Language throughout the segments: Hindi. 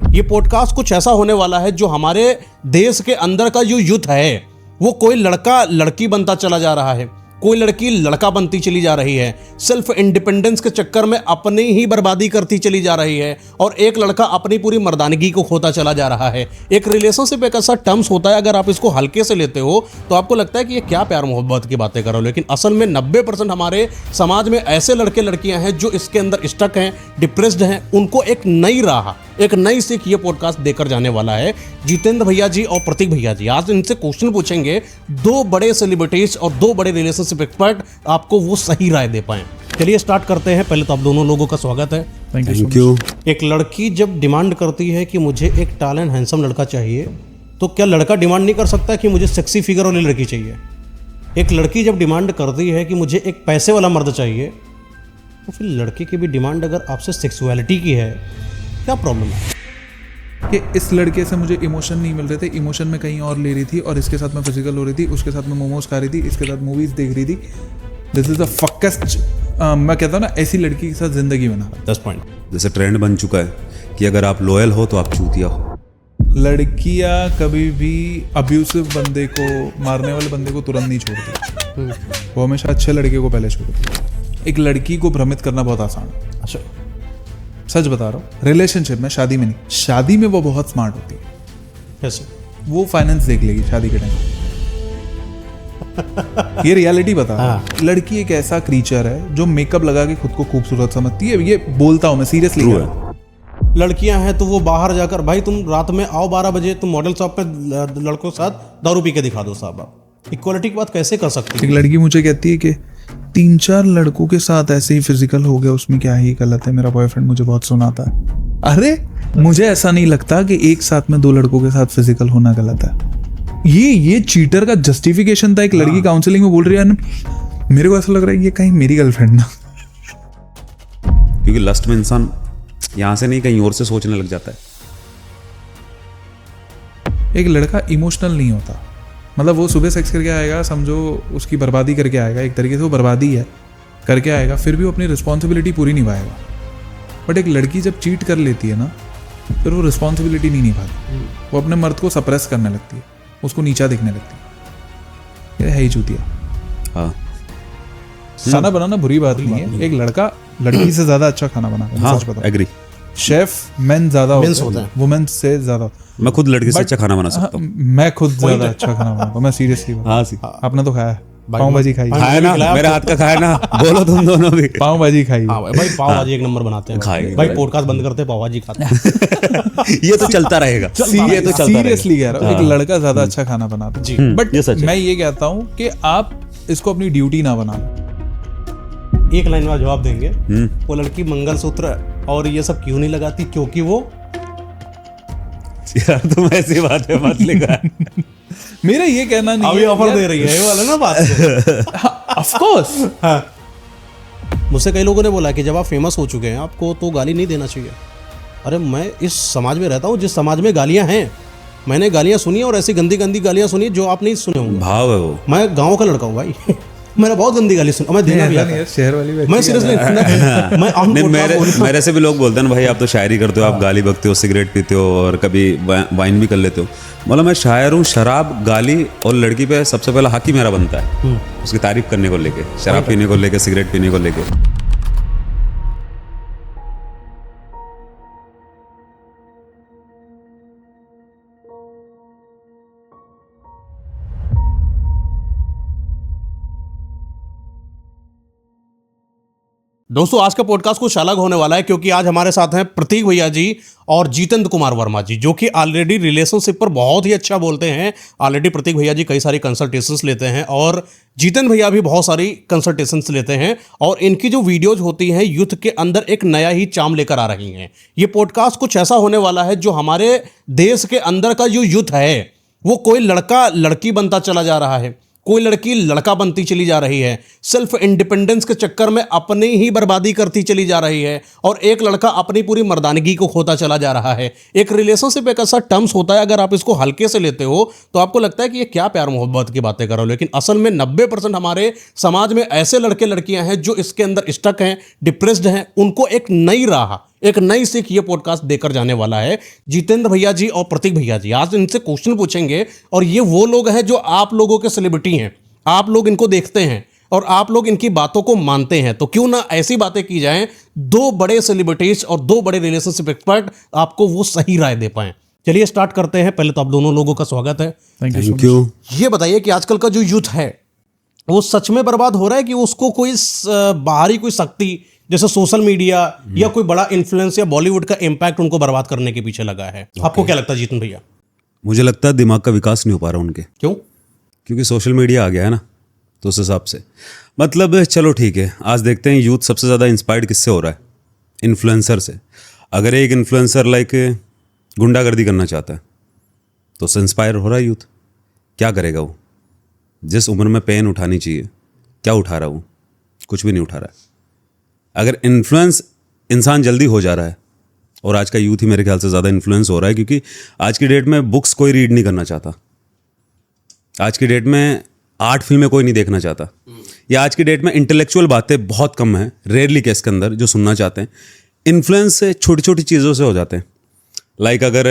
ये पॉडकास्ट कुछ ऐसा होने वाला है जो हमारे देश के अंदर का जो यूथ है वो कोई लड़का लड़की बनता चला जा रहा है, कोई लड़की लड़का बनती चली जा रही है, सेल्फ इंडिपेंडेंस के चक्कर में अपनी ही बर्बादी करती चली जा रही है और एक लड़का अपनी पूरी मर्दानगी को खोता चला जा रहा है। एक रिलेशनशिप एक ऐसा टर्म्स होता है, अगर आप इसको हल्के से लेते हो तो आपको लगता है कि ये क्या प्यार मोहब्बत की बातें कर रहे हो, लेकिन असल में 90% हमारे समाज में ऐसे लड़के लड़कियां हैं जो इसके अंदर स्टक हैं, डिप्रेस्ड हैं। उनको एक नई राह, एक नई सीख ये पॉडकास्ट देकर जाने वाला है। जितेंद्र भैया जी और प्रतीक भैया जी आज इनसे क्वेश्चन पूछेंगे, दो बड़े सेलिब्रिटीज और दो बड़े रिलेशनशिप एक्सपर्ट आपको वो सही राय दे पाएं। चलिए स्टार्ट करते हैं। पहले तो आप दोनों लोगों का स्वागत है। Thank you. एक लड़की जब डिमांड करती है कि मुझे एक टॉल एंड हैंडसम लड़का चाहिए, तो क्या लड़का डिमांड नहीं कर सकता कि मुझे सेक्सी फिगर वाली लड़की चाहिए? एक लड़की जब डिमांड करती है कि मुझे एक पैसे वाला मर्द चाहिए, तो फिर लड़के की भी डिमांड अगर आपसे सेक्सुअलिटी की है, क्या प्रॉब्लम है? कि इस लड़के से मुझे इमोशन नहीं मिल रहे थे, इमोशन में कहीं और ले रही थी, और इसके साथ में फिजिकल हो रही थी, उसके साथ में मोमोज खा रही थी, इसके साथ मूवीज देख रही थी। दिस इज द फक्केस्ट, मैं कहता हूँ ना, ऐसी लड़की के साथ जिंदगी बना। 10 पॉइंट। जैसे ट्रेंड बन चुका है कि अगर आप लॉयल हो तो आप चूतिया हो। लड़कियां कभी भी अब्यूसिव बंदे को, मारने वाले बंदे को तुरंत नहीं छोड़ती, वो हमेशा अच्छे लड़के को पहले छोड़ती। एक लड़की को भ्रमित करना बहुत आसान है। अच्छा, सच बता रहा हूँ, रिलेशनशिप में, शादी में नहीं, शादी में वो बहुत स्मार्ट होती है। कैसे? वो फाइनेंस देख लेगी शादी के टाइम। ये रियलिटी बता रहा हूं। लड़की एक ऐसा क्रीचर है जो मेकअप लगा के खुद को खूबसूरत समझती है। ये बोलता हूँ मैं, सीरियसली। लड़कियां हैं तो वो बाहर जाकर, भाई तुम रात में आओ 12 बजे, तुम मॉडल शॉप में लड़कों के साथ दारू पी के दिखा दो साहब। आप इक्वालिटी की बात कैसे कर सकती एक लड़की मुझे कहती है कि 3-4 लड़कों के साथ ऐसे ही फिजिकल हो गया, उसमें क्या ही गलत है? मेरा बॉयफ्रेंड मुझे बहुत सुनाता है। अरे मुझे ऐसा नहीं लगता कि एक साथ में 2 लड़कों के साथ फिजिकल होना गलत है। ये चीटर का जस्टिफिकेशन था। एक लड़की काउंसलिंग में बोल रही है, मेरे को ऐसा लग रहा है ये कहीं मेरी गर्लफ्रेंड ना। क्योंकि लस्ट में इंसान यहां से नहीं कहीं और से सोचने लग जाता है। एक लड़का इमोशनल नहीं होता, मतलब वो सुबह सेक्स करके आएगा, समझो उसकी बर्बादी करके आएगा, एक तरीके से वो बर्बादी है, करके आएगा, फिर भी वो अपनी रिस्पॉन्सिबिलिटी पूरी निभाएगा। बट एक लड़की जब चीट कर लेती है ना, फिर वो रिस्पॉन्सिबिलिटी नहीं निभाती, वो अपने मर्द को सप्रेस करने लगती है, उसको नीचा दिखने लगती है। ये है ही चूतिया। हाँ, खाना बनाना बुरी बात नहीं है। एक लड़का लड़की से ज्यादा अच्छा खाना बनाता है। हाँ, सच बताओ, एग्री। शेफ मेन ज्यादा होते हैं, वुमेन से ज्यादा। मैं खुद लड़की से अच्छा खाना बना सकता हूँ। मैं खुद ज्यादा अच्छा खाना बनाता हूँ, मैं सीरियसली। हाँ, आपने तो खाया, पाव भाजी खाई खाया ना, मेरे हाथ का खाया ना। बोलो तुम दोनों भी। पाव भाजी खाई। हाँ भाई, पाव भाजी एक नंबर बनाते हैं खाएंगे भाई। पॉडकास्ट बंद करते हैं, पाव भाजी खाते हैं। ये तो चलता रहेगा, ये तो चलता रहेगा। सीरियसली कह रहा हूँ, एक लड़का ज्यादा अच्छा खाना बनाता है। बट मैं ये कहता हूँ कि आप इसको अपनी ड्यूटी ना बना। एक लाइन में जवाब देंगे, वो लड़की मंगलसूत्र और ये सब क्यों नहीं लगाती? क्योंकि वो यार तुम ऐसी बात है मत लिखा। मेरा ये कहना नहीं अभी ऑफर दे रही है ये वाला ना बात। Of course. मुझसे कई लोगों ने बोला कि जब आप फेमस हो चुके हैं आपको तो गाली नहीं देना चाहिए। अरे मैं इस समाज में रहता हूँ जिस समाज में गालियां हैं। मैंने गालियां सुनी और ऐसी गंदी गंदी गालियां सुनी जो आप नहीं सुने होंगे। भाव है वो। मैं गाँव का लड़का हूँ भाई। मैंने बहुत गंदी गाली सुनी, मैं देना भी आता है। शहर वाली मैं सीरियसली मेरे से भी लोग बोलते हैं ना, भाई आप तो शायरी करते हो, आप गाली बकते हो, सिगरेट पीते हो और कभी वाइन भी कर लेते हो। मतलब मैं शायर हूँ। शराब, गाली और लड़की पे सबसे पहला हक ही मेरा बनता है, उसकी तारीफ करने को लेके, शराब पीने को लेके, सिगरेट पीने को लेके। दोस्तों आज का पॉडकास्ट कुछ अलग होने वाला है क्योंकि आज हमारे साथ हैं प्रतीक भैया जी और जितेंद्र कुमार वर्मा जी, जो कि ऑलरेडी रिलेशनशिप पर बहुत ही अच्छा बोलते हैं। ऑलरेडी प्रतीक भैया जी कई सारी कंसल्टेशंस लेते हैं और जितेंद्र भैया भी बहुत सारी कंसल्टेशंस लेते हैं और इनकी जो वीडियोज होती हैं यूथ के अंदर एक नया ही चार्म लेकर आ रही हैं। ये पॉडकास्ट कुछ ऐसा होने वाला है जो हमारे देश के अंदर का जो यूथ है वो कोई लड़का लड़की बनता चला जा रहा है, कोई लड़की लड़का बनती चली जा रही है, सेल्फ इंडिपेंडेंस के चक्कर में अपनी ही बर्बादी करती चली जा रही है और एक लड़का अपनी पूरी मर्दानगी को खोता चला जा रहा है। एक रिलेशनशिप एक ऐसा टर्म्स होता है, अगर आप इसको हल्के से लेते हो तो आपको लगता है कि ये क्या प्यार मोहब्बत की बातें कर रहे हो, लेकिन असल में 90% हमारे समाज में ऐसे लड़के लड़कियां हैं जो इसके अंदर स्टक हैं, डिप्रेस्ड हैं। उनको एक नई राह, एक नई सीख ये पॉडकास्ट देकर जाने वाला है। जितेंद्र भैया जी और प्रतीक भैया जी आज इनसे क्वेश्चन पूछेंगे, और ये वो लोग हैं जो आप लोगों के सेलिब्रिटी हैं, आप लोग इनको देखते हैं और आप लोग इनकी बातों को मानते हैं। तो क्यों ना ऐसी बातें की जाएं, दो बड़े सेलिब्रिटीज और दो बड़े रिलेशनशिप एक्सपर्ट आपको वो सही राय दे पाएं। चलिए स्टार्ट करते हैं। पहले तो आप दोनों लोगों का स्वागत है। Thank you. ये बताइए कि आजकल का जो यूथ है वो सच में बर्बाद हो रहा है कि उसको कोई बाहरी कोई शक्ति जैसे सोशल मीडिया या कोई बड़ा इन्फ्लुएंस या बॉलीवुड का इम्पैक्ट उनको बर्बाद करने के पीछे लगा है? आपको क्या लगता है जीतन भैया? मुझे लगता है दिमाग का विकास नहीं हो पा रहा उनके। क्यों? क्योंकि सोशल मीडिया आ गया है ना, तो उस हिसाब से मतलब चलो ठीक है, आज देखते हैं यूथ सबसे ज़्यादा इंस्पायर्ड किससे हो रहा है? इन्फ्लुएंसर से। अगर एक इन्फ्लुएंसर लाइक गुंडागर्दी करना चाहता है तो उससे इंस्पायर हो रहा है यूथ। क्या करेगा वो? जिस उम्र में पेन उठानी चाहिए क्या उठा रहा है वो? कुछ भी नहीं उठा रहा है। अगर इन्फ्लुएंस इंसान जल्दी हो जा रहा है, और आज का यूथ ही मेरे ख्याल से ज़्यादा इन्फ्लुएंस हो रहा है, क्योंकि आज की डेट में बुक्स कोई रीड नहीं करना चाहता, आज की डेट में आर्ट फिल्में कोई नहीं देखना चाहता, या आज की डेट में इंटेलेक्चुअल बातें बहुत कम हैं, रेयरली केस के अंदर जो सुनना चाहते हैं। इन्फ्लुएंस से छोटी छोटी चीज़ों से हो जाते हैं। लाइक अगर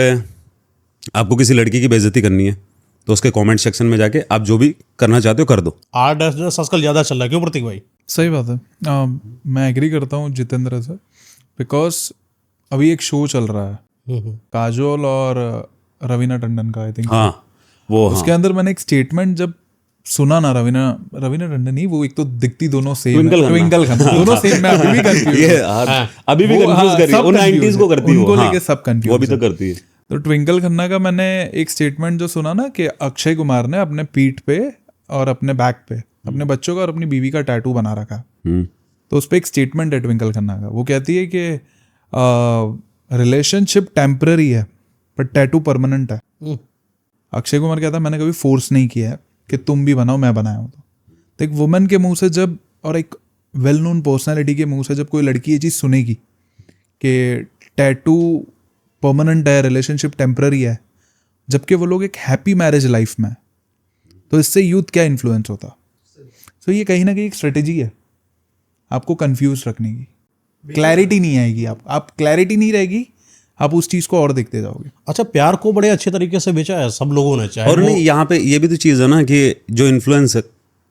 आपको किसी लड़की की बेइज्जती करनी है तो उसके कमेंट सेक्शन में जाके आप जो भी करना चाहते हो कर दो। आर्ट आजकल ज़्यादा चल रहा है, क्यों प्रतीक भाई? सही बात है। मैं एग्री करता हूँ जितेंद्र से, बिकॉज अभी एक शो चल रहा है काजोल और रवीना टंडन का, आई थिंक। हाँ वो उसके अंदर मैंने एक स्टेटमेंट जब सुना ना, रवीना टंडन नहीं, वो एक तो दिखती दोनों सेम, ट्विंकल खन्ना दोनों सेम। मैं अभी भी कंफ्यूज ये अभी भी कंफ्यूज कर रही है, वो 90s को करती है, उनको लेके सब कंफ्यूज, वो अभी तक करती है। तो ट्विंकल खन्ना का मैंने एक स्टेटमेंट जो सुना ना कि अक्षय कुमार ने अपने पीठ पे और अपने बैक पे अपने बच्चों का और अपनी बीवी का टैटू बना रखा। तो उस पर एक स्टेटमेंट है ट्विंकल खन्ना का, वो कहती है कि रिलेशनशिप टेम्पररी है पर टैटू परमानेंट है। अक्षय कुमार कहता है मैंने कभी फोर्स नहीं किया है कि तुम भी बनाओ, मैं बनाया हूँ। तो एक वुमेन के मुंह से जब, और एक वेल नोन पर्सनैलिटी के मुंह से जब कोई लड़की ये चीज़ सुनेगी कि टैटू परमानेंट है, रिलेशनशिप टेम्पररी है, जबकि वो लोग एक हैप्पी मैरिज लाइफ में, तो इससे यूथ क्या इन्फ्लुएंस होता? तो ये कहीं ना कहीं एक स्ट्रेटेजी है आपको कंफ्यूज रखने की। क्लैरिटी नहीं आएगी, आप क्लैरिटी नहीं रहेगी, आप उस चीज़ को और देखते जाओगे। अच्छा, प्यार को बड़े अच्छे तरीके से बेचा है सब लोगों ने, चाहे और नहीं, यहाँ पे ये भी तो चीज़ है ना कि जो इन्फ्लुएंस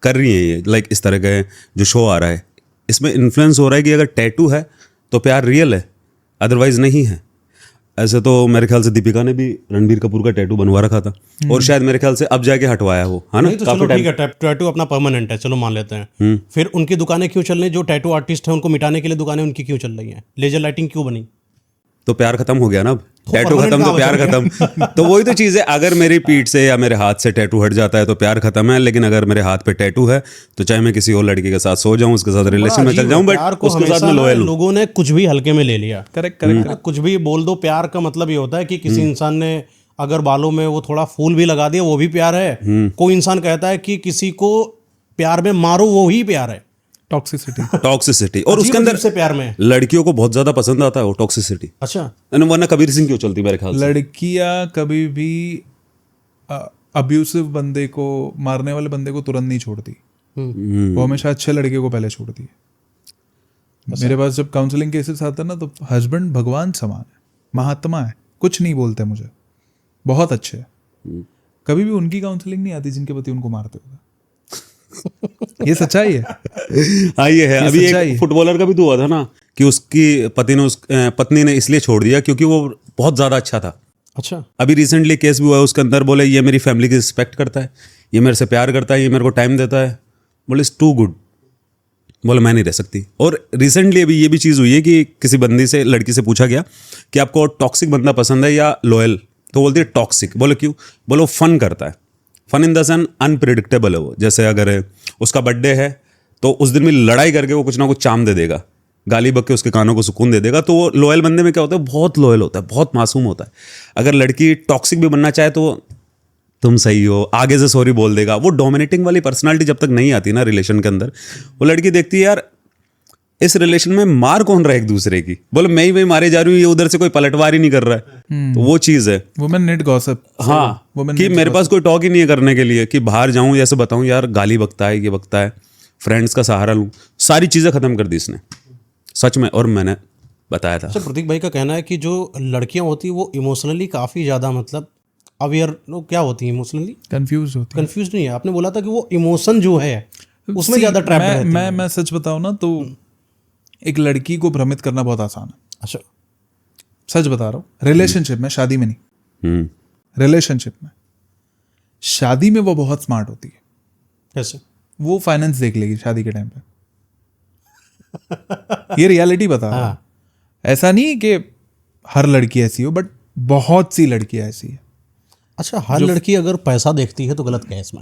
कर रही है ये, लाइक इस तरह का जो शो आ रहा है, इसमें इन्फ्लुएंस हो रहा है कि अगर टैटू है तो प्यार रियल है, अदरवाइज नहीं है। ऐसे तो मेरे ख्याल से दीपिका ने भी रणबीर कपूर का टैटू बनवा रखा था, और शायद मेरे ख्याल से अब जाके हटवाया वो, है ना? नहीं तो चलो ठीक है, टैटू अपना परमानेंट है, चलो मान लेते हैं। फिर उनकी दुकानें क्यों चल रही? जो टैटू आर्टिस्ट है उनको मिटाने के लिए दुकानें उनकी क्यों चल रही हैं? लेजर लाइटिंग क्यों बनी? तो प्यार खत्म हो गया ना, अब टैटू खत्म तो प्यार खत्म। तो वही तो चीज़ है, अगर मेरी पीठ से या मेरे हाथ से टैटू हट जाता है तो प्यार खत्म है, लेकिन अगर मेरे हाथ पे टैटू है तो चाहे मैं किसी और लड़की के साथ सो जाऊं, उसके साथ रिलेशन में चल जाऊं, बट उसके साथ मैं लॉयल हूं। लोगों ने कुछ भी हल्के में ले लिया। करेक्ट। कुछ भी बोल दो। प्यार का मतलब ये होता है कि किसी इंसान ने अगर बालों में वो थोड़ा फूल भी लगा दिया वो भी प्यार है। कोई इंसान कहता है कि किसी को प्यार में मारो वो ही प्यार है। टॉक्सिसिटी और उसके अंदर से प्यार में लड़कियों को बहुत ज्यादा पसंद आता है वो टॉक्सिसिटी। अच्छा, वरना कबीर सिंह क्यों चलती मेरे ख्याल से? लड़कियां कभी भी अब्यूसिव बंदे को, मारने वाले बंदे को तुरंत नहीं छोड़ती, वो हमेशा अच्छे लड़के को पहले छोड़ती है। मेरे पास जब काउंसलिंग केसेस आते हैं ना, तो हस्बैंड भगवान समान है, महात्मा है, कुछ नहीं बोलते मुझे, बहुत अच्छे। कभी भी उनकी काउंसलिंग नहीं आती जिनके पति उनको मारते होगा। ये सच्चाई है। हाँ ये है। अभी एक फुटबॉलर का भी तो हुआ था ना कि उसकी पत्नी ने इसलिए छोड़ दिया क्योंकि वो बहुत ज्यादा अच्छा था। अच्छा, अभी रिसेंटली केस भी हुआ है, उसके अंदर बोले ये मेरी फैमिली की रिस्पेक्ट करता है, ये मेरे से प्यार करता है, ये मेरे को टाइम देता है, बोले इट्स टू गुड, बोले मैं नहीं रह सकती। और रिसेंटली अभी ये भी चीज़ हुई है कि किसी बंदी से, लड़की से पूछा गया कि आपको टॉक्सिक बंदा पसंद है या लॉयल, तो बोलती है टॉक्सिक। बोले क्यों? बोलो फन करता है, fun in the sense unpredictable है वो। जैसे अगर उसका बर्थडे है तो उस दिन भी लड़ाई करके वो कुछ ना कुछ चाम दे देगा, गाली बक के उसके कानों को सुकून दे देगा। तो वो लॉयल बंदे में क्या होता है, बहुत लॉयल होता है, बहुत मासूम होता है। अगर लड़की टॉक्सिक भी बनना चाहे तो तुम सही हो, आगे से सॉरी बोल देगा। वो डोमिनेटिंग वाली पर्सनालिटी जब तक नहीं आती ना रिलेशन के अंदर, वो लड़की देखती है यार इस रिलेशन में मार कौन रहा है एक दूसरे की, बोले मैं ही वही मारे जा रही हूँ, ये उधर से कोई पलटवार ही नहीं कर रहा है। तो वो चीज़ है वुमेन नीड गॉसिप। हाँ, कि मेरे पास कोई टॉक ही नहीं है करने के लिए कि बाहर जाऊं, जैसे बताऊं यार गाली बकता है, ये बकता है, फ्रेंड्स का सहारा लूं, सारी चीज़ें ख़त्म कर दी इसने सच में। और मैंने बताया था। अच्छा, प्रतीक भाई का कहना है कि जो लड़कियां होती हैं वो इमोशनली काफ़ी ज़्यादा मतलब अवेयर क्या होती हैं, इमोशनली कंफ्यूज होती कंफ्यूज नहीं है। आपने बोला था कि वो इमोशन जो है उसमें See, ज़्यादा ट्रैप रहती है। मैं सच बताऊं ना तो एक लड़की को भ्रमित करना बहुत आसान है। अच्छा, सच बता रहा हूँ, रिलेशनशिप में, शादी में नहीं, हम्म, रिलेशनशिप में। शादी में वो बहुत स्मार्ट होती है, कैसे? वो फाइनेंस देख लेगी शादी के टाइम पे। ये रियलिटी बता रहा हूं। हाँ। ऐसा नहीं कि हर लड़की ऐसी हो, बट बहुत सी लड़कियां ऐसी है। अच्छा, हर लड़की अगर पैसा देखती है तो गलत क्या है इसमें?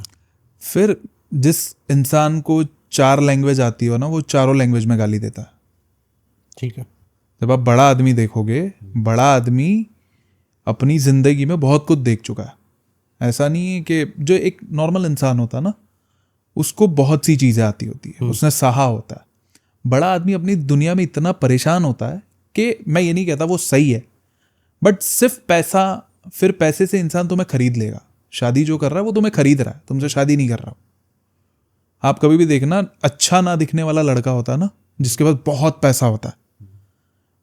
फिर जिस इंसान को 4 लैंग्वेज आती हो ना, वो चारों लैंग्वेज में गाली देता है। ठीक है। जब आप बड़ा आदमी देखोगे, बड़ा आदमी अपनी जिंदगी में बहुत कुछ देख चुका है। ऐसा नहीं है कि जो एक नॉर्मल इंसान होता है ना, उसको बहुत सी चीजें आती होती है, उसने सहा होता है। बड़ा आदमी अपनी दुनिया में इतना परेशान होता है कि मैं ये नहीं कहता वो सही है, बट सिर्फ पैसा, फिर पैसे से इंसान तुम्हें खरीद लेगा। शादी जो कर रहा है वो तुम्हें खरीद रहा है, तुमसे शादी नहीं कर रहा। आप कभी भी देखना, अच्छा ना दिखने वाला लड़का होता है ना, जिसके पास बहुत पैसा होता है,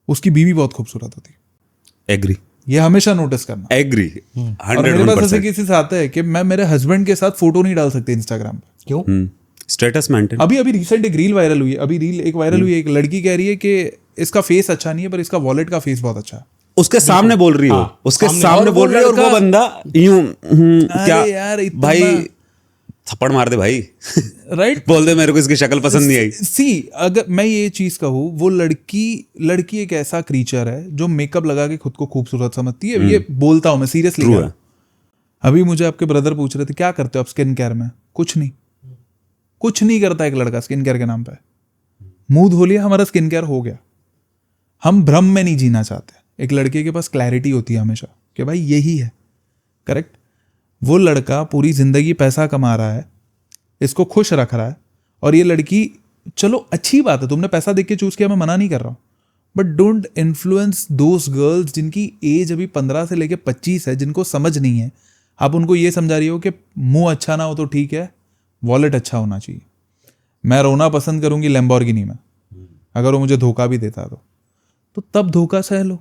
उसकी बीवी बहुत खूबसूरत होती है। एग्री, ये हमेशा नोटिस करना। एग्री, और मेरे पास ऐसे 100%। केसेस आते हैं कि मैं मेरे हस्बैंड के साथ फोटो नहीं डाल सकती इंस्टाग्राम पे। क्यों? Status maintain. अभी रिसेंट एक रील वायरल हुई है, अभी रील एक वायरल हुई है, एक लड़की कह रही है कि इसका फेस अच्छा नहीं है पर इसका वॉलेट का फेस बहुत अच्छा है। उसके सामने बोल रही हो, हाँ, उसके सामने। सामने और वो बोल रही है, और वो लड़का- बंदा यूं क्या अरे यार, इतना- भाई थप्पड़ मार दे भाई। राइट। बोल दे मेरे को इसकी शक्ल पसंद नहीं आई। सी, अगर मैं ये चीज कहूँ, वो लड़की एक ऐसा क्रीचर है जो मेकअप लगा के खुद को खूबसूरत समझती है। ये बोलता हूँ मैं सीरियसली। True है। अभी मुझे आपके ब्रदर पूछ रहे थे क्या करते हो आप स्किन केयर में। कुछ नहीं करता एक लड़का स्किन केयर के नाम पे। मुंह धो लिया, हमारा स्किन केयर हो गया। हम भ्रम में नहीं जीना चाहते। एक लड़के के पास क्लैरिटी होती है हमेशा कि भाई यही है करेक्ट। वो लड़का पूरी जिंदगी पैसा कमा रहा है, इसको खुश रख रहा है, और ये लड़की, चलो अच्छी बात है, तुमने पैसा देख के चूज किया, मैं मना नहीं कर रहा हूं, but don't influence those girls जिनकी एज अभी 15 से लेके 25 है, जिनको समझ नहीं है। आप उनको ये समझा रही हो कि मुंह अच्छा ना हो तो ठीक है, वॉलेट अच्छा होना चाहिए। मैं रोना पसंद करूंगी लैम्बोर्गिनी में, अगर वो मुझे धोखा भी देता तो तब धोखा सह लो।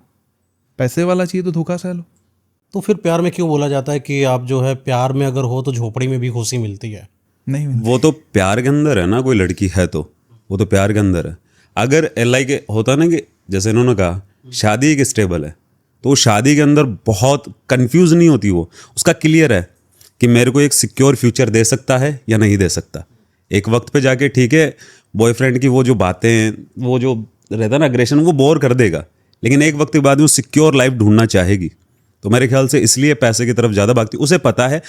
पैसे वाला चाहिए तो धोखा सह लो। तो फिर प्यार में क्यों बोला जाता है कि आप जो है प्यार में अगर हो तो झोपड़ी में भी खुशी मिलती है? नहीं मिलती। वो तो प्यार के अंदर है ना, कोई लड़की है तो वो तो प्यार के अंदर है। अगर एल के होता ना कि जैसे इन्होंने कहा शादी एक स्टेबल है, तो वो शादी के अंदर बहुत कंफ्यूज नहीं होती, वो उसका क्लियर है कि मेरे को एक सिक्योर फ्यूचर दे सकता है या नहीं दे सकता। एक वक्त पे जाके ठीक है, बॉयफ्रेंड की वो जो बातें, वो जो रहता है ना अग्रेशन, वो बोर कर देगा, लेकिन एक वक्त के बाद वो सिक्योर लाइफ ढूंढना चाहेगी। तो मेरे ख्याल से इसलिए पैसे की तरफ ज़्यादा भागती। उसे पता है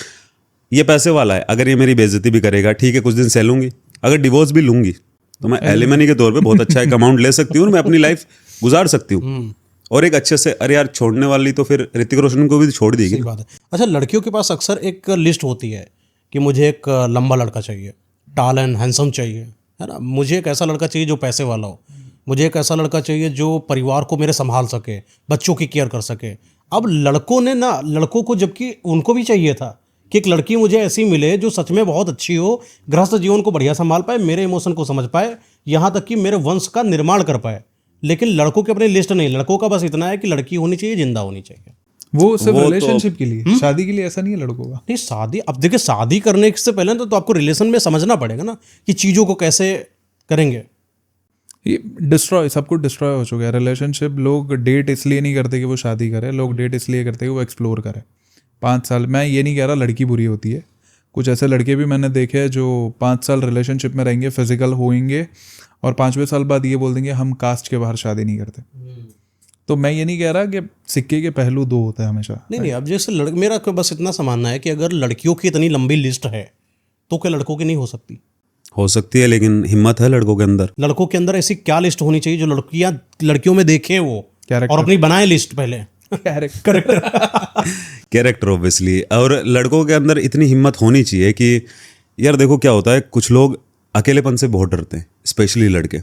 ये पैसे वाला है, अगर ये मेरी बेइज्जती भी करेगा ठीक है, कुछ दिन सह लूंगी, अगर डिवोर्स भी लूंगी तो मैं एलिमनी के तौर पे बहुत अच्छा एक अमाउंट ले सकती हूँ और मैं अपनी लाइफ गुजार सकती हूँ। और एक अच्छे से, अरे यार छोड़ने वाली तो फिर ऋतिक रोशन को भी छोड़ देगी। सही बात है। अच्छा, लड़कियों के पास अक्सर एक लिस्ट होती है कि मुझे एक लंबा लड़का चाहिए, टॉल एंड हैंडसम चाहिए, है ना, मुझे एक ऐसा लड़का चाहिए जो पैसे वाला हो, मुझे एक ऐसा लड़का चाहिए जो परिवार को मेरे संभाल सके, बच्चों की केयर कर सके। अब लड़कों ने ना, लड़कों को जबकि उनको भी चाहिए था कि एक लड़की मुझे ऐसी मिले जो सच में बहुत अच्छी हो, गृहस्थ जीवन को बढ़िया संभाल पाए, मेरे इमोशन को समझ पाए, यहाँ तक कि मेरे वंश का निर्माण कर पाए। लेकिन लड़कों की अपनी लिस्ट नहीं, लड़कों का बस इतना है कि लड़की होनी चाहिए, जिंदा होनी चाहिए। वो सिर्फ रिलेशनशिप के लिए, शादी के लिए ऐसा नहीं है लड़कों का। नहीं, शादी, अब देखिए शादी करने से पहले तो आपको रिलेशन में समझना पड़ेगा ना कि चीज़ों को कैसे करेंगे। ये डिस्ट्रॉय, सब कुछ डिस्ट्रॉय हो चुका है रिलेशनशिप। लोग डेट इसलिए नहीं करते कि वो शादी करे, लोग डेट इसलिए करते हैं कि वो एक्सप्लोर करे। 5 साल, मैं ये नहीं कह रहा लड़की बुरी होती है, कुछ ऐसे लड़के भी मैंने देखे हैं जो 5 साल रिलेशनशिप में रहेंगे, फिजिकल होंगे, और 5वें साल बाद ये बोल देंगे हम कास्ट के बाहर शादी नहीं करते। तो मैं ये नहीं कह रहा कि सिक्के के पहलू 2 होते हैं हमेशा। नहीं, अब जैसे मेरा बस इतना मानना है कि अगर लड़कियों की इतनी लंबी लिस्ट है तो क्या लड़कों की नहीं हो सकती? हो सकती है, लेकिन हिम्मत है लड़कों के अंदर। लड़कों के अंदर ऐसी क्या लिस्ट होनी चाहिए जो लड़कियों में देखें वो Character. और अपनी बनाए लिस्ट पहले। Character obviously. और लड़कों के अंदर इतनी हिम्मत होनी चाहिए कि यार देखो क्या होता है, कुछ लोग अकेलेपन से बहुत डरते हैं, स्पेशली लड़के,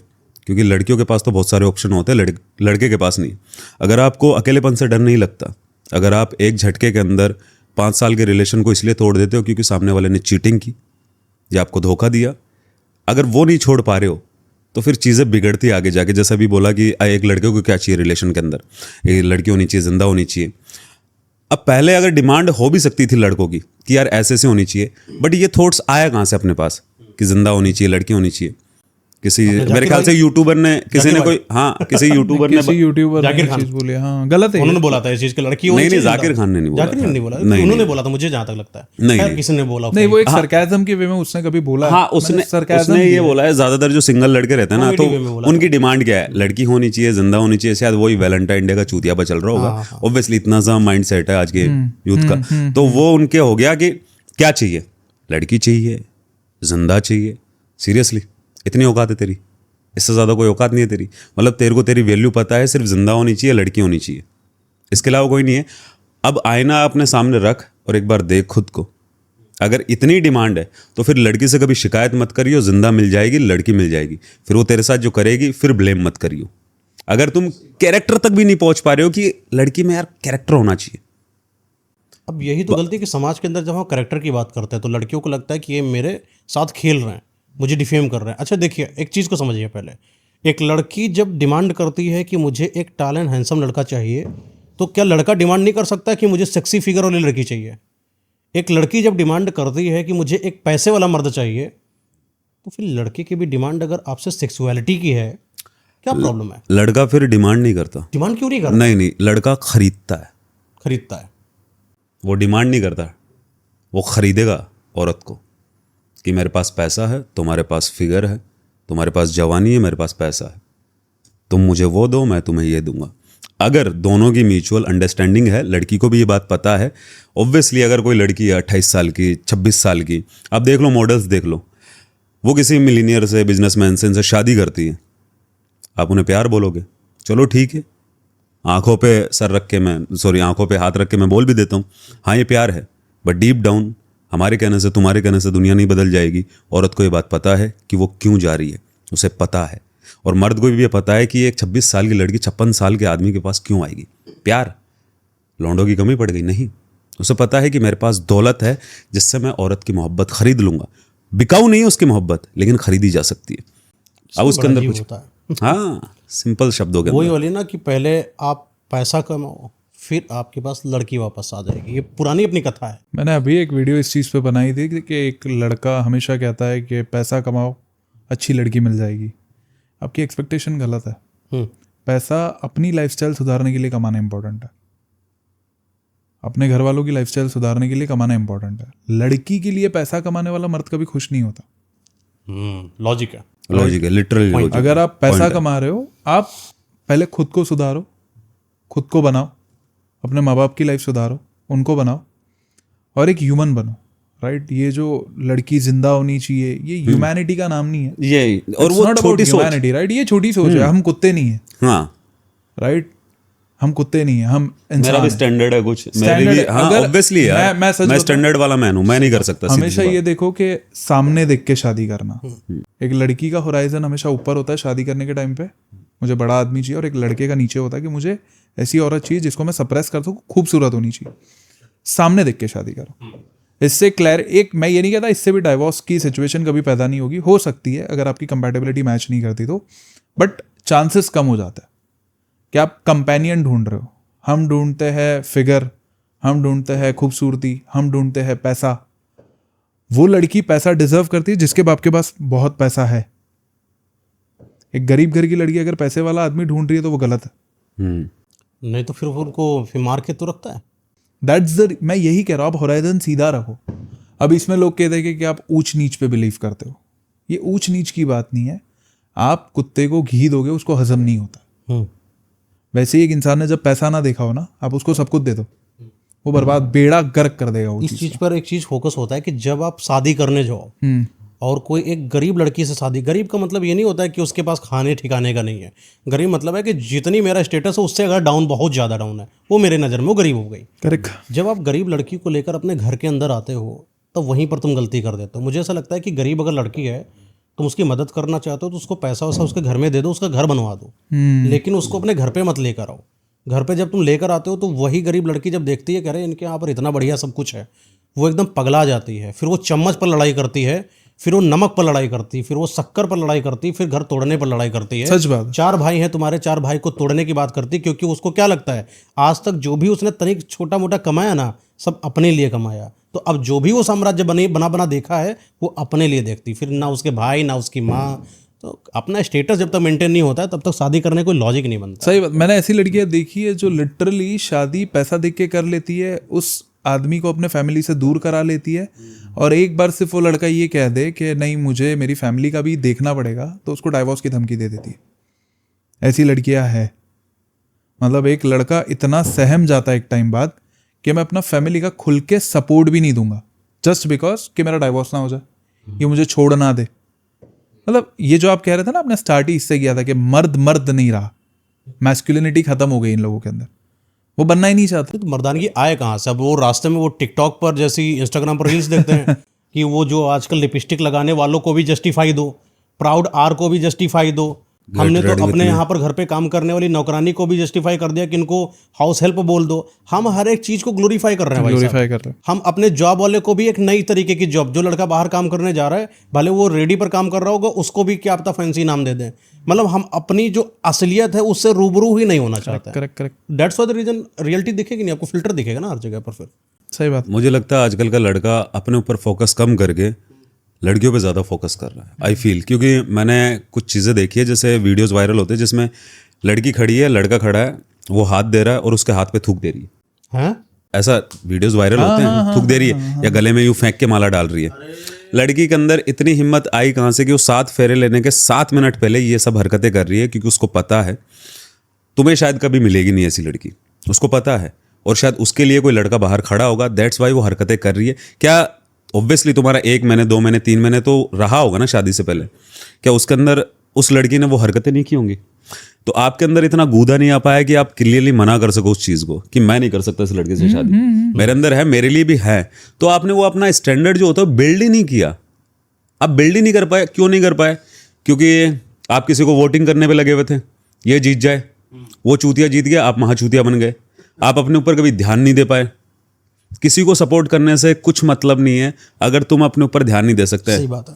क्योंकि लड़कियों के पास तो बहुत सारे ऑप्शन होते हैं, लड़के के पास नहीं। अगर आपको अकेलेपन से डर नहीं लगता, अगर आप एक झटके के अंदर 5 साल के रिलेशन को इसलिए तोड़ देते हो क्योंकि सामने वाले ने चीटिंग की या आपको धोखा दिया, अगर वो नहीं छोड़ पा रहे हो तो फिर चीज़ें बिगड़ती आगे जाके। जैसे अभी बोला कि एक लड़के को क्या चाहिए रिलेशन के अंदर, एक लड़की होनी चाहिए, जिंदा होनी चाहिए। अब पहले अगर डिमांड हो भी सकती थी लड़कों की कि यार ऐसे से होनी चाहिए, बट ये थॉट्स आया कहाँ से अपने पास कि जिंदा होनी चाहिए, लड़की होनी चाहिए? किसी मेरे ख्याल से यूट्यूबर ने, किसी ने कोई, हाँ किसी यूट्यूबर ने, किसी यूट्यूबर जाकिर ने खान। चीज बोली, हाँ गलत है। उन्होंने बोला था इस चीज की, लड़की होनी नहीं चाहिए, जाकिर खान ने नहीं बोला जाकिर था। ने बोला, नहीं, उन्होंने बोला था, मुझे जहां तक लगता है। नहीं, खैर, नहीं। किसी ने बोला नहीं, वो एक सरकाज़म के वे में उसने कभी बोला। हाँ उसने ये बोला है, ज्यादातर जो सिंगल लड़के रहते हैं ना, Comedy way में तो बोला उनकी डिमांड क्या है, लड़की होनी चाहिए, जिंदा होनी चाहिए। शायद वही वैलेंटाइन डे का चूतिया पर चल रहा होगा, ऑब्वियसली इतना सा माइंड सेट है आज के यूथ का। तो वो उनके हो गया कि क्या चाहिए, लड़की चाहिए, जिंदा चाहिए। सीरियसली इतनी औकात है तेरी? इससे ज़्यादा कोई औकात नहीं है तेरी। मतलब तेरे को तेरी वैल्यू पता है, सिर्फ जिंदा होनी चाहिए, लड़की होनी चाहिए, इसके अलावा कोई नहीं है। अब आईना अपने सामने रख और एक बार देख खुद को। अगर इतनी डिमांड है तो फिर लड़की से कभी शिकायत मत करियो, जिंदा मिल जाएगी, लड़की मिल जाएगी। फिर वो तेरे साथ जो करेगी फिर ब्लेम मत करियो। अगर तुम कैरेक्टर तक भी नहीं पहुंच पा रहे हो कि लड़की में यार कैरेक्टर होना चाहिए। अब यही तो गलती है कि समाज के अंदर जब हम करेक्टर की बात करते हैं तो लड़कियों को लगता है कि ये मेरे साथ खेल रहे हैं, मुझे डिफेम कर रहे हैं। अच्छा देखिए, एक चीज़ को समझिए पहले, एक लड़की जब डिमांड करती है कि मुझे एक टॉल एंड हैंडसम लड़का चाहिए, तो क्या लड़का डिमांड नहीं कर सकता कि मुझे सेक्सी फिगर वाली लड़की चाहिए? एक लड़की जब डिमांड करती है कि मुझे एक पैसे वाला मर्द चाहिए, तो फिर लड़के की भी डिमांड अगर आपसे सेक्सुअलिटी की है, क्या प्रॉब्लम है? लड़का फिर डिमांड नहीं करता। डिमांड क्यों नहीं करता? नहीं, लड़का खरीदता है, खरीदता है। वो डिमांड नहीं करता। वो खरीदेगा औरत को कि मेरे पास पैसा है, तुम्हारे पास फिगर है, तुम्हारे पास जवानी है, मेरे पास पैसा है, तुम मुझे वो दो, मैं तुम्हें ये दूंगा। अगर दोनों की म्यूचुअल अंडरस्टैंडिंग है, लड़की को भी ये बात पता है। ऑब्वियसली अगर कोई लड़की है 28 साल की, 26 साल की, आप देख लो, मॉडल्स देख लो, वो किसी मिलीनियर से, बिजनेसमैन से, इनसे शादी करती है, आप उन्हें प्यार बोलोगे? चलो ठीक है, आंखों पे सर रख के मैं, सॉरी आंखों पे हाथ रख के मैं बोल भी देता हूँ, हाँ ये प्यार है। बट डीप डाउन हमारे कहने से, तुम्हारे कहने से दुनिया नहीं बदल जाएगी। औरत को ये बात पता है कि वो क्यों जा रही है, उसे पता है। और मर्द को भी ये पता है कि एक 26 साल की लड़की 56 साल के आदमी के पास क्यों आएगी। प्यार, लौंडों की कमी पड़ गई? नहीं, उसे पता है कि मेरे पास दौलत है जिससे मैं औरत की मोहब्बत खरीद लूंगा। बिकाऊ नहीं है उसकी मोहब्बत, लेकिन खरीदी जा सकती है। अब उसके अंदर कुछ होता है। हाँ, सिंपल शब्दों के वही अंदर। वाली ना कि पहले आप पैसा कमाओ, फिर आपके पास लड़की वापस आ जाएगी। ये पुरानी अपनी कथा है। मैंने अभी एक वीडियो इस चीज़ पे बनाई थी कि एक लड़का हमेशा कहता है कि पैसा कमाओ, अच्छी लड़की मिल जाएगी। आपकी एक्सपेक्टेशन गलत है। पैसा अपनी लाइफस्टाइल सुधारने के लिए कमाना इंपॉर्टेंट है, अपने घर वालों की लाइफस्टाइल सुधारने के लिए कमाना इंपॉर्टेंट है। लड़की के लिए पैसा कमाने वाला मर्द कभी खुश नहीं होता। लॉजिक है, लॉजिक है, लिटरली लॉजिक। अगर आप पैसा कमा रहे हो, आप पहले खुद को सुधारो, खुद को बनाओ, अपने माँ बाप की लाइफ सुधारो, उनको बनाओ और एक ह्यूमन बनो। राइट, ये जो लड़की जिंदा होनी चाहिए, ये ह्यूमैनिटी का नाम नहीं है। ये और वो छोटी सोच, ह्यूमैनिटी, राइट, ये छोटी सोच है। हम कुत्ते नहीं है, हाँ राइट, हम कुत्ते नहीं है, हम इंसान। मेरा भी स्टैंडर्ड है कुछ, मेरे Standard भी, है। हाँ अगर ऑब्वियसली यार, मैं सच मैं बताऊं, स्टैंडर्ड वाला मैन हूँ, मैं नहीं कर सकता। हमेशा ये देखो कि सामने देख के शादी करना। एक लड़की का होराइजन हमेशा ऊपर होता है शादी करने के टाइम पे, मुझे बड़ा आदमी चाहिए, और एक लड़के का नीचे होता है कि मुझे ऐसी औरत चाहिए जिसको मैं सप्रेस कर सकूं, खूबसूरत होनी चाहिए। सामने देख के शादी करो। इससे मैं ये नहीं कहता इससे भी डाइवोर्स की सिचुएशन कभी पैदा नहीं होगी, हो सकती है अगर आपकी कंपैटिबिलिटी मैच नहीं करती तो, बट चांसेस कम हो जाता है कि आप कंपेनियन ढूंढ रहे हो। हम ढूंढते हैं फिगर, हम ढूंढते हैं खूबसूरती, हम ढूंढते हैं पैसा। वो लड़की पैसा डिजर्व करती है जिसके बाप के पास बहुत पैसा है। एक गरीब घर की लड़की अगर पैसे वाला आदमी ढूंढ रही है तो वो गलत है। नहीं तो फिर वो उनको फिर मार के तो रखता है। दैट्स द, मैं यही कह रहा हूँ, आप होराइजन सीधा रखो। अब इसमें लोग कहते हैं कि आप ऊंच नीच पे बिलीव करते हो। ये ऊंच नीच की बात नहीं है। आप कुत्ते को घी दोगे उसको हजम नहीं होता। वैसे ही एक इंसान ने जब पैसा ना देखा हो ना, आप उसको सब कुछ दे दो, वो बर्बाद, बेड़ा गर्क कर देगा वो इस चीज पर एक चीज फोकस होता है कि जब आप शादी करने जाओ और कोई एक गरीब लड़की से शादी, गरीब का मतलब ये नहीं होता है कि उसके पास खाने ठिकाने का नहीं है। गरीब मतलब है कि जितनी मेरा स्टेटस है उससे अगर डाउन, बहुत ज़्यादा डाउन है, वो मेरे नज़र में वो गरीब हो गई। करेक्ट। जब आप गरीब लड़की को लेकर अपने घर के अंदर आते हो तो वहीं पर तुम गलती कर देते हो। मुझे ऐसा लगता है कि गरीब अगर लड़की है, तुम उसकी मदद करना चाहते हो तो उसको पैसा वैसा उसके घर में दे दो, उसका घर बनवा दो, लेकिन उसको अपने घर पे मत लेकर आओ। घर पे जब तुम लेकर आते हो तो वही गरीब लड़की जब देखती है, कह रहे इनके यहाँ पर इतना बढ़िया सब कुछ है, वो एकदम पगला जाती है। फिर वो चम्मच पर लड़ाई करती है फिर वो नमक पर लड़ाई करती, फिर वो शक्कर पर लड़ाई करती, फिर घर तोड़ने पर लड़ाई करती है। सच बात। 4 भाई हैं तुम्हारे, 4 भाई को तोड़ने की बात करती, क्योंकि उसको क्या लगता है आज तक जो भी उसने तनिक छोटा मोटा कमाया ना, सब अपने लिए कमाया। तो अब जो भी वो साम्राज्य बना देखा है वो अपने लिए देखती, फिर ना उसके भाई ना उसकी माँ। तो अपना स्टेटस जब तक मेंटेन नहीं होता है तब तक शादी करने कोई लॉजिक नहीं बनता। सही बात। मैंने ऐसी लड़कियां देखी है जो लिटरली शादी पैसा देख के कर लेती है, उस आदमी को अपने फैमिली से दूर करा लेती है, और एक बार सिर्फ वो लड़का ये कह दे कि नहीं मुझे मेरी फैमिली का भी देखना पड़ेगा, तो उसको डाइवोर्स की धमकी दे देती है। ऐसी लड़कियां हैं। मतलब एक लड़का इतना सहम जाता है एक टाइम बाद कि मैं अपना फैमिली का खुल के सपोर्ट भी नहीं दूंगा, जस्ट बिकॉज कि मेरा डाइवोर्स ना हो जाए, ये मुझे छोड़ ना दे। मतलब ये जो आप कह रहे थे ना, आपने स्टार्ट ही इससे किया था कि मर्द नहीं रहा, मैस्कुलिनिटी खत्म हो गई इन लोगों के अंदर, वो बनना ही नहीं चाहते। तो मर्दानगी आए कहाँ से? अब वो रास्ते में वो टिकटॉक पर जैसी इंस्टाग्राम पर रील्स देखते हैं कि वो जो आजकल लिपस्टिक लगाने वालों को भी जस्टिफाई दो, प्राउड आर को भी जस्टिफाई दो। हमने तो अपने यहाँ पर घर पे काम करने वाली नौकरानी को भी जस्टिफाई कर दिया कि इनको हाउस हेल्प बोल दो। हम हर एक चीज को ग्लोरीफाई कर रहे हैं भाई साहब। ग्लोरीफाई कर रहे हैं। हम अपने जॉब वाले को भी एक नई तरीके की जॉब, जो लड़का बाहर काम करने जा रहा है भले वो रेडी पर काम कर रहा होगा, उसको भी क्या पता फैंसी नाम दे दें। मतलब हम अपनी जो असलियत है उससे रूबरू ही नहीं होना चाहते। Correct. That's why the reason reality दिखेगी नहीं आपको, फिल्टर दिखेगा ना हर जगह पर। फिर सही बात। मुझे लगता है आजकल का लड़का अपने ऊपर फोकस कम करके लड़कियों पे ज़्यादा फोकस कर रहा है, आई फील। क्योंकि मैंने कुछ चीज़ें देखी है, जैसे वीडियोस वायरल होते हैं जिसमें लड़की खड़ी है, लड़का खड़ा है, वो हाथ दे रहा है और उसके हाथ पे थूक दे रही है। हैं? ऐसा वीडियोस वायरल होते हैं, थूक दे रही है या गले में यूं फेंक के माला डाल रही है। लड़की के अंदर इतनी हिम्मत आई कहाँ से कि वो 7 फेरे लेने के 7 मिनट पहले ये सब हरकतें कर रही है, क्योंकि उसको पता है तुम्हें शायद कभी मिलेगी नहीं ऐसी लड़की, उसको पता है। और शायद उसके लिए कोई लड़का बाहर खड़ा होगा, दैट्स वाई वो हरकतें कर रही है। क्या ऑब्वियसली तुम्हारा 1 महीने 2 महीने 3 महीने तो रहा होगा ना शादी से पहले, क्या उसके अंदर उस लड़की ने वो हरकतें नहीं की होंगी? तो आपके अंदर इतना गूदा नहीं आ पाया कि आप क्लियरली मना कर सको उस चीज़ को कि मैं नहीं कर सकता इस लड़के से शादी, मेरे अंदर है, मेरे लिए भी है। तो आपने वो अपना स्टैंडर्ड जो होता है बिल्ड ही नहीं किया। आप बिल्ड ही नहीं कर पाए। क्यों नहीं कर पाए? क्योंकि आप किसी को वोटिंग करने पे लगे हुए थे, ये जीत जाए, वो चूतिया जीत गया, आप महाचूतिया बन गए। आप अपने ऊपर कभी ध्यान नहीं दे पाए। किसी को सपोर्ट करने से कुछ मतलब नहीं है अगर तुम अपने ऊपर ध्यान नहीं दे सकते। सही बात है,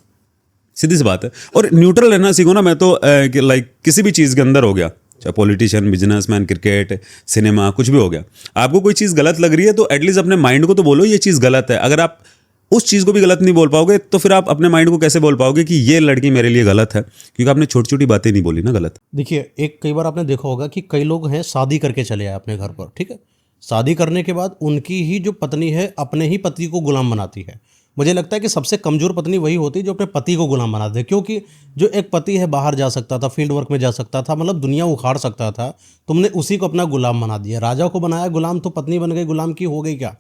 सीधी सी बात है। और न्यूट्रल रहना सीखो ना। मैं तो लाइक किसी भी चीज़ के अंदर हो गया, चाहे पॉलिटिशियन, बिजनेसमैन, क्रिकेट, सिनेमा, कुछ भी हो गया, आपको कोई चीज़ गलत लग रही है तो एटलीस्ट अपने माइंड को तो बोलो ये चीज़ गलत है। अगर आप उस चीज़ को भी गलत नहीं बोल पाओगे तो फिर आप अपने माइंड को कैसे बोल पाओगे कि ये लड़की मेरे लिए गलत है? क्योंकि आपने छोटी छोटी बातें नहीं बोली ना गलत। देखिए एक कई बार आपने देखा होगा कि कई लोग हैं शादी करके चले आए अपने घर पर, ठीक है। शादी करने के बाद उनकी ही जो पत्नी है अपने ही पति को गुलाम बनाती है। मुझे लगता है कि सबसे कमज़ोर पत्नी वही होती है जो अपने पति को गुलाम बनाती है, क्योंकि जो एक पति है बाहर जा सकता था, फील्ड वर्क में जा सकता था, मतलब दुनिया उखाड़ सकता था, तुमने उसी को अपना गुलाम बना दिया। राजा को बनाया गुलाम तो पत्नी बन गई गुलाम की, हो गई क्या?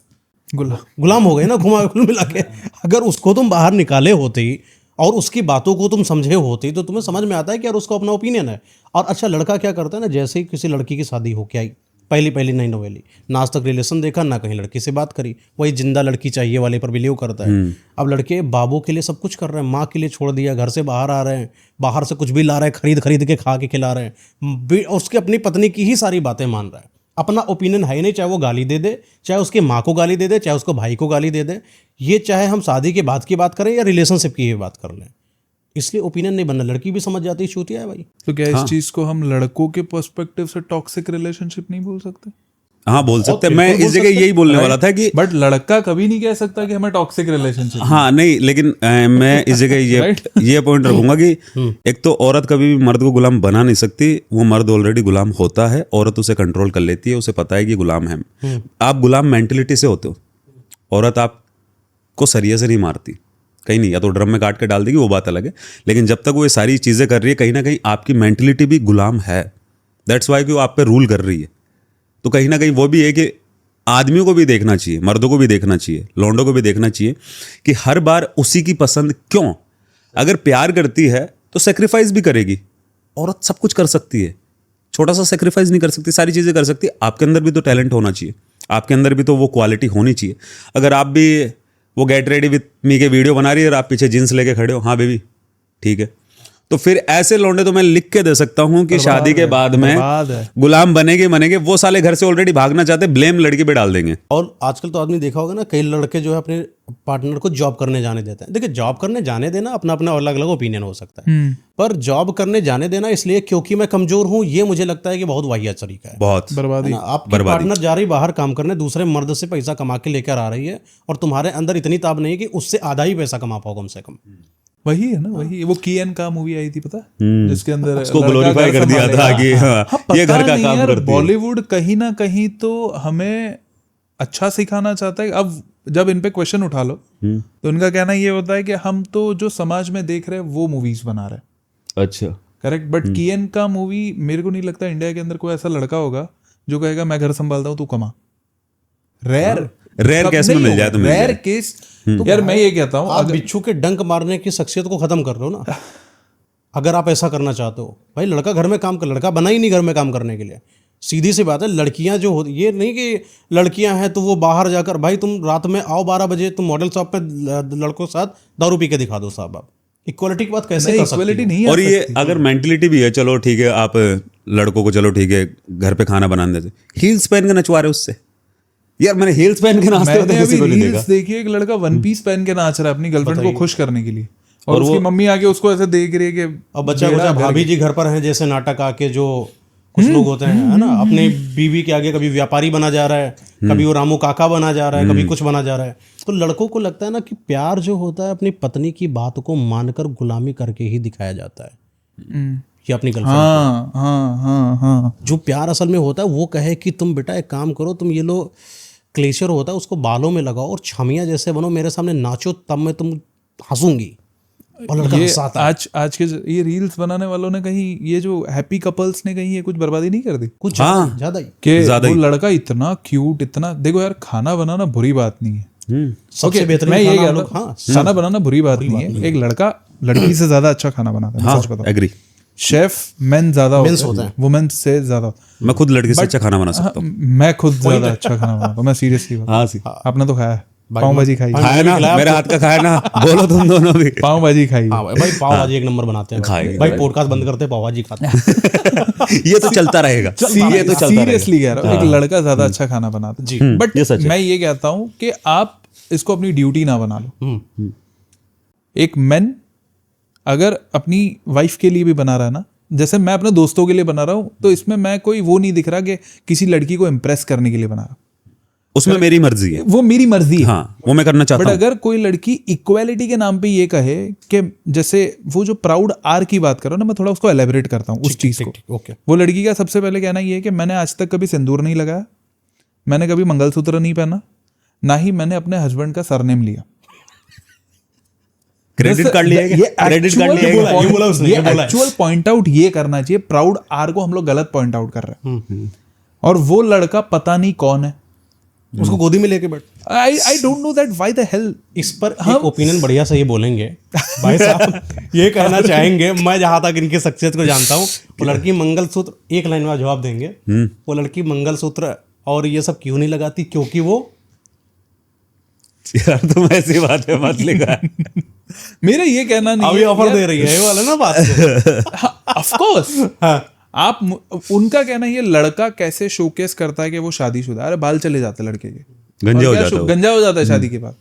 गुलाम हो गए ना, घुमा कुल मिला के। अगर उसको तुम बाहर निकाले होते और उसकी बातों को तुम समझे होते तो तुम्हें समझ में आता है कि यार उसका अपना ओपिनियन है। और अच्छा लड़का क्या करता है ना, जैसे ही किसी लड़की की शादी होके आई, पहली नई नवेली, ना आज तक रिलेशन देखा ना कहीं लड़की से बात करी, वही जिंदा लड़की चाहिए वाले पर बिलीव करता है। अब लड़के बाबू के लिए सब कुछ कर रहे हैं, माँ के लिए छोड़ दिया, घर से बाहर आ रहे हैं, बाहर से कुछ भी ला रहे हैं, खरीद के खा के खिला रहे हैं, उसके अपनी पत्नी की ही सारी बातें मान रहा है। अपना ओपिनियन है ही नहीं, चाहे वो गाली दे दे, चाहे उसकी माँ को गाली दे दे, चाहे उसको भाई को गाली दे दे। ये चाहे हम शादी के बाद की बात करें या रिलेशनशिप की बात कर लें, इसलिए ओपिनियन नहीं बनना। लड़की भी समझ जाती है चूतिया है भाई। तो क्या इस चीज को हम लड़कों के पर्सपेक्टिव से टॉक्सिक रिलेशनशिप नहीं बोल सकते? हाँ बोल सकते हैं। मैं इस जगह यही बोलने वाला था कि बट लड़का कभी नहीं कह सकता कि हमें टॉक्सिक रिलेशनशिप। हाँ नहीं, लेकिन मैं इस जगह ये पॉइंट रखूंगा कि एक तो औरत कभी भी मर्द को गुलाम बना नहीं सकती। वो मर्द ऑलरेडी गुलाम होता है, औरत उसे कंट्रोल कर लेती है, उसे पता है कि गुलाम है। आप गुलाम मेंटेलिटी से होते हो। औरत आपको सरिये से नहीं मारती, कहीं नहीं, या तो ड्रम में काट के डाल देगी, वो बात अलग है। लेकिन जब तक वो ये सारी चीज़ें कर रही है, कहीं ना कहीं आपकी मेंटेलिटी भी गुलाम है। दैट्स वाई कि वो आप पे रूल कर रही है। तो कहीं ना कहीं वो भी है कि आदमियों को भी देखना चाहिए, मर्दों को भी देखना चाहिए, लौंडों को भी देखना चाहिए कि हर बार उसी की पसंद क्यों। अगर प्यार करती है तो सेक्रीफाइस भी करेगी। औरत सब कुछ कर सकती है, छोटा सा सेक्रीफाइस नहीं कर सकती, सारी चीज़ें कर सकती है। आपके अंदर भी तो टैलेंट होना चाहिए, आपके अंदर भी तो वो क्वालिटी होनी चाहिए। अगर आप भी वो गेट रेडी विथ मी के वीडियो बना रही है और आप पीछे जीन्स लेके खड़े हो, हाँ बेबी ठीक है, तो फिर ऐसे लौंडे तो मैं लिख के दे सकता हूँ कि शादी के बाद में बर्बाद है। गुलाम बनेंगे, वो साले घर से ऑलरेडी भागना चाहते, ब्लेम लड़की पे डाल देंगे। और आजकल तो आदमी देखा होगा ना, कई लड़के जो है अपने पार्टनर को जॉब करने जाने देते हैं। देखिए, जॉब करने जाने देना अपना अपना अलग अलग ओपिनियन हो सकता है, पर जॉब करने जाने देना इसलिए क्योंकि मैं कमजोर हूं, ये मुझे लगता है कि बहुत वाहियात तरीका है। बहुत बर्बादी। है ना? आपकी पार्टनर जा रही बाहर काम करने, दूसरे मर्द से पैसा कमा के लेकर आ रही है, और तुम्हारे अंदर इतनी ताब नहीं है कि उससे आधा ही पैसा कमा पाओ कम से कम। वही है ना, वही वो की एन का मूवी आई थी पता है, जिसके अंदर उसको लड़का ग्लोरीफाई घर कर दिया संभालेगा। था कि हाँ, ये पता घर का नहीं काम यार, करती है। बॉलीवुड कहीं ना कहीं तो हमें अच्छा सिखाना चाहता है। अब जब इन पे क्वेश्चन उठा लो तो उनका कहना ये होता है कि हम तो जो समाज में देख रहे हैं वो मूवीज बना रहे हैं। अच्छा, करेक्ट, बट कीएन का मूवी मेरे को नहीं लगता इंडिया के अंदर कोई ऐसा लड़का होगा जो कहेगा मैं घर संभालता हूँ तू कमा। रेयर केस में मिल जाए तो मिल रेयर जाए। केस। यार मैं ये कहता हूँ, आप बिच्छू के डंक मारने की शख्सियत को खत्म कर लो ना, अगर आप ऐसा करना चाहते हो। भाई लड़का घर में काम कर, लड़का बना ही नहीं घर में काम करने के लिए। सीधी सी बात है, लड़कियां जो होती, ये नहीं कि लड़कियां हैं तो वो बाहर जाकर, भाई तुम रात में आओ 12 बजे, तुम मॉडल शॉप पे लड़कों के साथ दारू पी के दिखा दो साहब। आप इक्वालिटी की बात कैसे कर सकते इक्वालिटी हो? नहीं और आ ये सकती। अगर मेंटलिटी भी है, चलो ठीक है, आप लड़कों को चलो ठीक है घर पे खाना बनाने देते, हील्स पहन के नचवा रहे उससे। यार मैंने हील्स पहन के नाचते हुए मैंने तो किसी अभी को नहीं देखा। रील्स देखी, एक लड़का वन पीस पहन के नाच रहा है अपनी गर्लफ्रेंड को खुश करने के लिए, और उसकी मम्मी आके उसको ऐसे देख रही है कि अब बच्चा भाभी जी घर पर हैं, जैसे नाटक आके जो कुछ लोग होते हैं, है ना, अपने बीवी के आगे कभी व्यापारी बना जा रहा है, कभी वो रामू काका बना जा रहा है, कभी कुछ बना जा रहा है। तो लड़कों को लगता है ना कि प्यार जो होता है अपनी पत्नी की बात को मानकर गुलामी करके ही दिखाया जाता है, ये अपनी गर्लफ्रेंड। हाँ हाँ हाँ हाँ, जो प्यार असल में होता है वो कहे कि तुम बेटा एक काम करो, तुम ये लो क्लेचर होता है उसको बालों में लगाओ और छमिया जैसे बनो, मेरे सामने नाचो, तब मैं तुम हंसूंगी। और लड़का ये हंसाता है। आज के ये रील्स बनाने वालों ने कहीं, ये जो हैप्पी कपल्स ने कहीं ये कुछ बर्बादी नहीं कर दी कुछ हाँ। ज्यादा ही कि ज्यादा वो ही। लड़का इतना क्यूट, इतना देखो यार, खाना बनाना बुरी बात नहीं है। सबसे बेहतरीन मैं ये खाना कह हम रहा लोग, हाँ, हूँ खाना बनाना बुरी बात नहीं है। एक लड़का लड़की से ज्यादा अच्छा खाना बनाता है, मैं सच बताऊं। एग्री। शेफ मेन ज्यादा Men's होते होते हैं, हैं। वुमेन से ज्यादा होते हैं। मैं खुद लड़के से अच्छा खाना बना सकता हूँ। मैं खुद ज्यादा अच्छा खाना बनाता हूँ, मैं सीरियसली बता। हाँ सी आपने तो खाया है, पाव भाजी खाई, खाया ना, मेरे हाथ का खाया ना, बोलो तुम दोनों भी। पाव भाजी खाई। हाँ भाई पाव भाजी एक नंबर बनाते हैं खाएंगे भाई। पॉडकास्ट बंद करते हैं, पाव भाजी खाते हैं। ये तो चलता रहेगा, ये तो चलता रहेगा। सीरियसली कह रहा हूँ, एक लड़का ज्यादा अच्छा खाना बनाता है जी। बट ये सच है। मैं ये कहता हूँ कि आप इसको अपनी ड्यूटी ना बना लो। एक मैन अगर अपनी वाइफ के लिए भी बना रहा है ना, जैसे मैं अपने दोस्तों के लिए बना रहा हूँ, तो इसमें मैं कोई वो नहीं दिख रहा कि किसी लड़की को इम्प्रेस करने के लिए बना रहा। उसमें मेरी मर्जी है, वो मेरी मर्जी है। हाँ वो मैं करना चाहता बट हूँ। अगर कोई लड़की इक्वालिटी के नाम पे ये कहे कि, जैसे वो जो प्राउड आर की बात करो ना, मैं थोड़ा उसको एलेबरेट करता हूँ उस चीज को। ओके, वो लड़की का सबसे पहले कहना ये है कि मैंने आज तक कभी सिंदूर नहीं लगाया, मैंने कभी मंगलसूत्र नहीं पहना, ना ही मैंने अपने हस्बैंड का सरनेम लिया। क्रेडिट कार्ड लिया है क्या? क्रेडिट कार्ड लिया है क्या? ये बोला उसने, ये बोला है। एक्चुअल पॉइंट आउट ये करना चाहिए, प्राउड आर को हम लोग गलत पॉइंट आउट कर रहे हैं। और वो लड़का पता नहीं कौन है, उसको गोदी में लेके बैठ। I don't know that why the hello. इस पर एक ओपिनियन बढ़िया से ये बोलेंगे भाई साहब, ये कहना चाहेंगे, मैं जहां तक इनकी शख्सियत को जानता हूँ, वो लड़की मंगलसूत्र, एक लाइन में जवाब देंगे, वो लड़की मंगलसूत्र और ये सब क्यों नहीं लगाती, क्योंकि वो यार तुम ऐसी बात है मत लिखा। मेरा ये कहना नहीं अभी है ऑफर दे रही है, ये वाला ना बात को। Of course. हाँ, आप उनका कहना ये लड़का कैसे शोकेस करता है कि वो शादीशुदा है। अरे बाल चले जाते लड़के के, गंजा और हो क्या जाता है गंजा हो जाता है शादी के बाद,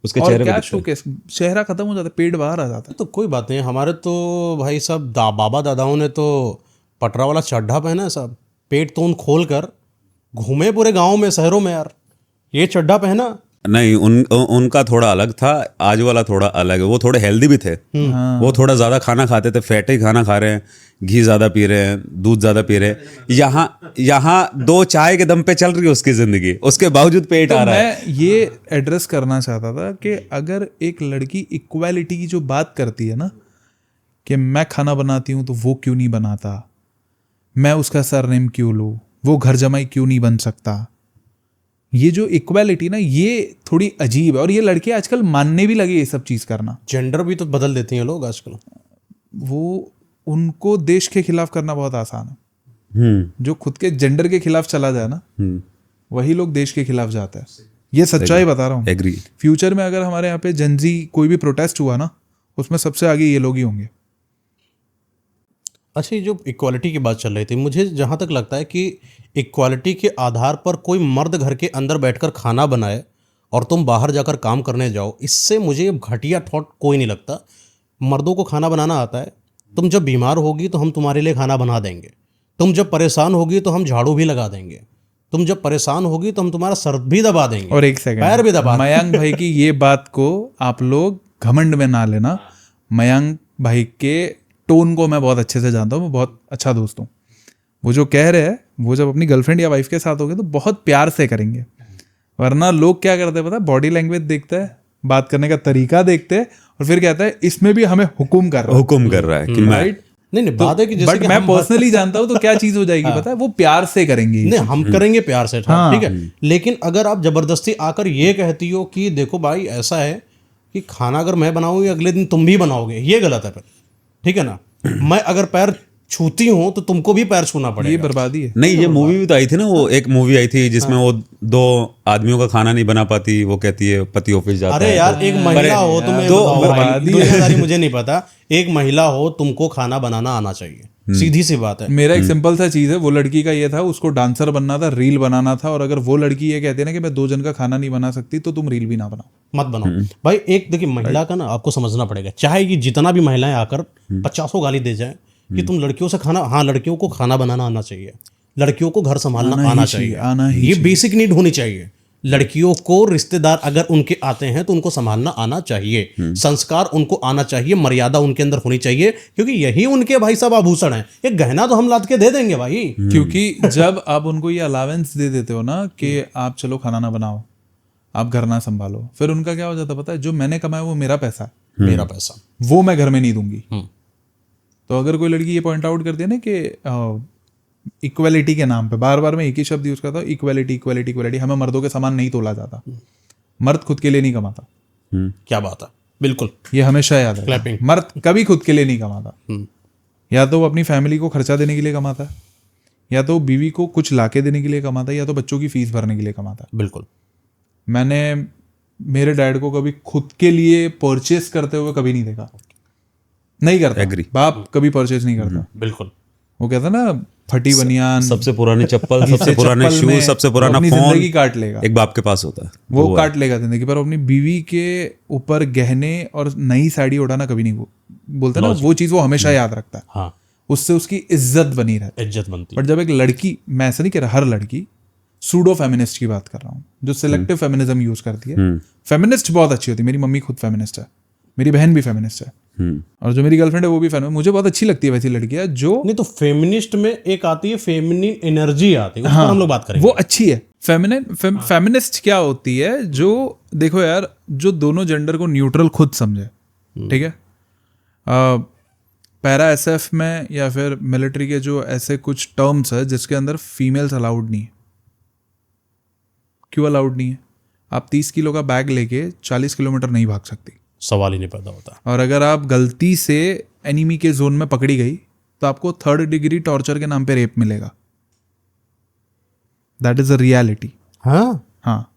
उसके और चेहरे क्या पे। शोकेस, चेहरा खत्म हो जाता है, पेट बाहर आ जाता है। तो कोई बात नहीं, हमारे तो भाई साहब बाबा दादाओं ने तो पटरा वाला चड्ढा पहना है साहब, पेट तोन खोल कर घूमे पूरे गाँव में, शहरों में। यार ये चड्ढा पहना नहीं, उनका थोड़ा अलग था, आज वाला थोड़ा अलग है। वो थोड़े हेल्दी भी थे, वो थोड़ा ज्यादा खाना खाते थे, फैटी खाना खा रहे हैं, घी ज्यादा पी रहे हैं, दूध ज्यादा पी रहे हैं। यहाँ 2 चाय के दम पे चल रही है उसकी जिंदगी, उसके बावजूद पेट आ रहा है। मैं ये एड्रेस करना चाहता था कि अगर एक लड़की इक्वालिटी की जो बात करती है ना, कि मैं खाना बनाती हूँ तो वो क्यों नहीं बनाता, मैं उसका सरनेम क्यों लूँ, वो घर जमाई क्यों नहीं बन सकता, ये जो इक्वालिटी ना, ये थोड़ी अजीब है। और ये लड़के आजकल मानने भी लगे ये सब चीज करना। जेंडर भी तो बदल देती हैं लोग आजकल। वो उनको देश के खिलाफ करना बहुत आसान है। जो खुद के जेंडर के खिलाफ चला जाए ना, वही लोग देश के खिलाफ जाता है। ये सच्चाई बता रहा हूँ। एग्री। फ्यूचर में अगर हमारे यहाँ पे जनजी कोई भी प्रोटेस्ट हुआ ना, उसमें सबसे आगे ये लोग ही होंगे। अच्छा, ये जो इक्वालिटी की बात चल रही थी, मुझे जहाँ तक लगता है कि इक्वालिटी के आधार पर कोई मर्द घर के अंदर बैठकर खाना बनाए और तुम बाहर जाकर काम करने जाओ, इससे मुझे घटिया थॉट कोई नहीं लगता। मर्दों को खाना बनाना आता है। तुम जब बीमार होगी तो हम तुम्हारे लिए खाना बना देंगे। तुम जब परेशान होगी तो हम झाड़ू भी लगा देंगे। तुम जब परेशान होगी तो हम तुम्हारा सर भी दबा देंगे और एक सेकंड, पैर भी दबा मयंक भाई की ये बात को आप लोग घमंड में ना लेना। मयंक भाई के टोन को मैं बहुत अच्छे से जानता हूँ, मैं बहुत अच्छा दोस्त हूँ। वो जो कह रहे हैं वो जब अपनी गर्लफ्रेंड या वाइफ के साथ होगे तो बहुत प्यार से करेंगे, वरना लोग क्या करते हैं पता है, बॉडी लैंग्वेज देखते हैं, बात करने का तरीका देखते हैं और फिर कहता है इसमें भी हमें हुक्म कर रहा है कि मैं राइट। नहीं बात है कि जैसे बट कि मैं हम पर्सनली जानता हूँ तो क्या चीज हो जाएगी पता है, वो प्यार से करेंगे। नहीं, हम करेंगे प्यार से, ठीक है। लेकिन अगर आप जबरदस्ती आकर ये कहती हो कि देखो भाई ऐसा है कि खाना अगर मैं बनाऊंगी अगले दिन तुम भी बनाओगे, ये गलत है फिर, ठीक है ना। मैं अगर पैर छूती हूँ तो तुमको भी पैर छूना ये पड़ेगा। बर्बादी है। नहीं, ये मूवी भी तो आई थी ना, वो एक मूवी आई थी जिसमें वो दो आदमियों का खाना नहीं बना पाती, वो कहती है पति ऑफिस जाता अरे है। यार, एक महिला हो तुम्हें तो बताओ भाई, बर्बादी दुनियादारी मुझे नहीं पता। एक महिला हो, तुमको खाना बनाना आना चाहिए, सीधी सी बात है। मेरा एक सिंपल सा चीज है, वो लड़की का ये था, उसको डांसर बनना था, रील बनाना था, और अगर वो लड़की ये कहती है ना कि मैं 2 जन का खाना नहीं बना सकती तो तुम रील भी ना बनाओ, मत बनाओ भाई। एक देखिए, महिला का ना आपको समझना पड़ेगा, चाहे कि जितना भी महिलाएं आकर 50 गाली दे जाए कि तुम लड़कियों से खाना, हाँ लड़कियों को खाना बनाना आना चाहिए, लड़कियों को घर संभालना आना चाहिए, ये बेसिक नीड होनी चाहिए। लड़कियों को रिश्तेदार अगर उनके आते हैं तो उनको संभालना आना चाहिए, संस्कार उनको आना चाहिए, मर्यादा उनके अंदर होनी चाहिए, क्योंकि यही उनके भाई साहब आभूषण है। एक गहना तो हम लाद के दे देंगे भाई। क्योंकि जब आप उनको ये अलावेंस दे देते हो ना कि आप चलो खाना ना बनाओ, आप घर ना संभालो, फिर उनका क्या हो जाता है पता है, जो मैंने कमाया वो मेरा पैसा है, मेरा पैसा वो मैं घर में नहीं दूंगी। तो अगर कोई लड़की ये पॉइंट आउट करती है ना कि इक्वालिटी के नाम पे, बार बार मैं एक ही शब्द यूज करता हूँ, इक्वालिटी इक्वालिटी इक्वालिटी, हमें मर्दों के समान नहीं तोला जाता। मर्द खुद के लिए नहीं कमाता, क्या बात है, बिल्कुल ये हमेशा याद है। Clapping. मर्द कभी खुद के लिए नहीं कमाता, या तो वो अपनी फैमिली को खर्चा देने के लिए कमाता है, या तो बीवी को कुछ लाके देने के लिए कमाता है, या तो बच्चों की फीस भरने के लिए कमाता है। बिल्कुल। मैंने मेरे डैड को कभी खुद के लिए परचेस करते हुए कभी नहीं देखा, नहीं करता। Agree. बाप कभी परचेस नहीं करता। बिल्कुल। वो कहता ना, फटी बनियान, सबसे पुरानी चप्पल, सबसे इससे पुराने चप्पल शूज, में सबसे पुराना अपनी फोन जिंदगी काट लेगा, एक बाप के पास होता है, वो काट लेगा जिंदगी पर। अपनी बीवी के ऊपर गहने और नई साड़ी उड़ाना कभी नहीं, बोलता ना, वो चीज वो हमेशा याद रखता है, हाँ, उससे उसकी इज्जत बनी रहती है, इज्जत बनती है। बट जब एक लड़की, मैं ऐसा नहीं कह रहा हर लड़की, सूडो फेमिनिस्ट की बात कर रहा हूँ, जो सिलेक्टिव फेमिनिज्म यूज करती है। फेमिनिस्ट बहुत अच्छी होती है, मेरी मम्मी खुद फेमिनिस्ट है, मेरी बहन भी फेमिनिस्ट है, और जो मेरी गर्लफ्रेंड है वो भी फेमिनिस्ट। मुझे बहुत अच्छी लगती है वैसी लड़कियां जो, नहीं तो फेमिनिस्ट में एक आती है फेमिनिन एनर्जी आती है, उस पर हम लोग बात करेंगे। वो अच्छी है। फेमिनिस्ट क्या होती है, जो देखो यार, जो दोनों जेंडर को न्यूट्रल खुद समझे, ठीक है। पैरा एसएफ में या फिर मिलिट्री के जो ऐसे कुछ टर्म्स है जिसके अंदर फीमेल्स अलाउड नहीं है। क्यों अलाउड नहीं है? आप 30 किलो का बैग लेके 40 किलोमीटर नहीं भाग सकती, सवाल ही नहीं पैदा होता। और अगर आप गलती से एनिमी के जोन में पकड़ी गई तो आपको 3rd डिग्री टॉर्चर के नाम पे रेप मिलेगा। That is a reality. हाँ,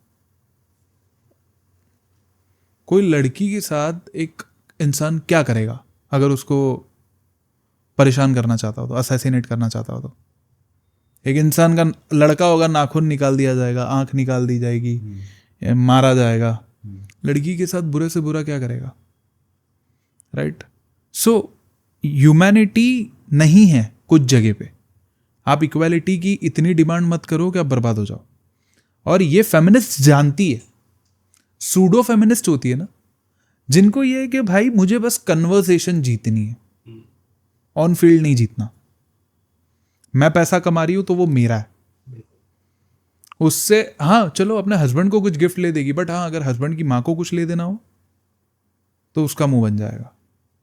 कोई लड़की के साथ एक इंसान क्या करेगा अगर उसको परेशान करना चाहता हो तो, असैसिनेट करना चाहता हो तो? एक इंसान का लड़का होगा, नाखून निकाल दिया जाएगा, आंख निकाल दी जाएगी, मारा जाएगा। लड़की के साथ बुरे से बुरा क्या करेगा, राइट? सो ह्यूमैनिटी नहीं है कुछ जगह पे। आप इक्वालिटी की इतनी डिमांड मत करो कि आप बर्बाद हो जाओ। और ये फेमिनिस्ट जानती है, सूडो फेमिनिस्ट होती है ना, जिनको ये है कि भाई मुझे बस कन्वर्सेशन जीतनी है, ऑन फील्ड नहीं जीतना। मैं पैसा कमा रही हूं तो वो मेरा है, उससे हाँ चलो अपने हस्बैंड को कुछ गिफ्ट ले देगी, बट हाँ अगर हस्बैंड की माँ को कुछ ले देना हो तो उसका मुंह बन जाएगा।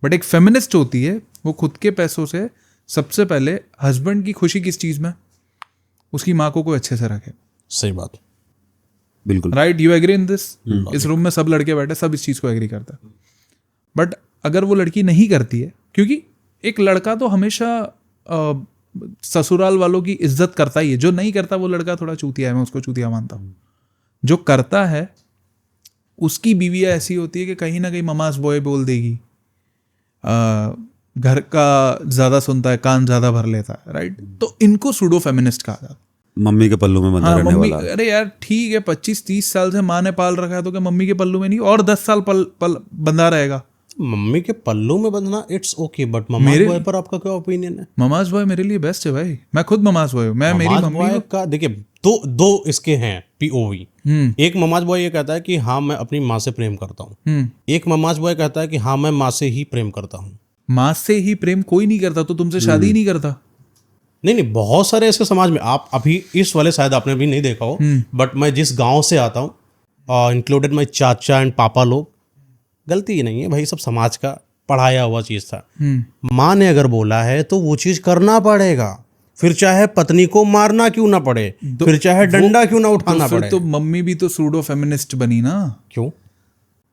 बट एक फेमिनिस्ट होती है, वो खुद के पैसों से सबसे पहले हस्बैंड की खुशी किस चीज में, उसकी माँ को कोई अच्छे से रखे। सही बात, बिल्कुल right? You agree in this? इस रूम में सब लड़के बैठे, सब इस चीज को एग्री करता है। बट अगर वो लड़की नहीं करती है, क्योंकि एक लड़का तो हमेशा ससुराल वालों की इज्जत करता ही है। जो नहीं करता वो लड़का थोड़ा चूतिया है, मैं उसको चूतिया मानता हूँ। जो करता है उसकी बीवियाँ ऐसी होती है कि कहीं ना कहीं ममास बॉय बोल देगी, घर का ज़्यादा सुनता है, कान ज़्यादा भर लेता है, राइट? तो इनको सूडो फेमिनिस्ट कहा जाता है। मम्मी के पल्लू में बंधा हाँ, रहने मम्मी, वाला। अरे यार ठीक है, 25-30 साल से माँ ने पाल रखा है तो क्या मम्मी के पल्लू में नहीं और 10 साल बंधा रहेगा? मम्मी के पल्लू में बंधना it's okay, but mama's boy पर आपका क्या ओपिनियन है? ममाज बॉय मेरे लिए बेस्ट है भाई, मैं खुद ममाज बॉय हूँ। मैं मेरी ममाज मम्मी बॉय का देखिए दो इसके हैं पीओवी। एक ममाज बॉय ये कहता है कि हाँ मैं अपनी माँ से प्रेम करता हूँ, एक ममाज बॉय कहता है कि हाँ मैं माँ से ही प्रेम करता हूँ। माँ से ही प्रेम कोई नहीं करता तो तुमसे शादी ही नहीं करता। नहीं, बहुत सारे ऐसे समाज में, आप अभी इस वाले शायद आपने भी नहीं देखा हो, बट मैं जिस गांव से आता हूँ, इंक्लूडेड माई चाचा एंड पापा लोग, गलती ही नहीं है भाई, सब समाज का पढ़ाया हुआ चीज़ था। माँ ने अगर बोला है तो वो चीज़ करना पड़ेगा, फिर चाहे पत्नी को मारना क्यों ना पड़े, फिर चाहे डंडा क्यों ना उठाना फिर पड़े। तो मम्मी भी तो सूडो फेमिनिस्ट बनी ना। क्यों?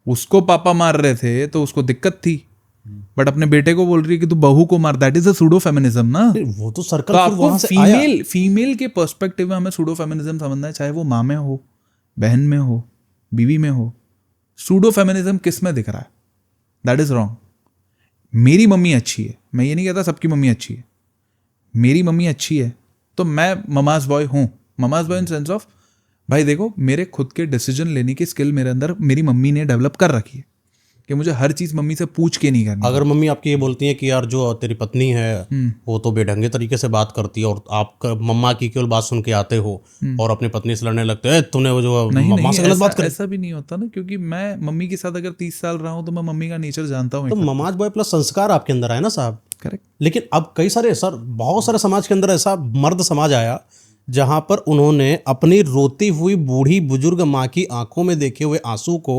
उसको पापा मार रहे थे तो उसको दिक्कत थी, बट अपने बेटे को बोल रही है कि तू बहू को मार, that is a pseudo feminism ना। वो तो सर्कल तो फिर आपको वहां से आया। फीमेल के पर्सपेक्टिव में हमें सूडो फेमिनिज्म समझना है, चाहे वो माँ में हो, बहन में हो, बीवी में हो। सूडो फेमिनिज्म किस में दिख रहा है? That is wrong. मेरी मम्मी अच्छी है, मैं ये नहीं कहता सबकी मम्मी अच्छी है, मेरी मम्मी अच्छी है तो मैं ममाज बॉय हूँ। Mama's boy in sense of भाई देखो, मेरे खुद के डिसीजन लेने की स्किल मेरे अंदर मेरी मम्मी ने डेवलप कर रखी है कि मुझे हर चीज़ मम्मी से पूछ के नहीं करनी। अगर मम्मी आपकी ये बोलती है कि यार जो तेरी पत्नी है वो तो बेढंगे तरीके से बात करती है और आप मम्मा की केवल बात सुन के आते हो और अपनी पत्नी से लड़ने लगते हैं, तूने वो जो मम्मा से गलत बात करी। ऐसा भी नहीं होता ना, क्योंकि मैं मम्मी के साथ अगर 30 साल रहा हूँ तो मैं मम्मी का नेचर जानता हूँ। तो ममाज बॉय प्लस संस्कार आपके अंदर आया ना साहब। करेक्ट। लेकिन अब कई सारे बहुत सारे समाज के अंदर ऐसा मर्द समाज आया जहां पर उन्होंने अपनी रोती हुई बूढ़ी बुजुर्ग माँ की आंखों में देखे हुए आंसू को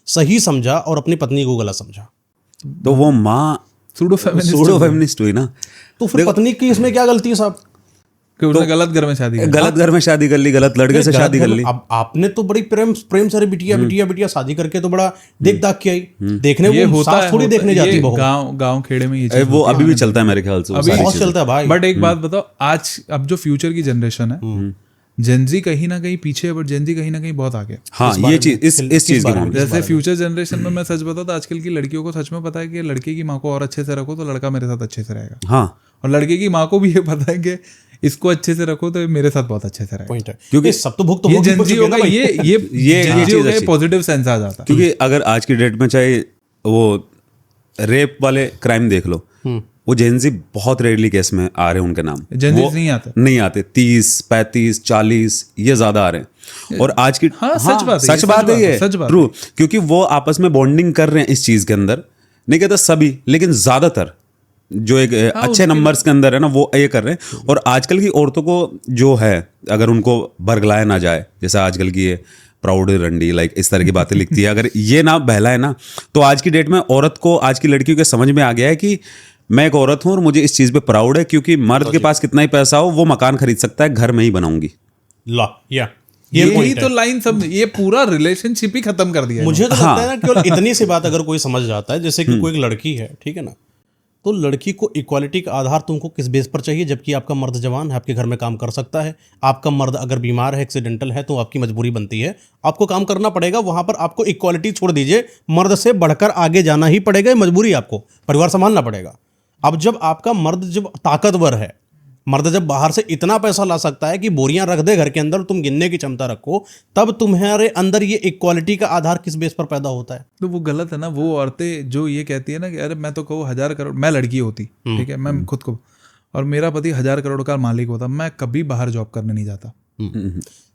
सही समझा और अपनी पत्नी को गलत समझा। तो वो माँ सूडो फेमिनिस्ट हुई ना। तो फिर पत्नी की इसमें क्या गलती है साहब? कि उसने गलत घर में शादी गलत घर में शादी कर ली, गलत लड़के से शादी कर ली। अब आपने तो बड़ी प्रेम से बिटिया शादी करके तो बड़ा देख दाख के आई, देखने वो सास थोड़ी देखने जाती बहू। गांव खेड़े में ये चीज वो अभी भी चलता है मेरे ख्याल से, बहुत चलता है भाई। बट एक बात बताओ, आज अब जो फ्यूचर की जनरेशन है, जेनजी कहीं ना कहीं पीछे है, बट जेनजी कहीं ना कहीं बहुत आगे। हाँ, ये चीज इस चीज के मामले। जैसे फ्यूचर जनरेशन में मैं सच बताऊं तो आजकल की लड़कियों को सच में पता है कि लड़के की माँ को और अच्छे से रखो तो लड़का मेरे साथ अच्छे से रहेगा। हाँ, और लड़के की माँ को भी ये पता है कि इसको अच्छे से रखो तो मेरे साथ बहुत अच्छे से रहेगा। पॉइंट है, क्योंकि सब तो भुगत ये जेनजी होगा, ये पॉजिटिव सेंस आ जाता है। क्योंकि अगर आज की डेट में चाहे वो रेप वाले क्राइम देख लो, वो जेनजी बहुत रेयरली केस में आ रहे हैं उनके नाम। जेनजी नहीं आते 30, 35, 40 ये ज्यादा आ रहे हैं। और आज की सच बात है ये, ट्रू, क्योंकि वो आपस में बॉन्डिंग कर रहे हैं इस चीज के अंदर। नहीं कहता सभी, लेकिन ज्यादातर जो एक अच्छे नंबर्स के अंदर है ना, वो ये कर रहे हैं। और आजकल की औरतों को जो है, अगर उनको बरगलाया ना जाए, जैसे आजकल की ये प्राउड रंडी लाइक इस तरह की बातें लिखती है, अगर ये ना बहलाए ना, तो आज की डेट में औरत को, आज की लड़कियों के समझ में आ गया है कि मैं एक औरत हूं और मुझे इस चीज पे प्राउड है, क्योंकि मर्द के पास कितना ही पैसा हो वो मकान खरीद सकता है, घर में ही बनाऊंगी। यही तो लाइन सब, ये पूरा रिलेशनशिप ही खत्म कर दिया। मुझे तो लगता है ना, केवल इतनी सी बात अगर कोई समझ जाता है, जैसे कि कोई एक लड़की है, ठीक है ना, तो लड़की को इक्वालिटी का आधार तुमको किस बेस पर चाहिए? जबकि आपका मर्द जवान है, आपके घर में काम कर सकता है। आपका मर्द अगर बीमार है, एक्सीडेंटल है, तो आपकी मजबूरी बनती है, आपको काम करना पड़ेगा। वहां पर आपको इक्वालिटी छोड़ दीजिए, मर्द से बढ़कर आगे जाना ही पड़ेगा, मजबूरी, आपको परिवार संभालना पड़ेगा। अब जब आपका मर्द जब ताकतवर है, मर्द जब बाहर से इतना पैसा ला सकता है कि बोरियां रख दे घर के अंदर, तुम गिनने की क्षमता रखो, तब तुम्हारे अंदर ये इक्वालिटी का आधार किस बेस पर पैदा होता है? तो वो गलत है ना। वो औरतें जो ये कहती है ना कि अरे मैं तो कहूँ 1000 करोड़, मैं लड़की होती, ठीक है, मैं खुद को, और मेरा पति 1000 करोड़ का मालिक होता, मैं कभी बाहर जॉब करने नहीं जाता।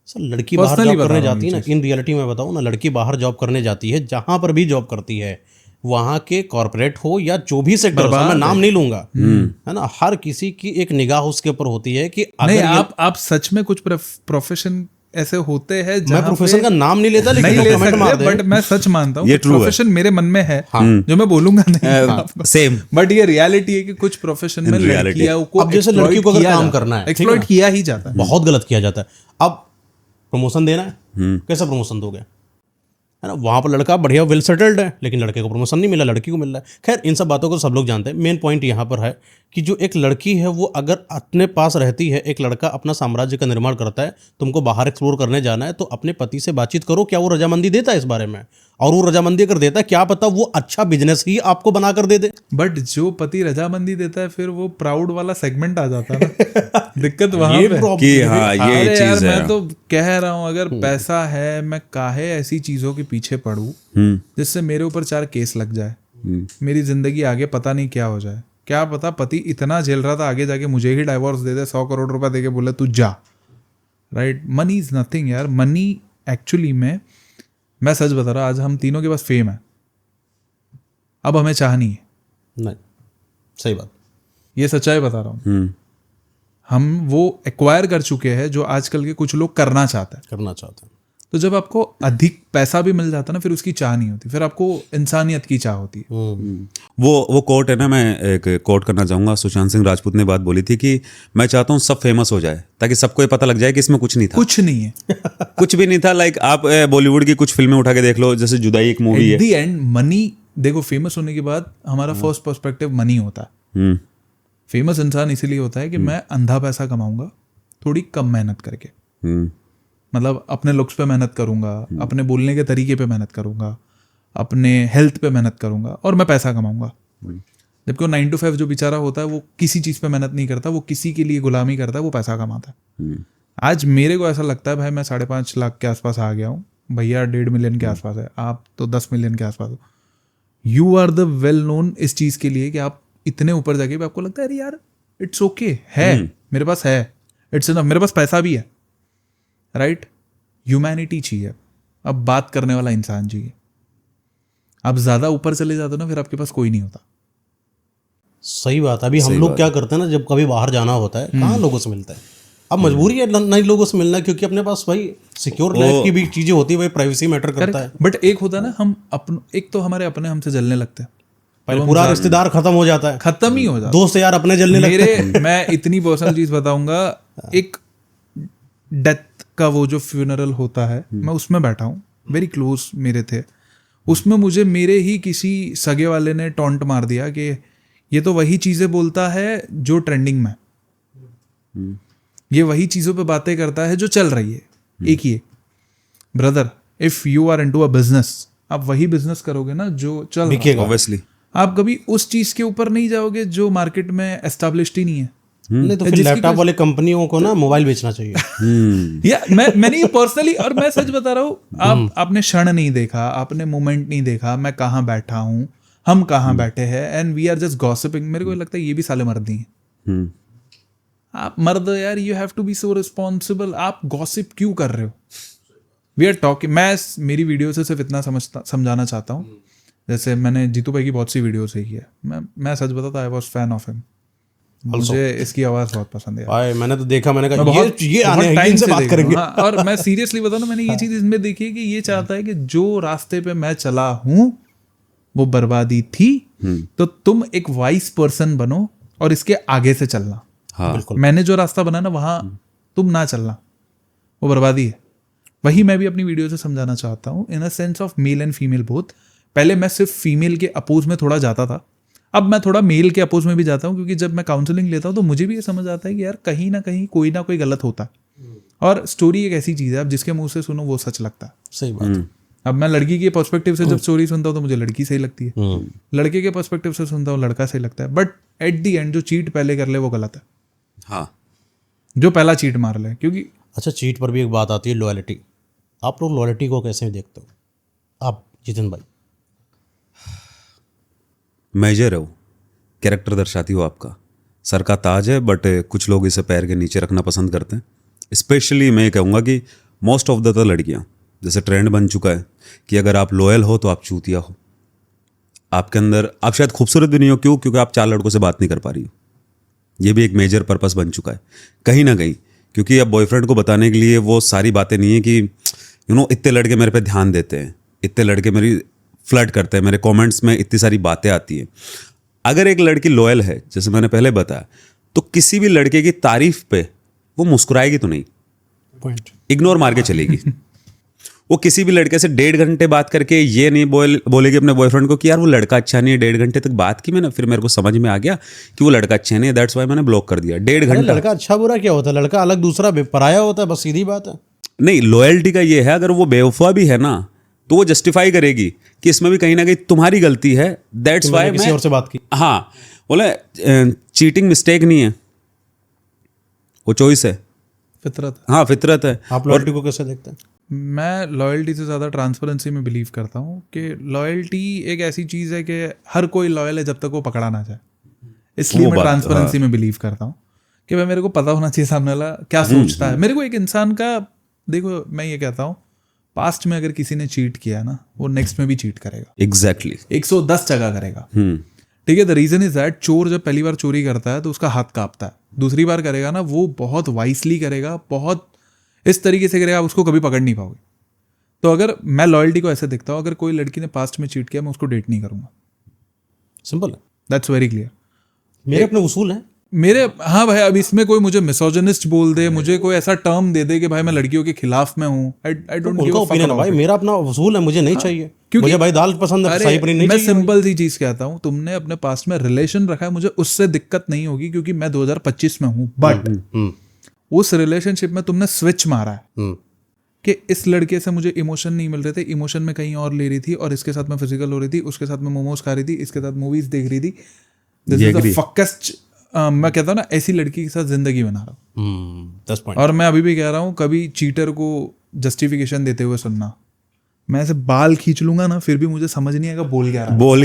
सर लड़की बाहर जॉब करने जाती है ना, इन रियलिटी में बताऊँ ना, लड़की बाहर जॉब करने जाती है, जहां पर भी जॉब करती है, वहां के कॉर्पोरेट हो या जो भी सेक्टर हो, मैं नाम नहीं लूंगा, है ना, हर किसी की एक निगाह उसके ऊपर होती है कि अगर नहीं, आप सच में कुछ प्रोफेशन ऐसे होते हैं, मैं प्रोफेशन का नाम नहीं लेता, लेकिन नहीं ले सकते, बट मैं सच मानता हूँ प्रोफेशन मेरे मन में है, जो मैं बोलूंगा नहीं सेम, बट ये रियलिटी है कि कुछ प्रोफेशन में लड़कियों को, अब जैसे लड़की को अगर काम करना है, एक्सप्लॉइट किया ही जाता है, बहुत गलत किया जाता है। अब प्रमोशन देना है, कैसा प्रमोशन दोगे, है ना, वहाँ पर लड़का बढ़िया वेल सेटल्ड है, लेकिन लड़के को प्रमोशन नहीं मिला, लड़की को मिल रहा है। खैर, इन सब बातों को सब लोग जानते हैं। मेन पॉइंट यहाँ पर है कि जो एक लड़की है वो अगर अपने पास रहती है, एक लड़का अपना साम्राज्य का निर्माण करता है, तुमको बाहर एक्सप्लोर करने जाना है, तो अपने पति से बातचीत करो, क्या वो रजामंदी देता है इस बारे में? और वो रजामंदी अगर देता है, क्या पता वो अच्छा बिजनेस ही आपको बना कर दे दे। बट जो पति रजामंदी देता है फिर वो प्राउड वाला सेगमेंट आ जाता है ना। दिक्कत वहां पे प्रॉब्लम कि हाँ ये अरे यार चीज है। मैं तो कह रहा हूँ अगर पैसा है मैं काहे ऐसी चीजों के पीछे पड़ूं जिससे मेरे ऊपर 4 केस लग जाए, मेरी जिंदगी आगे पता नहीं क्या हो जाए। क्या पता पति इतना झेल रहा था आगे जाके मुझे ही डाइवोर्स दे दे, 100 करोड़ रुपए दे के बोले तू जा। राइट, मनी इज नथिंग यार। मनी एक्चुअली में, मैं सच बता रहा हूँ, आज हम तीनों के पास फेम है, अब हमें चाह नहीं है। नहीं, सही बात। ये सच्चाई बता रहा हूँ। हम वो एक्वायर कर चुके हैं जो आजकल के कुछ लोग करना चाहते हैं। करना चाहते हैं। तो जब आपको अधिक पैसा भी मिल जाता है ना, फिर उसकी चाह नहीं होती, फिर आपको इंसानियत की चाह होती है। वो कोट है ना, मैं एक कोट करना चाहूंगा। सुशांत सिंह राजपूत ने बात बोली थी कि मैं चाहता हूँ सब फेमस हो जाए ताकि सबको ये पता लग जाए कि इसमें कुछ नहीं था। कुछ नहीं है। कुछ भी नहीं था। लाइक आप बॉलीवुड की कुछ फिल्में उठा के देख लो, जैसे जुदाई एक मूवी है। एट द एंड मनी, देखो फेमस होने के बाद हमारा फर्स्ट पर्सपेक्टिव मनी होता है। फेमस इंसान इसीलिए होता है कि मैं अंधा पैसा कमाऊंगा थोड़ी कम मेहनत करके। मतलब अपने लुक्स पे मेहनत करूंगा, अपने बोलने के तरीके पे मेहनत करूंगा, अपने हेल्थ पे मेहनत करूंगा और मैं पैसा कमाऊंगा। जबकि वो 9 to 5 जो बेचारा होता है वो किसी चीज़ पे मेहनत नहीं करता, वो किसी के लिए गुलामी करता है, वो पैसा कमाता है। आज मेरे को ऐसा लगता है भाई मैं 5.5 लाख के आसपास आ गया हूँ, भैया 1.5 मिलियन के आसपास है, आप तो 10 मिलियन के आसपास हो। You are the well known इस चीज़ के लिए कि आप इतने ऊपर जाके भी आपको लगता है अरे यार इट्स ओके है, मेरे पास है, इट्स इनफ, मेरे पास पैसा भी है। राइट, ह्यूमैनिटी चाहिए, अब बात करने वाला इंसान चाहिए। आप ज्यादा ऊपर चले जाते हो ना, फिर आपके पास कोई नहीं होता। सही बात। अभी हम लोग क्या करते हैं ना, जब कभी बाहर जाना होता है, कहाँ लोगों से मिलते हैं। अब मजबूरी है नए लोगों से मिलना, क्योंकि अपने पास भाई सिक्योर लाइफ की भी चीजें होती है, भाई प्राइवेसी मैटर करता है। बट एक होता है ना, हम एक तो हमारे अपने हमसे जलने लगते हैं, पहले पूरा रिश्तेदार खत्म हो जाता है, खत्म ही हो जाता है। दोस्त यार अपने जलने लगते हैं। मैं इतनी पर्सनल चीज बताऊंगा, एक डेथ का वो जो फ्यूनरल होता है, मैं उसमें बैठा हूँ, वेरी क्लोज मेरे थे, उसमें मुझे मेरे ही किसी सगे वाले ने टॉन्ट मार दिया कि ये तो वही चीजें बोलता है जो ट्रेंडिंग में, ये वही चीजों पे बातें करता है जो चल रही है। एक ही brother, if you are into a business, आप वही बिजनेस करोगे ना जो चल रहा है। ऑब्वियसली आप कभी उस चीज के ऊपर नहीं जाओगे जो मार्केट में एस्टेब्लिश्ड ही नहीं है। नहीं तो फिर लैपटॉप वाले कंपनियों को ना मोबाइल बेचना चाहिए। या मैंने ये पर्सनली, और मैं सच बता रहा हूँ, आपने क्षण नहीं देखा, आपने मोमेंट नहीं देखा, मैं कहाँ बैठा हूँ, हम कहाँ बैठे हैं, and we are just gossiping. मेरे को लगता है ये भी साले मर्द ही हैं। आप मर्द हो यार, you have to be so responsible. आप गॉसिप क्यों कर रहे हो? We are talking. मैं मेरी वीडियो से सिर्फ इतना समझाना चाहता हूँ, जैसे मैंने जीतू भाई की बहुत सी वीडियो देखी है, मैं सच बताता, I was fan of him. मुझे इसकी आवाज बहुत पसंद है भाई, मैंने तो देखा, मैंने कहा ये बहुत आने हैं, टाइम इनसे से बात देख करेंगे। रहा हूँ। हाँ, और मैं सीरियसली बताऊँ ना, मैंने ये चीज इसमें देखी है कि ये चाहता है कि जो रास्ते पे मैं चला हूँ वो बर्बादी थी, तो तुम एक वाइस पर्सन बनो और इसके आगे से चलना। हाँ, मैंने जो रास्ता बना ना, वहां तुम ना चलना, वो बर्बादी है। वही मैं भी अपनी वीडियो से समझाना चाहता हूँ, in a sense of male and female both. पहले मैं सिर्फ फीमेल के अपोज में थोड़ा जाता था, अब मैं थोड़ा मेल के अपोज में भी जाता हूँ, क्योंकि जब मैं काउंसलिंग लेता हूँ तो मुझे भी ये समझ आता है कि यार कहीं ना कहीं कोई ना कोई गलत होता है। और स्टोरी एक ऐसी चीज़ है, अब जिसके मुंह से सुनो वो सच लगता है। सही बात। अब मैं लड़की के पर्सपेक्टिव से जब स्टोरी सुनता हूँ तो मुझे लड़की सही लगती है, लड़के के पर्सपेक्टिव से सुनता हूँ लड़का सही लगता है। बट एट दी एंड जो चीट पहले कर ले वो गलत है, हाँ, जो पहला चीट मार ले। क्योंकि अच्छा, चीट पर भी एक बात आती है, लॉयल्टी। आप लोग लॉयल्टी को कैसे देखते हो आप जितिन भाई? मेजर है वो, कैरेक्टर दर्शाती हो आपका। सर का ताज है, बट कुछ लोग इसे पैर के नीचे रखना पसंद करते हैं। स्पेशली मैं कहूँगा कि मोस्ट ऑफ द लड़कियाँ, जैसे ट्रेंड बन चुका है कि अगर आप लॉयल हो तो आप चूतिया हो। आपके अंदर, आप शायद खूबसूरत भी नहीं हो, क्यों? क्योंकि आप 4 लड़कों से बात नहीं कर पा रही हो। ये भी एक मेजर पर्पस बन चुका है कहीं ना कहीं, क्योंकि अब बॉयफ्रेंड को बताने के लिए वो सारी बातें नहीं है कि इतने लड़के मेरे पे ध्यान देते हैं, इतने लड़के मेरी फ्लर्ट करते हैं, मेरे कमेंट्स में इतनी सारी बातें आती हैं। अगर एक लड़की लॉयल है, जैसे मैंने पहले बताया, तो किसी भी लड़के की तारीफ पे वो मुस्कुराएगी तो नहीं, पॉइंट इग्नोर मार के चलेगी। वो किसी भी लड़के से 1.5 घंटे बात करके ये नहीं बोलेगी अपने बॉयफ्रेंड को कि यार वो लड़का अच्छा नहीं है। 1.5 घंटे तक बात की मैंने, फिर मेरे को समझ में आ गया कि वो लड़का अच्छा नहीं है, दैट्स वाई मैंने ब्लॉक कर दिया। 1.5 घंटा। लड़का अच्छा बुरा क्या होता है? लड़का अलग दूसरा पराया होता है, बस सीधी बात है। नहीं, लॉयल्टी का ये है, अगर वो बेवफा भी है ना तो वो जस्टिफाई करेगी कि इसमें भी कहीं ना कहीं तुम्हारी गलती है, दैट्स वाई किसी और से बात की। हाँ, बोले चीटिंग मिस्टेक नहीं है, वो चॉइस है, फितरत। हाँ फितरत है। आप लॉयल्टी को कैसे देखते हैं? मैं लॉयल्टी से ज़्यादा ट्रांसपेरेंसी में बिलीव करता हूँ कि लॉयल्टी एक ऐसी चीज़ है कि हर कोई लॉयल है जब तक वो पकड़ा ना जाए, इसलिए वो मैं बात, ट्रांसपेरेंसी में बिलीव करता हूँ कि भाई मेरे को पता होना चाहिए सामने वाला क्या सोचता है। मेरे को एक इंसान का, देखो मैं ये कहता हूँ, पास्ट में अगर किसी ने चीट किया ना, वो नेक्स्ट में भी चीट करेगा, एग्जैक्टली 110 जगह करेगा। ठीक है, द रीजन इज दैट चोर जब पहली बार चोरी करता है तो उसका हाथ कांपता है, दूसरी बार करेगा ना वो बहुत वाइसली करेगा, बहुत इस तरीके से करेगा, आप उसको कभी पकड़ नहीं पाओगे। तो अगर मैं लॉयल्टी को ऐसे देखता हूँ, अगर कोई लड़की ने पास्ट में चीट किया मैं उसको डेट नहीं करूंगा, सिंपल है, दैट्स वेरी क्लियर। मेरे अपने उसूल हैं मेरे, हाँ भाई, अब इसमें कोई मुझे मिसोजिनिस्ट बोल दे, मुझे कोई ऐसा टर्म दे दे कि भाई मैं लड़कियों के खिलाफ में हूँ, आई डोंट गिव उनका अ फक ओपिनियन है भाई, मेरा अपना उसूल है, मुझे नहीं चाहिए। मुझे भाई दाल पसंद है, शाही पनीर नहीं मैं चाहिए। सिंपल सी चीज कहता हूँ, तुमने अपने पास्ट में रिलेशन रखा है, मुझे उससे दिक्कत नहीं होगी क्योंकि मैं 2025 में हूँ, बट उस रिलेशनशिप में तुमने स्विच मारा है कि इस लड़के से मुझे इमोशन नहीं मिल रहे थे, इमोशन में कहीं और ले रही थी, और इसके साथ में फिजिकल हो रही थी, उसके साथ में मोमोज खा रही थी, इसके साथ मूवीज देख रही थी, दिस इज द फकेस्ट। मैं कहता हूँ ना, ऐसी लड़की के साथ जिंदगी बना रहा हूँ। 10 पॉइंट। और मैं अभी भी कह रहा हूँ, कभी चीटर को जस्टिफिकेशन देते हुए सुनना, मैं ऐसे बाल खींच लूंगा ना, फिर भी मुझे समझ नहीं आएगा बोल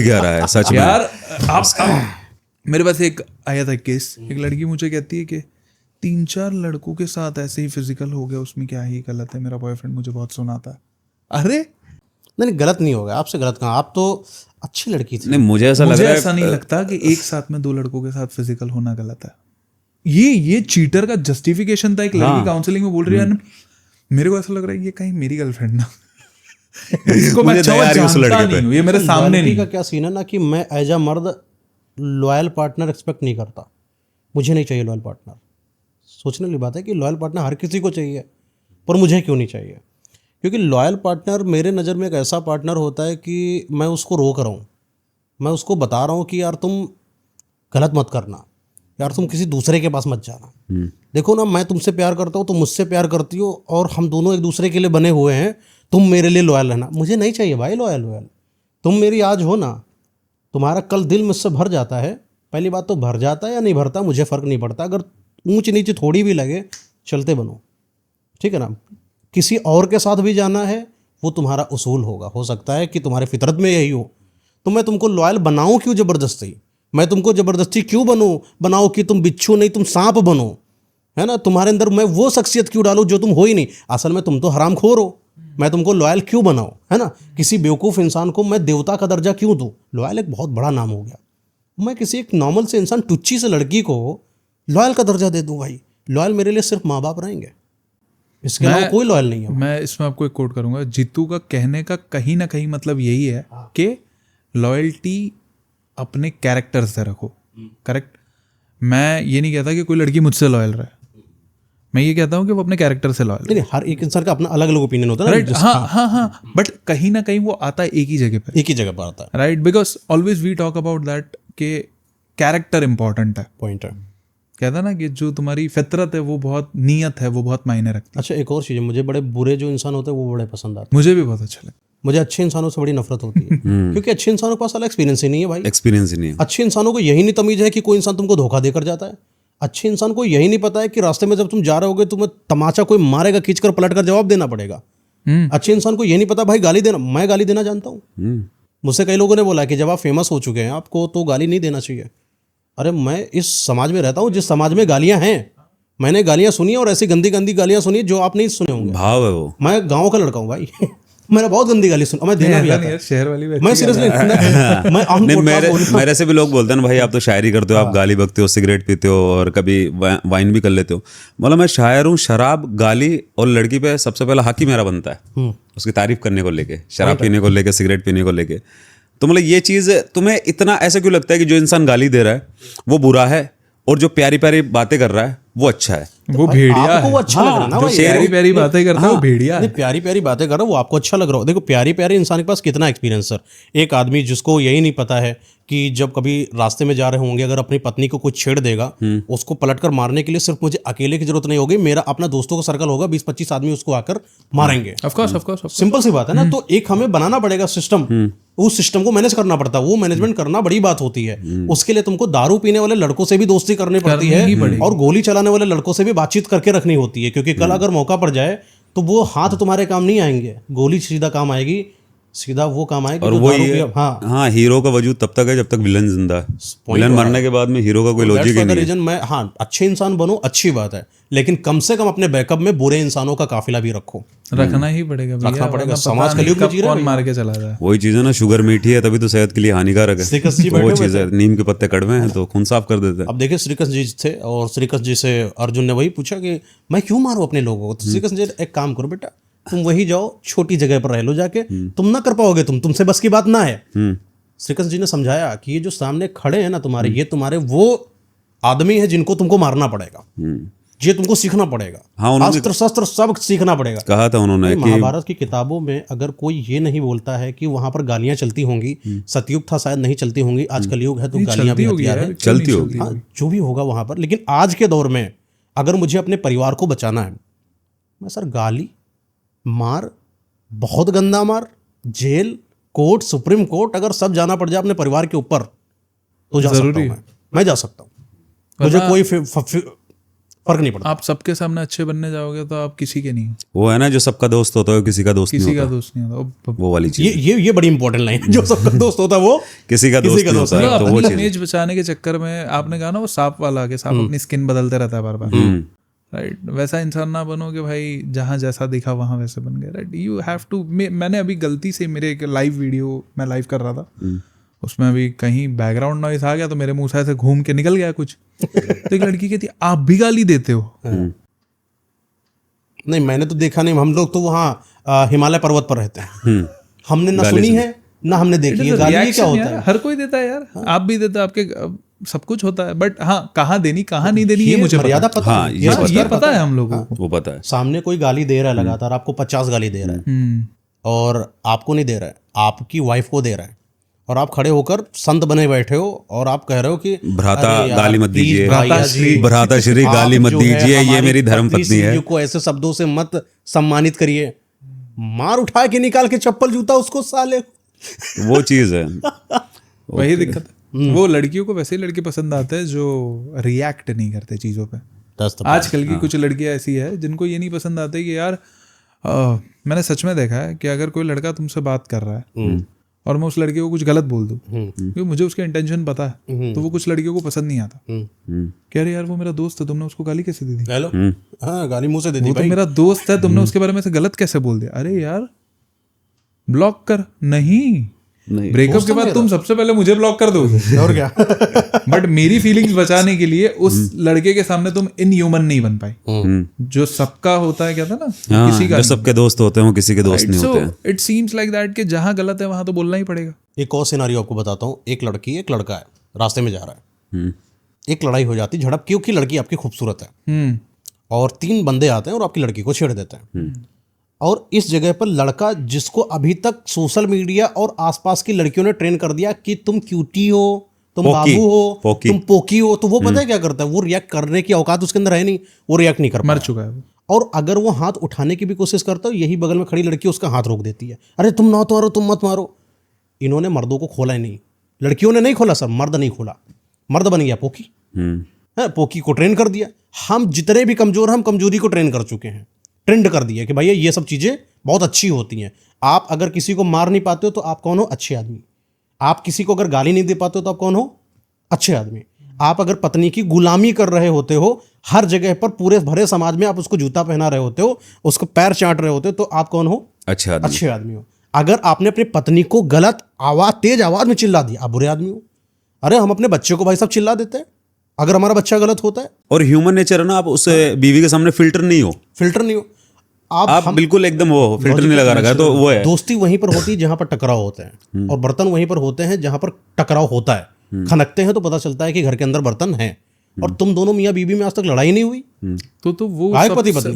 क्या रहा है सच में यार। आप मेरे पास एक आया था केस, एक लड़की मुझे कहती है कि 3-4 लड़कों के साथ ऐसे ही फिजिकल हो गया, उसमें क्या ही गलत है, मेरा बॉयफ्रेंड मुझे बहुत सुनाता है। अरे नहीं, गलत नहीं होगा, आपसे गलत कहाँ, आप तो अच्छी लड़की थी। नहीं, मुझे ऐसा लग मुझे रहा है ऐसा नहीं लगता कि एक साथ में 2 लड़कों के साथ फिजिकल होना गलत है। ये चीटर का जस्टिफिकेशन था, एक लड़की काउंसलिंग में बोल रही है, मेरे को ऐसा लग रहा है ये कहीं मेरी गर्लफ्रेंड ना इसको मैं अच्छा जानता नहीं हूँ, ये मेरे सामने नहीं। का क्या सीन है ना कि मैं एज अ मर्द लॉयल पार्टनर एक्सपेक्ट नहीं करता, मुझे नहीं चाहिए लॉयल पार्टनर। सोचने वाली बात है कि लॉयल पार्टनर हर किसी को चाहिए, पर मुझे क्यों नहीं चाहिए? क्योंकि लॉयल पार्टनर मेरे नज़र में एक ऐसा पार्टनर होता है कि मैं उसको रोक रहा हूँ, मैं उसको बता रहा हूँ कि यार तुम गलत मत करना, यार तुम किसी दूसरे के पास मत जाना। देखो ना, मैं तुमसे प्यार करता हूँ, तुम मुझसे प्यार करती हो, और हम दोनों एक दूसरे के लिए बने हुए हैं, तुम मेरे लिए लॉयल रहना। मुझे नहीं चाहिए भाई लॉयल। तुम मेरी आज हो ना, तुम्हारा कल दिल मुझसे भर जाता है। पहली बात तो भर जाता है या नहीं भरता मुझे फ़र्क नहीं पड़ता, अगर ऊंच नीचे थोड़ी भी लगे चलते बनो, ठीक है ना। किसी और के साथ भी जाना है वो तुम्हारा उसूल होगा, हो सकता है कि तुम्हारे फितरत में यही हो, तो मैं तुमको लॉयल बनाऊं क्यों ज़बरदस्ती? मैं तुमको ज़बरदस्ती क्यों बनाऊं कि तुम बिच्छू नहीं तुम सांप बनो, है ना। तुम्हारे अंदर मैं वो शख्सियत क्यों डालूं जो तुम हो ही नहीं, असल में तुम तो हरामखोर हो। मैं तुमको लॉयल क्यों बनाऊं, है ना। किसी बेवकूफ़ इंसान को मैं देवता का दर्जा क्यों दूं? लॉयल एक बहुत बड़ा नाम हो गया। मैं किसी एक नॉर्मल से इंसान, टुच्ची से लड़की को लॉयल का दर्जा दे दूं? भाई लॉयल मेरे लिए सिर्फ माँ बाप रहेंगे, इसके अलावा कोई लॉयल नहीं है। मैं इसमें आपको एक कोट करूंगा, जीतू का कहने का कहीं ना कहीं मतलब यही है कि लॉयल्टी अपने कैरेक्टर से रखो। करेक्ट। मैं ये नहीं कहता कि कोई लड़की मुझसे लॉयल रहे, मैं ये कहता हूँ कि वो अपने कैरेक्टर से लॉयल। नहीं, हर एक इंसान का अपना अलग अलग ओपिनियन होता है, राइट। हाँ, बट कहीं ना कहीं वो आता है एक ही जगह पे, एक ही जगह पर आता है। Right, because always we talk about that कि कैरेक्टर इंपॉर्टेंट है। पॉइंट है। कहता ना कि जो तुम्हारी फितरत है वो बहुत, नीयत है वो बहुत मायने रखती है। अच्छा, एक और चीज़ है, मुझे बड़े बुरे जो इंसान होते हैं वो बड़े पसंद आते हैं। मुझे भी बहुत अच्छा लगता है। मुझे अच्छे इंसानों से बड़ी नफरत होती है क्योंकि अच्छे इंसानों के पास साला एक्सपीरियंस ही नहीं है भाई। एक्सपीरियंस ही नहीं है। अच्छे इंसानों को यही नहीं तमीज है कि कोई इंसान तुमको धोखा देकर जाता है। अच्छे इंसान को यही नहीं पता है कि रास्ते में जब तुम जा रहे होगे तुम्हें तमाचा कोई मारेगा, खींचकर पलट कर जवाब देना पड़ेगा। अच्छे इंसान को यही नहीं पता भाई गाली देना, मैं गाली देना जानता हूँ। मुझसे कई लोगों ने बोला कि जब आप फेमस हो चुके हैं आपको तो गाली नहीं देना चाहिए। अरे मैं इस समाज में रहता हूँ जिस समाज में गालियाँ हैं, मैंने गालियाँ सुनी और ऐसी गंदी गंदी गालियाँ सुनी जो आप नहीं सुने होंगे। भाव है वो। मैं गाँव का लड़का हूँ भाई मैंने बहुत गंदी गाली सुना, मैं देना भी आता है। शहर वाली मैं सीरियसली मैं नहीं, मेरे से भी लोग बोलते हैं ना भाई आप तो शायरी करते हो, आप गाली बकते हो, सिगरेट पीते हो और कभी वाइन भी कर लेते हो। मतलब मैं शायर हूँ, शराब, गाली और लड़की पे सबसे पहला हक ही मेरा बनता है उसकी तारीफ करने को लेके, शराब पीने को लेके, सिगरेट पीने को लेके। तो मतलब ये चीज़ तुम्हें इतना ऐसा क्यों लगता है कि जो इंसान गाली दे रहा है वो बुरा है और जो प्यारी प्यारी बातें कर रहा है वो अच्छा है? वो भेड़िया आपको है। वो अच्छा लग रहा है ना भाई, प्यारी प्यारी बातें करता है वो भेड़िया नहीं, है। प्यारी प्यारी बातें कर रहा है वो आपको अच्छा लग रहा हो। देखो प्यारी प्यारी इंसान के पास कितना एक्सपीरियंस सर। एक आदमी जिसको यही नहीं पता है कि जब कभी रास्ते में जा रहे होंगे, अगर अपनी पत्नी को कुछ छेड़ देगा, उसको पलटकर मारने के लिए सिर्फ मुझे अकेले की जरूरत नहीं होगी, मेरा अपना दोस्तों का सर्कल होगा, 20-25 आदमी उसको आकर मारेंगे। ऑफ कोर्स सिंपल सी बात है ना। तो एक हमें बनाना पड़ेगा सिस्टम, उस सिस्टम को मैनेज करना पड़ता है। वो मैनेजमेंट करना बड़ी बात होती है। उसके लिए तुमको दारू पीने वाले लड़कों से भी दोस्ती करनी पड़ती है और गोली चलाने वाले लड़कों से भी बातचीत करके रखनी होती है, क्योंकि कल अगर मौका पड़ जाए तो वो हाथ तुम्हारे काम नहीं आएंगे, गोली सीधा काम आएगी, सीधा वो काम आएगा। और वो ये हाँ हीरो का वजूद तब तक है जब तक विलन जिंदा है। विलन मरने के बाद में हीरो का कोई लॉजिक ही नहीं है। रीजन मैं अच्छे इंसान बनो, अच्छी बात है, लेकिन कम से कम अपने बैकअप में बुरे इंसानों का काफिला भी रखो। रखना ही पड़ेगा, रखना पड़ेगा। समाज कलयुग में जी रहे कौन मार के चला जाए। वही चीज है ना, शुगर मीठी है तभी तो सेहत के लिए हानिकारक है। वो चीज है, नीम के पत्ते कड़वे हैं तो खून साफ कर देते हैं। अब देखिए श्रीकृष्ण जी थे और श्रीकृष्ण जी से अर्जुन ने वही पूछा कि मैं क्यों मारूं अपने लोगों को। तो श्रीकृष्ण जी एक काम करो बेटा, तुम वही जाओ, छोटी जगह पर रह लो जाके, तुम ना कर पाओगे, तुमसे बस की बात ना है। श्रीकृष्ण जी ने समझाया कि ये जो सामने खड़े हैं ना तुम्हारे, ये तुम्हारे वो आदमी है जिनको तुमको मारना पड़ेगा, ये तुमको सीखना पड़ेगा। हाँ, अस्त्र शस्त्र सब सीखना पड़ेगा। कहा था उन्होंने कि महाभारत की किताबों में अगर कोई ये नहीं बोलता है कि वहां पर गालियां चलती होंगी, सतयुग था शायद नहीं चलती होंगी, आज कलयुग है तो गालियां भी हथियार है, चलती होगी। जो भी होगा वहां पर। लेकिन आज के दौर में अगर मुझे अपने परिवार को बचाना है, मैं सर गाली, मार, बहुत गंदा मार, जेल, कोर्ट, सुप्रीम कोर्ट, अगर सब जाना पड़ जाए अपने परिवार के ऊपर तो जा सकता हूं। मैं जा सकता हूं, मुझे कोई फर्क नहीं पड़ता। आप सबके सामने अच्छे बनने जाओगे तो आप किसी के नहीं। वो है ना, जो सबका दोस्त होता है किसी का दोस्त नहीं होता। दोस्त नहीं होता, वो वाली चीज। ये बड़ी इंपॉर्टेंट लाइन है, जो सबका दोस्त होता है वो किसी का दोस्त नहीं होता है। तो वो चीज इमेज बचाने के चक्कर में आपने कहा ना वो सांप वाला के सांप अपनी स्किन बदलते रहता है बार बार, राइट। वैसा इंसान ना बनो कि भाई जहां जैसा दिखा वहां वैसे बन गए, राइट। You have to. मैंने अभी गलती से मेरे एक लाइव वीडियो मैं लाइव कर रहा था, उसमें अभी कहीं बैकग्राउंड नॉइस आ गया तो मेरे मुंह से ऐसे घूम के निकल गया कुछ। तो एक लड़की कहती आप भी गाली देते हो। नहीं मैंने तो देखा नहीं, हम लोग तो वहाँ हिमालय पर्वत पर रहते हैं, हमने ना सुनी है ना हमने देखी है। गाली क्या होता है? हर कोई देता है यार, आप भी देते हो, आपके सब कुछ होता है, बट हाँ कहाँ देनी कहाँ नहीं देनी ये मुझे मर्यादा पता हाँ, है। ये पता है हम लोगों को। वो पता है। सामने कोई गाली दे रहा है लगातार, आपको 50 गाली दे रहा है और आपको नहीं दे रहा है, आपकी वाइफ को दे रहा है, और आप खड़े होकर संत बने बैठे हो और आप कह रहे हो कि भ्राता गाली मत दीजिए, भ्राताश्री भ्राताश्री गाली मत दीजिए, ये मेरी धर्म पत्नी है। को ऐसे शब्दों से मत सम्मानित करिए। मार उठा के निकाल के चप्पल जूता उसको साले। वो चीज है, वही दिक्कत है। वो लड़कियों को वैसे ही लड़के पसंद आते हैं जो रिएक्ट नहीं करते चीजों पे। आजकल की कुछ लड़कियां ऐसी है जिनको ये नहीं पसंद आते कि यार मैंने सच में देखा है कि अगर कोई लड़का तुमसे बात कर रहा है और मैं उस लड़के को कुछ गलत बोल दूं, क्योंकि मुझे उसका इंटेंशन पता है, तो वो कुछ लड़कियों को पसंद नहीं आता। कह रहे यार वो मेरा दोस्त है, तुमने उसको गाली कैसे दे दी? हेलो, हाँ गाली मुंह से दे दी। वो तो मेरा दोस्त है, तुमने उसके बारे में से गलत कैसे बोल दिया? अरे यार ब्लॉक कर। नहीं, ब्रेकअप के बाद तुम सबसे पहले मुझे ब्लॉक कर दोगे और क्या। बट मेरी फीलिंग्स बचाने के लिए उस लड़के के सामने तुम इनह्यूमन नहीं बन पाई। जो सबका होता है, क्या था ना, किसी का जो सबके दोस्त होते हैं वो किसी के दोस्त नहीं होते हैं। इट सीम्स लाइक दैट कि जहां गलत है वहां तो बोलना ही पड़ेगा। एक और सिनारियो आपको बताता हूँ। एक लड़की एक लड़का है, रास्ते में जा रहा है, एक लड़ाई हो जाती, झड़प, क्योंकि लड़की आपकी खूबसूरत है और 3 बंदे आते हैं और आपकी लड़की को छेड़ देते हैं। और इस जगह पर लड़का, जिसको अभी तक सोशल मीडिया और आसपास की लड़कियों ने ट्रेन कर दिया कि तुम क्यूटी हो, तुम बाबू हो, तुम पोकी हो, तो वो पता है क्या करता है? वो रिएक्ट करने की औकात उसके अंदर है नहीं, वो रिएक्ट नहीं कर मर चुका है। और अगर वो हाथ उठाने की भी कोशिश करता है, यही बगल में खड़ी लड़की उसका हाथ रोक देती है। अरे तुम ना तो मारो, तुम मत मारो। इन्होंने मर्दों को खोला ही नहीं, लड़कियों ने नहीं खोला सर, मर्द नहीं खोला, मर्द बन गया पोकी। पोकी को ट्रेन कर दिया। हम जितने भी कमजोर हैं, हम कमजोरी को ट्रेन कर चुके हैं, ट्रेंड कर दिया कि भैया ये सब चीज़ें बहुत अच्छी होती हैं। आप अगर किसी को मार नहीं पाते हो तो आप कौन हो? अच्छे आदमी। आप किसी को अगर गाली नहीं दे पाते हो तो आप कौन हो? अच्छे आदमी। आप अगर पत्नी की गुलामी कर रहे होते हो, हर जगह पर पूरे भरे समाज में आप उसको जूता पहना रहे होते हो, उसको पैर चाट रहे होते हो, तो आप कौन हो? अच्छे आदमी हो। अगर आपने अपनी पत्नी को गलत आवाज, तेज आवाज में चिल्ला दिया, आप बुरे आदमी हो। अरे हम अपने बच्चे को भाई साहब चिल्ला देते हैं अगर हमारा बच्चा गलत होता है। और ह्यूमन नेचर है ना, आप उस बीवी के सामने फिल्टर नहीं हो, आप बिल्कुल एकदम वो फिल्टर नहीं लगा रखा है, तो वो है। दोस्ती वहीं पर होती है जहां पर टकराव होते हैं, और बर्तन वहीं पर होते हैं जहां पर टकराव होता है। खनकते हैं तो पता चलता है कि घर के अंदर बर्तन है। और तुम दोनों मियाँ बीवी में आज तक लड़ाई नहीं हुई, तो वो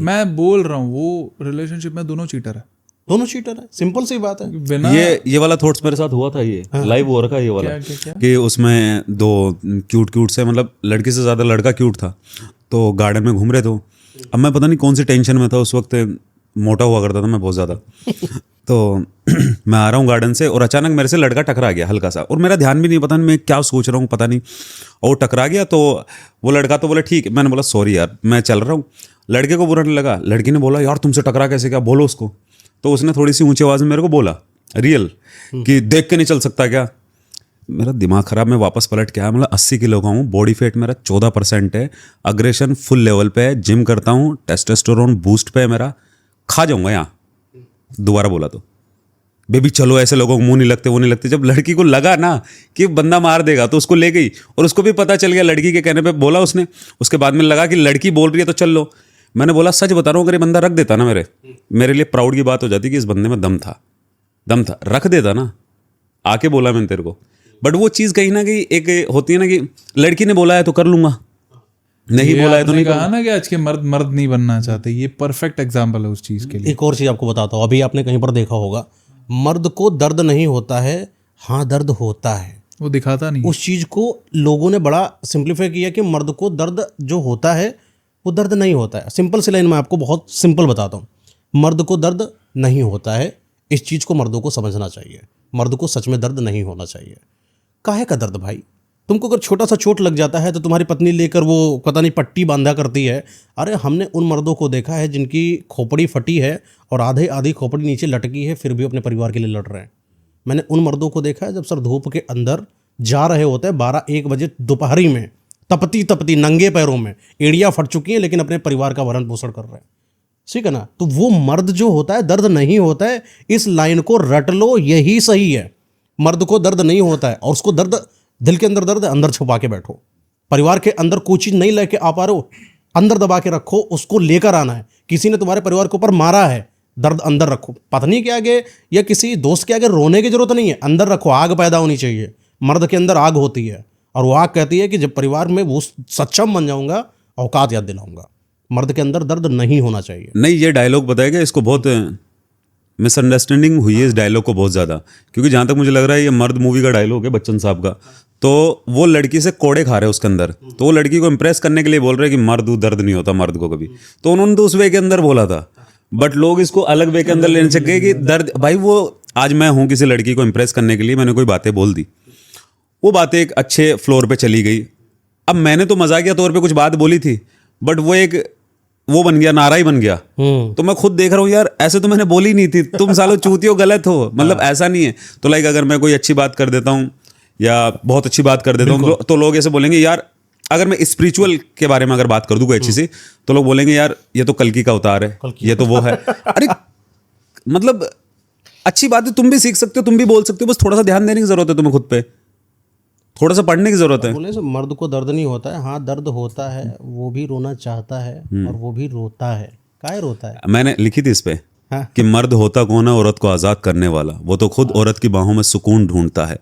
मैं बोल रहा हूँ, वो रिलेशनशिप में दोनों चीटर है। दोनों चीटर है, सिंपल सी बात है। बिना ये वाला थॉट्स मेरे साथ हुआ था, ये लाइव हो रखा है ये वाला। क्या? कि उसमें दो क्यूट से, मतलब लड़की से ज़्यादा लड़का क्यूट था, तो गार्डन में घूम रहे थे। अब मैं पता नहीं कौन सी टेंशन में था उस वक्त, मोटा हुआ करता था मैं बहुत ज़्यादा। तो मैं आ रहा हूँ गार्डन से और अचानक मेरे से लड़का टकरा गया हल्का सा, और मेरा ध्यान भी नहीं, पता नहीं मैं क्या सोच रहा हूँ पता नहीं, और टकरा गया। तो वो लड़का तो बोला ठीक है, मैंने बोला सॉरी यार मैं चल रहा हूँ। लड़के को बुरा नहीं लगा, लड़की ने बोला यार तुमसे टकरा कैसे, क्या बोलो उसको। तो उसने थोड़ी सी ऊंची आवाज़ में मेरे को बोला रियल कि देख के नहीं चल सकता क्या। मेरा दिमाग खराब, मैं वापस पलट के आया, मतलब 80 किलो का हूँ, बॉडी फेट मेरा 14% है, अग्रेशन फुल लेवल पे है, जिम करता हूँ, टेस्टोस्टेरोन बूस्ट पे है मेरा, खा जाऊंगा यहाँ। दोबारा बोला तो बेबी चलो, ऐसे लोगों को मुंह नहीं लगते वो नहीं लगते। जब लड़की को लगा ना कि बंदा मार देगा तो उसको ले गई, और उसको भी पता चल गया, लड़की के कहने पे बोला उसने। उसके बाद में लगा कि लड़की बोल रही है तो चल लो। मैंने बोला सच बता रहा हूँ, अगर ये बंदा रख देता ना मेरे लिए प्राउड की बात हो जाती कि इस बंदे में दम था, रख देता ना, आके बोला मैंने तेरे को। बट वो चीज़ कहीं ना कहीं एक होती है ना कि लड़की ने बोला है तो कर लूंगा, नहीं बोला है तो नहीं कहा ना कि आज के मर्द नहीं बनना चाहते, ये परफेक्ट एग्जाम्पल है उस चीज़ के लिए। एक और चीज़ आपको बताता हूँ, अभी आपने कहीं पर देखा होगा, मर्द को दर्द नहीं होता है, हाँ दर्द होता है, वो दिखाता नहीं। उस चीज़ को लोगों ने बड़ा सिंप्लीफाई किया कि मर्द को दर्द जो होता है वो दर्द नहीं होता है। सिंपल सी लाइन में आपको बहुत सिंपल बताता हूँ, मर्द को दर्द नहीं होता है, इस चीज़ को मर्दों को समझना चाहिए। मर्द को सच में दर्द नहीं होना चाहिए। काहे का दर्द भाई? तुमको अगर छोटा सा चोट लग जाता है तो तुम्हारी पत्नी लेकर वो पता नहीं पट्टी बांधा करती है। अरे हमने उन मर्दों को देखा है जिनकी खोपड़ी फटी है और आधी खोपड़ी नीचे लटकी है, फिर भी अपने परिवार के लिए लड़ रहे हैं। मैंने उन मर्दों को देखा है जब सर धूप के अंदर जा रहे होते हैं 12-1 बजे दोपहरी में, तपती नंगे पैरों में, एड़ियाँ फट चुकी हैं, लेकिन अपने परिवार का भरण पोषण कर रहे हैं। ठीक है ना? तो वो मर्द जो होता है दर्द नहीं होता है, इस लाइन को रट लो, यही सही है। मर्द को दर्द नहीं होता है, और उसको दर्द, दिल के अंदर दर्द अंदर छुपा के बैठो। परिवार के अंदर कोई चीज़ नहीं लेके आ पा रहे हो, अंदर दबा के रखो, उसको लेकर आना है। किसी ने तुम्हारे परिवार के ऊपर मारा है, दर्द अंदर रखो। पत्नी के आगे या किसी दोस्त के आगे रोने की जरूरत नहीं है, अंदर रखो, आग पैदा होनी चाहिए। मर्द के अंदर आग होती है, और वो आग कहती है कि जब परिवार में वो सक्षम बन जाऊंगा, औकात याद दिलाऊंगा। मर्द के अंदर दर्द नहीं होना चाहिए। नहीं, ये डायलॉग बताएगा, इसको बहुत मिसअंडरस्टैंडिंग हुई है इस डायलॉग को बहुत ज़्यादा, क्योंकि जहाँ तक मुझे लग रहा है ये मर्द मूवी का डायलॉग है बच्चन साहब का। तो वो लड़की से कोड़े खा रहे हैं उसके अंदर, तो वो लड़की को इम्प्रेस करने के लिए बोल रहे हैं कि मर्द दर्द नहीं होता मर्द को कभी, तो उन्होंने तो उस वे के अंदर बोला था, बट लोग इसको अलग वे के अंदर लेने चल गए कि दर्द। भाई वो आज मैं हूँ किसी लड़की को इम्प्रेस करने के लिए मैंने कोई बातें बोल दी, वो बातें एक अच्छे फ्लोर पे चली गई। अब मैंने तो मजाकिया तौर पे कुछ बात बोली थी, बट वो एक वो बन गया, नारा ही बन गया। तो मैं खुद देख रहा हूँ यार, ऐसे तो मैंने बोली नहीं थी, तुम सालों चूतियो गलत हो, मतलब ऐसा नहीं है। तो लाइक अगर मैं कोई अच्छी बात कर देता हूँ या बहुत अच्छी बात कर देता हूँ तो लोग ऐसे बोलेंगे यार, अगर मैं स्पिरिचुअल के बारे में अगर बात कर दूँ कोई अच्छी सी, तो लोग बोलेंगे यार ये तो कल्कि का अवतार है, ये तो वो है। अरे मतलब अच्छी बात है, तुम भी सीख सकते हो, तुम भी बोल सकते हो, बस थोड़ा सा ध्यान देने की जरूरत है तुम्हें खुद पे, थोड़ा सा पढ़ने की जरूरत है। बोले से मर्द को दर्द नहीं होता है, हाँ दर्द होता है, वो भी रोना चाहता है और वो भी रोता है। काहे रोता है? मैंने लिखी थी इस पे हाँ? कि मर्द होता कौन है औरत को आज़ाद करने वाला, वो तो खुद औरत की बाहों में सुकून ढूंढता है,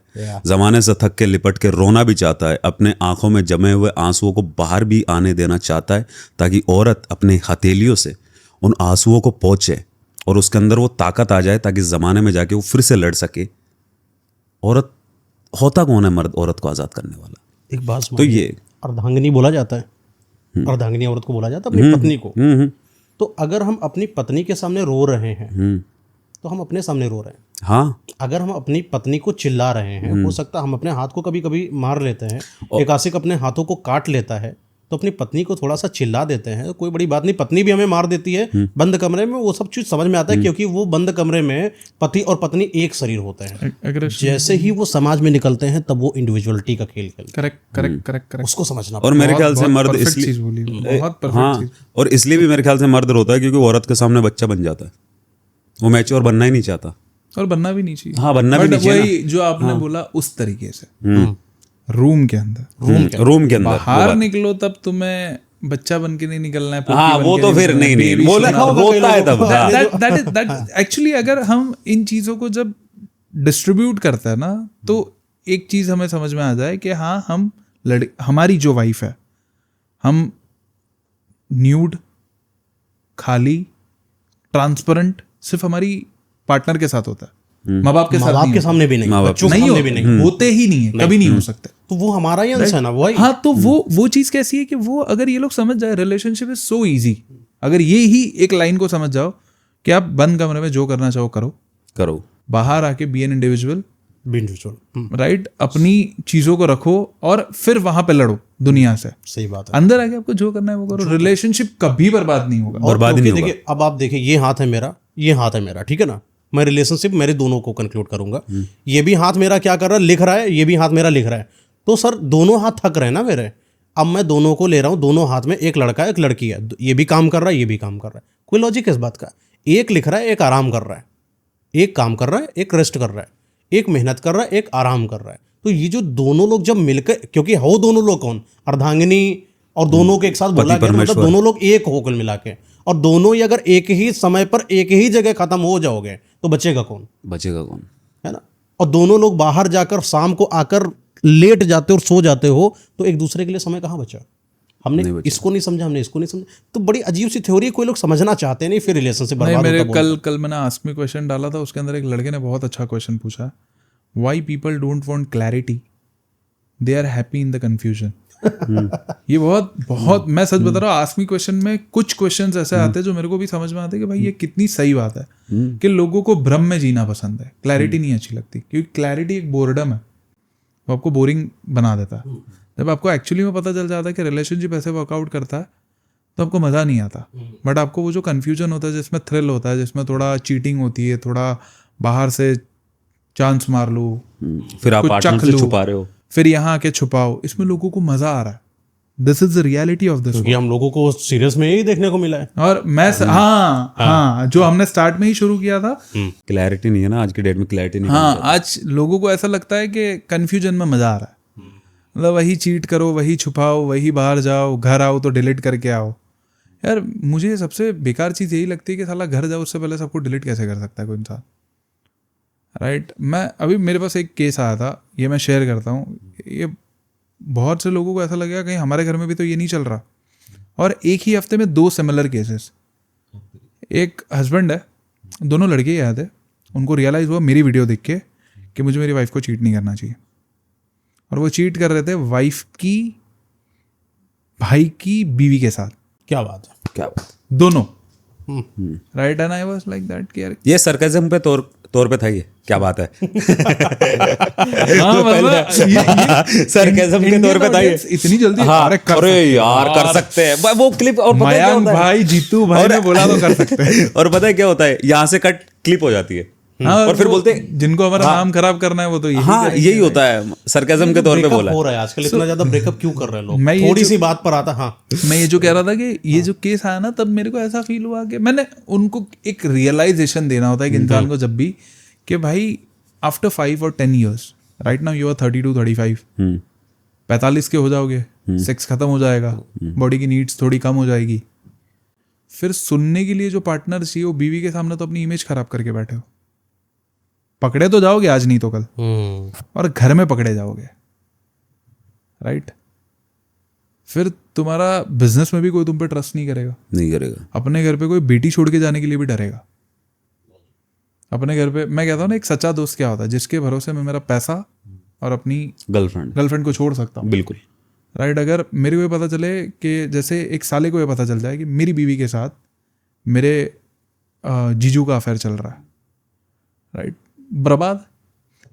जमाने से थक के लिपट के रोना भी चाहता है, अपने आंखों में जमे हुए आंसुओं को बाहर भी आने देना चाहता है, ताकि औरत अपने हथेलियों से उन आंसुओं को पहुंचे और उसके अंदर वो ताकत आ जाए, ताकि ज़माने में जाके वो फिर से लड़ सके। औरत होता कौन है मर्द औरत को आज़ाद करने वाला? एक बात तो ये अर्धांगिनी बोला जाता है, अर्धांगिनी औरत को बोला जाता है, अपनी पत्नी को। तो अगर हम अपनी पत्नी के सामने रो रहे हैं तो हम अपने सामने रो रहे हैं। हाँ, अगर हम अपनी पत्नी को चिल्ला रहे हैं, हो सकता है हम अपने हाथ को कभी कभी मार लेते हैं, एक आशिक अपने हाथों को काट लेता है, तो अपनी पत्नी को थोड़ा सा चिल्ला देते हैं, कोई बड़ी बात नहीं। पत्नी भी हमें मार देती है बंद कमरे में, वो सब चीज समझ में आता है, क्योंकि वो बंद कमरे में पति और पत्नी एक शरीर होते हैं। जैसे ही वो समाज में निकलते हैं तब वो इंडिविजुअलिटी का खेल खेलते हैं। करेक्ट उसको समझना। और मेरे ख्याल से मर्द इसलिए, हाँ, और इसलिए भी मेरे ख्याल से मर्द रोता है क्योंकि वो औरत के सामने बच्चा बन जाता है, वो मैच्योर बनना ही नहीं चाहता, और बनना भी नहीं चाहिए। हाँ, बनना भी नहीं चाहिए। वही जो आपने बोला उस तरीके से रूम के अंदर, रूम के अंदर बाहर निकलो तब तुम्हें बच्चा बन के नहीं निकलना है। हाँ, वो तो फिर नहीं वो होता है तब। दैट एक्चुअली अगर हम इन चीजों को जब डिस्ट्रीब्यूट करते हैं ना, तो एक चीज हमें समझ में आ जाए कि हाँ, हम हमारी जो वाइफ है, हम न्यूड, खाली, ट्रांसपेरेंट, सिर्फ हमारी पार्टनर के साथ होता है, माँ बाप के साथ माँ बाप नहीं के होता। सामने भी नहीं, बच्चों के नहीं सामने भी नहीं, होते ही नहीं है, कभी नहीं हो सकते। तो वो हमारा ही अंश है ना भाई। हाँ, तो वो चीज कैसी है कि वो अगर ये लोग समझ जाए रिलेशनशिप इज सो इजी, अगर ये ही एक लाइन को समझ जाओ कि आप बंद कमरे में जो करना चाहो करो, बाहर आके बी एन इंडिविजुअल, राइट, अपनी चीजों को रखो और फिर वहां पे लड़ो दुनिया से। सही बात है। अंदर आके आपको जो करना है वो करो, रिलेशनशिप कभी बर्बाद नहीं होगा। बर्बाद ही नहीं होगा। देखिए अब आप देखिए, ये हाथ है मेरा, ये हाथ है मेरा, ठीक है ना। मैं रिलेशनशिप मेरे दोनों को कंक्लूड करूंगा। ये भी हाथ मेरा क्या कर रहा है, लिख रहा है, ये भी हाथ मेरा लिख रहा है। तो सर दोनों हाथ थक रहे हैं ना मेरे। अब मैं दोनों को ले रहा हूँ, दोनों हाथ में एक लड़का है एक लड़की है, ये भी काम कर रहा है ये भी काम कर रहा है। कोई लॉजिक है इस बात का? एक लिख रहा है एक आराम कर रहा है, एक काम कर रहा है एक रेस्ट कर रहा है, एक मेहनत कर रहा है एक आराम कर रहा है। तो ये जो दोनों लोग जब मिलकर, क्योंकि हो दोनों लोग कौन, अर्धांगिनी और दोनों के एक साथ बोला गया, मतलब दोनों लोग एक हो कुल मिला के, और दोनों ही अगर एक ही समय पर एक ही जगह खत्म हो जाओगे तो बचेगा कौन, है ना। और दोनों लोग बाहर जाकर शाम को आकर लेट जाते हो और सो जाते हो, तो एक दूसरे के लिए समय कहाँ बचा? हमने इसको नहीं समझा, हमने इसको नहीं समझा। तो बड़ी अजीब सी थ्योरी, कोई लोग समझना चाहते नहीं, फिर रिलेशनशिप बर्बाद होता है। मेरे कल मैंने आस्क मी क्वेश्चन डाला था, उसके अंदर एक लड़के ने बहुत अच्छा क्वेश्चन पूछा, why people don't want clarity, they are happy in the confusion. ये बहुत मैं सच बता रहा हूँ, आस्क मी क्वेश्चन में कुछ क्वेश्चंस ऐसे आते हैं जो मेरे को भी समझ में आते हैं कि भाई ये कितनी सही बात है कि लोगों को भ्रम में जीना पसंद है, क्लैरिटी नहीं अच्छी लगती, क्योंकि क्लैरिटी एक बोर्डम है, वो आपको बोरिंग बना देता है। जब आपको एक्चुअली में पता चल जाता है कि रिलेशनशिप ऐसे वर्कआउट करता है तो आपको मज़ा नहीं आता। बट आपको वो जो कन्फ्यूजन होता है, जिसमें थ्रिल होता है, जिसमें थोड़ा चीटिंग होती है, थोड़ा बाहर से चांस मार लो, फिर आप पार्टनर से छुपा रहे हो, फिर यहाँ आके छुपाओ, इसमें लोगों को मजा आ रहा है। This is the reality of this, क्योंकि हम लोगों को सीरियस में यही देखने को मिला है। और मैं हाँ, जो हमने स्टार्ट में ही शुरू किया था, क्लैरिटी नहीं है ना आज की डेट में, क्लैरिटी नहीं। हाँ, आज लोगों को ऐसा लगता है कि कंफ्यूजन में मजा आ रहा है, मतलब वही चीट करो, वही छुपाओ, वही बाहर जाओ, घर आओ तो डिलीट करके आओ। यार मुझे सबसे बेकार चीज़ यही लगती है कि साला घर जाओ उससे पहले सबको डिलीट कैसे कर सकता है कोई इंसान, राइट। मैं अभी मेरे पास एक केस आया था, ये मैं शेयर करता हूँ। ये बहुत से लोगों को ऐसा लगेगा कहीं हमारे घर में भी तो ये नहीं चल रहा, और एक ही हफ्ते में 2 सिमिलर केसेस। एक हस्बैंड है, दोनों लड़के ही आए थे, उनको रियलाइज़ हुआ मेरी वीडियो देख के कि मुझे मेरी वाइफ को चीट नहीं करना चाहिए, और वो चीट कर रहे थे वाइफ की भाई की बीवी के साथ। क्या बात है, क्या बात, दोनों, right. And I was like that कि यार ये सरकाज़म पे तौर पे था, ये क्या बात है। हाँ, मतलब सरकाज़म के तौर पे था ये, इतनी जल्दी। हाँ, अरे यार कर सकते हैं वो क्लिप। और पता है क्या मयंक होता है? भाई, जीतू भाई ने बोला तो कर सकते हैं। और पता है क्या होता है, यहाँ से कट क्लिप हो जाती है, और फिर बोलते हैं जिनको हमारा नाम खराब करना है वो तो यही होता है, सरकाज़म के तौर पे बोला हो रहा है आजकल। इतना ज्यादा ब्रेकअप क्यों कर रहे हैं लोग? मैं थोड़ी सी बात पर आता। हाँ, मैं ये जो कह रहा था कि ये जो केस आया ना, तब मेरे को ऐसा फील हुआ कि मैंने उनको एक रियलाइजेशन देना होता है कि इंसान को जब भी, कि भाई आफ्टर 5 और 10 years, right now you are 32, 35, 45 के हो जाओगे, सेक्स खत्म हो जाएगा, बॉडी की नीड्स थोड़ी कम हो जाएगी, फिर सुनने के लिए जो पार्टनर चाहिए वो बीवी के सामने तो अपनी इमेज खराब करके बैठे हो। पकड़े तो जाओगे आज नहीं तो कल, और घर में पकड़े जाओगे, राइट। फिर तुम्हारा बिजनेस में भी कोई तुम पे ट्रस्ट नहीं करेगा। अपने घर पे कोई बेटी छोड़ के जाने के लिए भी डरेगा। अपने घर पे मैं कहता हूँ ना, एक सच्चा दोस्त क्या होता है, जिसके भरोसे में मेरा पैसा और अपनी गर्लफ्रेंड को छोड़ सकता हूँ, बिल्कुल, राइट। अगर मेरे को ये पता चले कि जैसे एक साले को ये पता चल जाए कि मेरी बीवी के साथ मेरे जीजू का अफेयर चल रहा है, राइट, बर्बाद।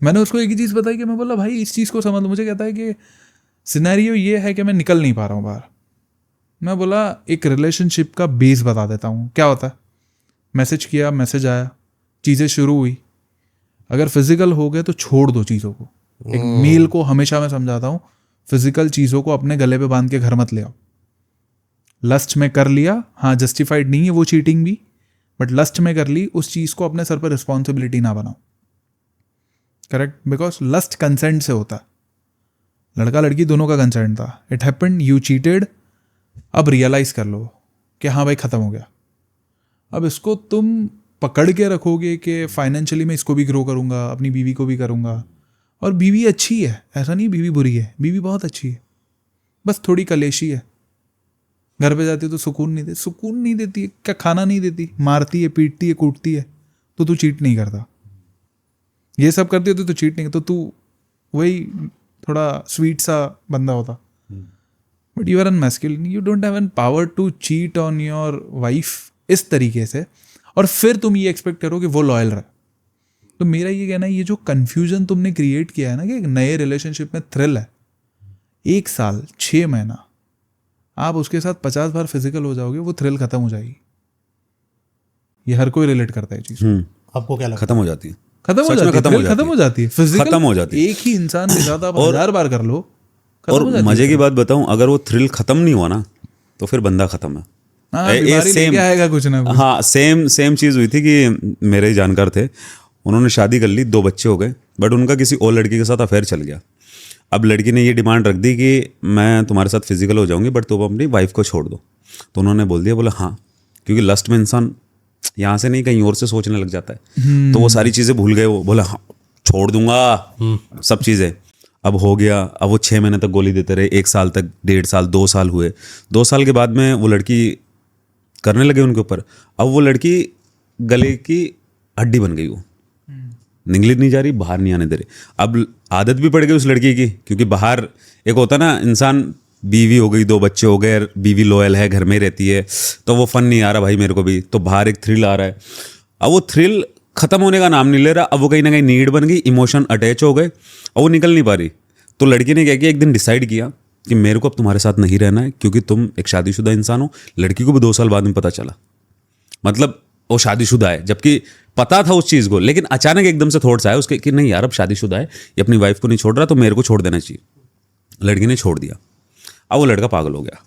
मैंने उसको एक ही चीज़ बताई कि मैं बोला भाई इस चीज़ को समझ। मुझे कहता है कि सिनेरियो ये है कि मैं निकल नहीं पा रहा हूँ बाहर। मैं बोला एक रिलेशनशिप का बेस बता देता हूँ क्या होता है। मैसेज किया, मैसेज आया, चीज़ें शुरू हुई। अगर फिजिकल हो गए तो छोड़ दो चीज़ों को। एक मेल को हमेशा मैं समझाता हूँ, फिजिकल चीज़ों को अपने गले पे बांध के घर मत ले आओ। लस्ट में कर लिया, हाँ जस्टिफाइड नहीं है वो चीटिंग भी, बट लस्ट में कर ली, उस चीज़ को अपने सर पर रिस्पॉन्सिबिलिटी ना बनाओ, करेक्ट। बिकॉज लस्ट कंसेंट से होता है, लड़का लड़की दोनों का कंसेंट था। इट हैपेंड, यू चीटेड, अब रियलाइज कर लो कि हाँ भाई ख़त्म हो गया। अब इसको तुम पकड़ के रखोगे कि फाइनेंशियली मैं इसको भी ग्रो करूँगा, अपनी बीवी को भी करूँगा। और बीवी अच्छी है, ऐसा नहीं बीवी बुरी है, बीवी बहुत अच्छी है, बस थोड़ी कलेशी है। घर पे जाती है तो सुकून नहीं देती है, क्या खाना नहीं देती, मारती है, पीटती है, कूटती है, तो तू चीट नहीं करता, ये सब करती होती तो चीट नहीं, तो तू वही थोड़ा स्वीट सा बंदा होता। But you are an masculine, you don't have an power to cheat on your wife इस तरीके से, और फिर तुम ये एक्सपेक्ट करो कि वो लॉयल रहे। तो मेरा ये कहना है, ये जो कन्फ्यूजन तुमने क्रिएट किया है ना कि एक नए रिलेशनशिप में थ्रिल है, 1 साल 6 महीना आप उसके साथ 50 बार फिजिकल हो जाओगे, वो थ्रिल खत्म हो जाएगी। ये हर कोई रिलेट करता है चीज। आपको क्या लगता खत्म हो जाती है, खत्म हो सच में जाती है, खत्म हो थ्रिल जाती खत्म हो जाती है, फिजिकल खत्म हो जाती है। एक ही इंसान के साथ आप 1000 बार कर लो, खत्म और हो जाती है। मजे की बात बताऊं, अगर वो थ्रिल खत्म नहीं हुआ ना तो फिर बंदा खत्म है। हाँ, बीमारी लेके आएगा कुछ ना कुछ। हाँ, सेम चीज़ हुई थी कि मेरे ही जानकार थे, उन्होंने शादी कर ली, 2 बच्चे हो गए, बट उनका किसी और लड़की के साथ अफेयर चल गया। अब लड़की ने ये डिमांड रख दी कि मैं तुम्हारे साथ फिजिकल हो जाऊंगी बट तुम अपनी वाइफ को छोड़ दो। तो उन्होंने बोल दिया, बोला हाँ, क्योंकि लस्ट में इंसान यहाँ से नहीं कहीं और से सोचने लग जाता है। तो वो सारी चीज़ें भूल गए, वो बोला हाँ छोड़ दूंगा सब चीज़ें। अब हो गया, अब वो 6 महीने तक गोली देते रहे, 1 साल तक, 1.5 साल, 2 साल हुए। 2 साल के बाद में वो लड़की करने लगे उनके ऊपर। अब वो लड़की गले की हड्डी बन गई, वो निगली नहीं जा रही, बाहर नहीं आने दे रही। अब आदत भी पड़ गई उस लड़की की, क्योंकि बाहर एक होता ना इंसान, बीवी हो गई, 2 बच्चे हो गए, बीवी लॉयल है, घर में रहती है, तो वो फन नहीं आ रहा भाई मेरे को भी, तो बाहर एक थ्रिल आ रहा है। अब वो थ्रिल खत्म होने का नाम नहीं ले रहा, अब वो कहीं ना कहीं नीड बन गई, इमोशन अटैच हो गए और वो निकल नहीं पा रही। तो लड़की ने क्या किया, एक दिन डिसाइड किया कि मेरे को अब तुम्हारे साथ नहीं रहना है, क्योंकि तुम एक शादीशुदा इंसान हो। लड़की को भी 2 साल बाद में पता चला, मतलब वो शादीशुदा है, जबकि पता था उस चीज़ को, लेकिन अचानक एकदम से थॉट्स आए उसके कि नहीं यार, अब शादीशुदा है, ये अपनी वाइफ को नहीं छोड़ रहा, तो मेरे को छोड़ देना चाहिए। लड़की ने छोड़ दिया। अब वो लड़का पागल हो गया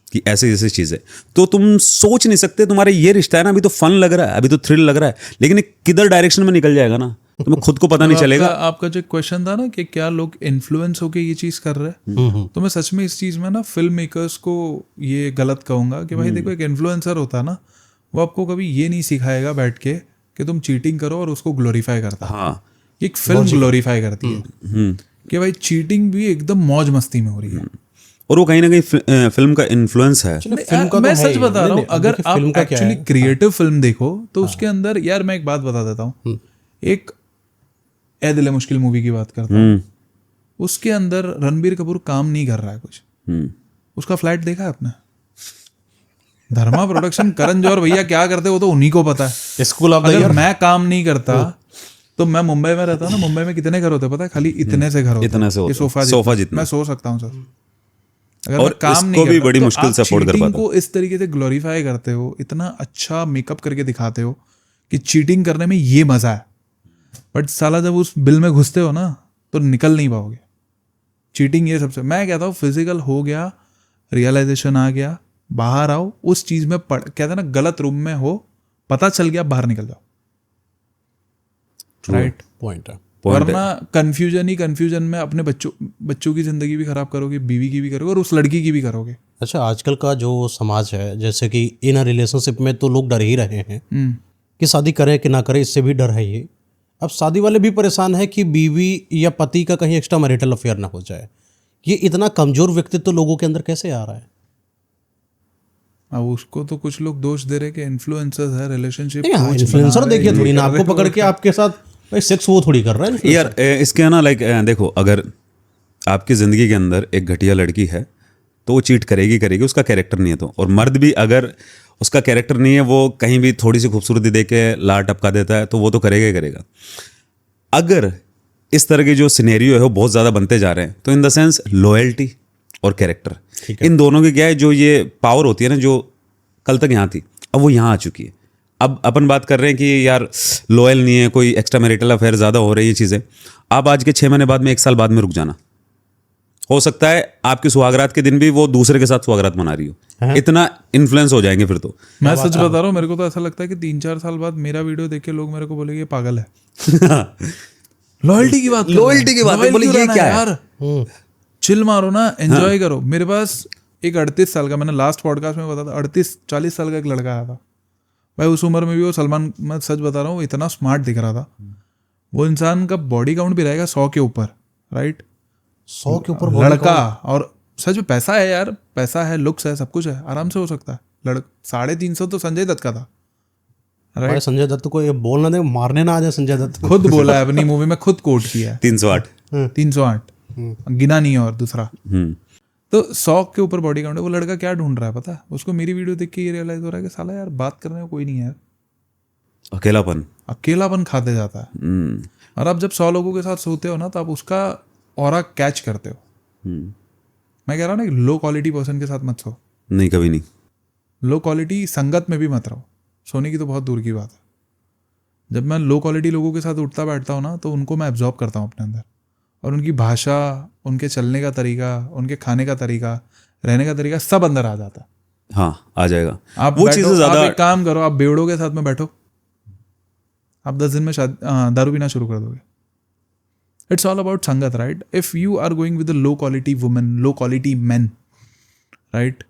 कि ऐसे ऐसी चीज़ें तो तुम सोच नहीं सकते। तुम्हारे ये रिश्ता है ना, अभी तो फन लग रहा है, अभी तो थ्रिल लग रहा है, लेकिन किधर डायरेक्शन में निकल जाएगा ना, तुम्हें खुद को पता नहीं चलेगा। आपका जो क्वेश्चन था ना कि क्या लोग इन्फ्लुएंस होके ये चीज कर रहे हैं, तो मैं सच में इस चीज में ना फिल्म मेकर्स को ये गलत कहूंगा कि भाई देखो, एक इन्फ्लुएंसर होता है ना, वो आपको कभी ये नहीं सिखाएगा बैठ के कि तुम चीटिंग करो और उसको ग्लोरीफाई करता है। हाँ, एक फिल्म ग्लोरीफाई करती है कि भाई चीटिंग भी एकदम मौज मस्ती में हो रही है, और वो कहीं ना कहीं फिल्म का इन्फ्लुएंस है। मैं सच बता रहा हूँ, अगर आप एक्चुअली क्रिएटिव फिल्म देखो तो उसके अंदर, यार मैं एक बात बता देता हूँ, एक ए दिल है मुश्किल मूवी की बात करता हूँ, उसके अंदर रणबीर कपूर काम नहीं कर रहा है कुछ, उसका फ्लैट देखा है आपने? धर्मा प्रोडक्शन, करण जौहर भैया क्या करते वो तो उन्हीं को पता है। स्कूल ऑफ द अगर ईयर। मैं काम नहीं करता तो मैं मुंबई में रहता ना, मुंबई में कितने घर होते पता है? खाली इतने से घर होते, इतने से ये होते, सोफा जितना। मैं सो सकता हूँ सर। अगर और मैं काम इसको नहीं भी करता, बड़ी तो मुश्किल आप से अफोर्ड कर चीटिंग पाता। को इस तरीके से ग्लोरीफाई करते हो, इतना अच्छा मेकअप करके दिखाते हो कि चीटिंग करने में ये मजा है, बट साला जब उस बिल में घुसते हो ना तो निकल नहीं पाओगे। चीटिंग ये सबसे, मैं कहता हूँ फिजिकल हो गया, रियलाइजेशन आ गया, बाहर आओ, उस चीज में कहते हैं ना, गलत रूम में हो, पता चल गया, बाहर निकल जाओ, राइट? पॉइंट है। वरना कंफ्यूजन ही कंफ्यूजन में अपने बच्चों की जिंदगी भी खराब करोगे, बीवी की भी करोगे, और उस लड़की की भी करोगे। अच्छा, आजकल का जो समाज है, जैसे कि इन रिलेशनशिप में तो लोग डर ही रहे हैं कि शादी करें कि ना करें, इससे भी डर है ये। अब शादी वाले भी परेशान है कि बीवी या पति का कहीं एक्स्ट्रा मैरिटल अफेयर ना हो जाए। ये इतना कमजोर व्यक्तित्व लोगों के अंदर कैसे आ रहा है? अब उसको तो कुछ लोग दोष दे रहे कि इन्फ्लुएंसर्स है, रिलेशनशिप इन्फ्लुएंसर देखिए थोड़ी ना, आपको पकड़ के आपके साथ भाई सेक्स वो थोड़ी कर रहा है यार। इसके है ना, लाइक देखो, अगर आपकी ज़िंदगी के अंदर एक घटिया लड़की है तो वो चीट करेगी, उसका कैरेक्टर नहीं है तो। और मर्द भी अगर उसका कैरेक्टर नहीं है, वो कहीं भी थोड़ी सी खूबसूरती दे के लार टपका देता है, तो वो तो करेगा ही करेगा। अगर इस तरह के जो सिनेरियो है वो बहुत ज़्यादा बनते जा रहे हैं, तो इन द सेंस लॉयल्टी और कैरेक्टर, इन दोनों की क्या है, जो ये पावर होती है ना, जो कल तक यहाँ थी, अब वो यहाँ आ चुकी है। अब अपन बात कर रहे हैं कि यार लॉयल नहीं है, कोई एक्स्ट्रा मैरिटल अफेयर ज़्यादा हो रही है चीज़ें। आप आज के 6 महीने बाद में, 1 साल बाद में रुक जाना, हो सकता है आपकी सुहागरात के दिन भी वो दूसरे के साथ सुहागरात मना रही हो। इतना इन्फ्लुएंस हो जाएंगे फिर तो। मैं सच बता रहा हूँ, मेरे को तो ऐसा लगता है कि 3-4 साल बाद मेरा वीडियो देख के लोग मेरे को बोलेंगे ये पागल है। लॉयल्टी की बात, लॉयल्टी की बात, बोले ये क्या है यार? चिल मारो ना, एंजॉय करो। मेरे पास एक 38 साल का, मैंने लास्ट पॉडकास्ट में बताया था, 38-40 साल का एक लड़का आया था भाई। उस उम्र में भी वो सलमान, मैं सच बता रहा हूँ, इतना स्मार्ट दिख रहा था। वो इंसान का बॉडी काउंट भी रहेगा 100 के ऊपर, राइट? 100 के ऊपर लड़का, और सच में पैसा है यार, पैसा है, लुक्स है, सब कुछ है, आराम से हो सकता है। 350 तो संजय दत्त का था, भाई संजय दत्त को ये बोलना दे, मारने ना आ जाए संजय दत्त। खुद बोला है अपनी मूवी में, खुद कोट किया है 308। 308 गिना नहीं है और दूसरा। हम्म। तो 100 के ऊपर बॉडी काउंट है। वो लड़का क्या ढूंढ रहा है पता है उसको? मेरी वीडियो देख के ये रियलाइज हो रहा है कि साला यार बात करने को कोई नहीं है यार, अकेलापन खाते जाता है। और आप जब 100 लोगों के साथ सोते हो ना तो आप उसका ऑरा कैच करते हो। मैं कह रहा हूँ ना, लो क्वालिटी पर्सन के साथ मत सो, नहीं कभी नहीं। लो क्वालिटी संगत में भी मत रहो। सोने की तो बहुत दूर की बात है। जब मैं लो क्वालिटी लोगों के साथ उठता बैठता हूँ ना तो उनको मैं एब्जॉर्ब करता हूँ अपने अंदर, और उनकी भाषा, उनके चलने का तरीका, उनके खाने का तरीका, रहने का तरीका सब अंदर आ जाता है। हाँ आ जाएगा। आप वो चीजें ज्यादा। आप एक काम करो, आप बेवड़ों के साथ में बैठो, आप 10 दिन में दारू पीना शुरू कर दोगे। इट्स ऑल अबाउट संगत, right? If you are going with low quality women, low quality man, right,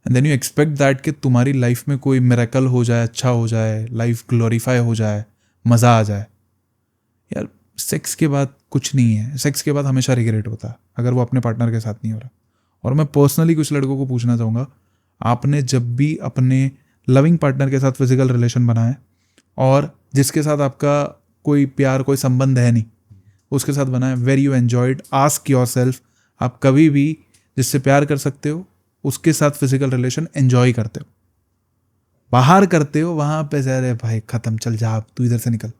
and then you expect that कि तुम्हारी लाइफ में कोई मिरेकल हो जाए, अच्छा हो जाए, लाइफ ग्लोरीफाई हो जाए, मज़ा आ जाए, यार सेक्स के बाद कुछ नहीं है। सेक्स के बाद हमेशा रिग्रेट होता है अगर वो अपने पार्टनर के साथ नहीं हो रहा। और मैं पर्सनली कुछ लड़कों को पूछना चाहूँगा, आपने जब भी अपने लविंग पार्टनर के साथ फिजिकल रिलेशन बनाए और जिसके साथ आपका कोई प्यार, कोई संबंध है नहीं, उसके साथ बनाए, where you enjoyed, ask yourself, आप कभी भी जिससे प्यार कर सकते हो उसके साथ फिजिकल रिलेशन एंजॉय करते हो? बाहर करते हो, वहां पे अरे भाई खत्म, चल जा, तू इधर से निकल,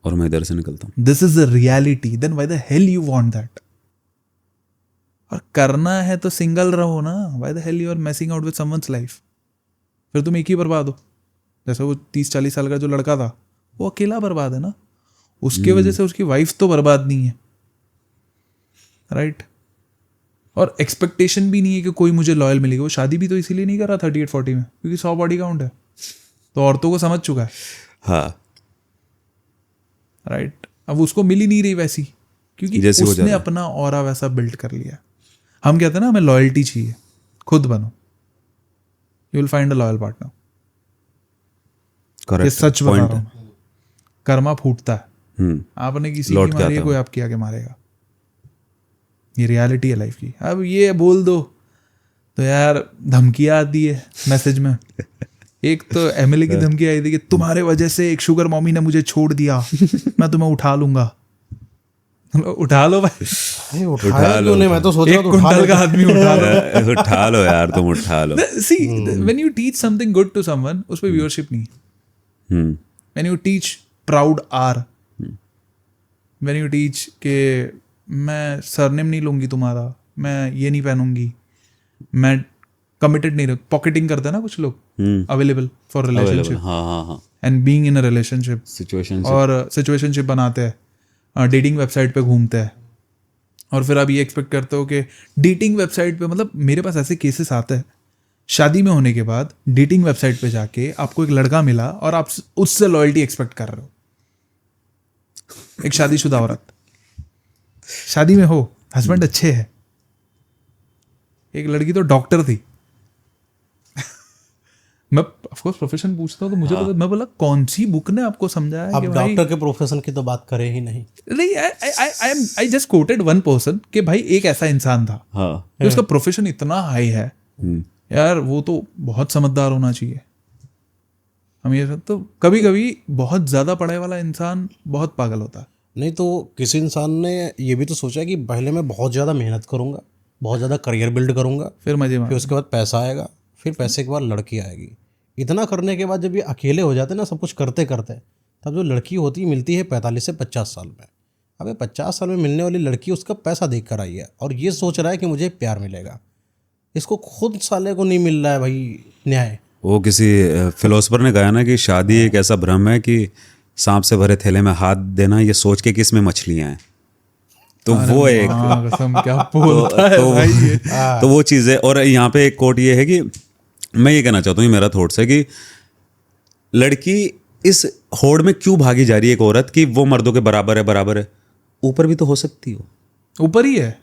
और मैं इधर से निकलता हूँ। This is the reality. Then why the hell you want that? और करना है तो सिंगल रहो ना। Why the hell you are messing out with someone's life? फिर तुम एक ही बर्बाद हो। जैसे वो 30-40 साल का जो लड़का था, वो अकेला बर्बाद है ना, उसके वजह से उसकी वाइफ तो बर्बाद नहीं है, राइट? और एक्सपेक्टेशन भी नहीं है कि कोई मुझे लॉयल मिलेगी। वो शादी भी तो इसीलिए नहीं कर रहा 38-40 में, क्योंकि 100 बॉडी काउंट है, तो औरतों को समझ चुका है, हाँ राइट? अब उसको मिल ही नहीं रही वैसी, क्योंकि जैसी हो जा उसने रहा है। अपना ऑरा वैसा बिल्ड कर लिया। हम कहते हैं ना, हमें लॉयल्टी चाहिए, खुद बनो, you will find a loyal partner. ये करेक्ट सच बता रहा हूँ। कर्मा फूटता है, हम्म। आपने किसी लौट की के मारी है, आता कोई आपकी आगे मारेगा। ये रियलिटी है लाइफ की। अब ये बोल दो तो यार धमकियाँ आती है मैसेज में। एक तो एमएलए की धमकी आई थी कि तुम्हारे वजह से एक शुगर मॉमी ने मुझे छोड़ दिया, मैं तुम्हें उठा लूंगा। उठा लो भाई, उठा लो। नहीं, मैं तो सोच रहा एक हूँ उठा कुंटल का आदमी उठा लो। उठा लो यार, तुम उठा लो। See when you teach something good to someone, उस पे व्यूअरशिप नहीं। Hmm. When you teach proud are, when you teach के मैं सरनेम नहीं लूंगी तुम्हारा, मैं ये नहीं पहनूंगी, मैं कमिटेड नहीं रह, पॉकेटिंग करते हैं ना कुछ लोग, अवेलेबल फॉर रिलेशनशिप, हाँ हाँ हाँ। And being in a relationship, situation और सिचुएशनशिप बनाते हैं, डेटिंग वेबसाइट पे घूमते हैं, और फिर आप ये एक्सपेक्ट करते हो कि डेटिंग वेबसाइट पे, मतलब मेरे पास ऐसे केसेस आते हैं, शादी में होने के बाद डेटिंग वेबसाइट पे जाके आपको एक लड़का मिला और आप उससे लॉयल्टी एक्सपेक्ट कर रहे हो। एक शादीशुदा औरत, शादी में हो, हस्बैंड अच्छे हैं, एक लड़की तो डॉक्टर थी। मैं ऑफ कोर्स प्रोफेशन पूछता हूँ तो मुझे पता, मैं बोला कौन सी बुक ने आपको समझाया अब कि भाई, डॉक्टर के प्रोफेशन की तो बात करें ही नहीं। नहीं, I just coated one person कि भाई एक ऐसा इंसान था हाँ। कि उसका प्रोफेशन इतना हाई है, यार वो तो बहुत समझदार होना चाहिए। हम ये तो कभी कभी बहुत ज्यादा पढ़ाई वाला इंसान बहुत पागल होता है। नहीं तो किसी इंसान ने ये भी तो सोचा कि पहले मैं बहुत ज़्यादा मेहनत करूंगा, बहुत ज़्यादा करियर बिल्ड करूंगा, फिर मजे फिर में उसके बाद पैसा आएगा, फिर पैसे के बाद लड़की आएगी। इतना करने के बाद जब ये अकेले हो जाते हैं ना, सब कुछ करते करते, तब जो लड़की होती मिलती है 45 से 50 साल में। अबे 50 साल में मिलने वाली लड़की उसका पैसा देख कर आई है और ये सोच रहा है कि मुझे प्यार मिलेगा। इसको खुद साले को नहीं मिल रहा है भाई न्याय। वो किसी फिलोसफर ने कहा ना कि शादी एक ऐसा भ्रम है कि सांप से भरे थैले में हाथ देना ये सोच के कि इसमें मछलियां हैं। तो वो एक कसम क्या बोलता है भाई ये। तो वो चीज़ है। और यहाँ पे एक कोट ये है कि मैं ये कहना चाहता हूँ, मेरा थॉट्स है कि लड़की इस होड़ में क्यों भागी जा रही है एक औरत की वो मर्दों के बराबर है। ऊपर भी तो हो सकती हो, ऊपर ही है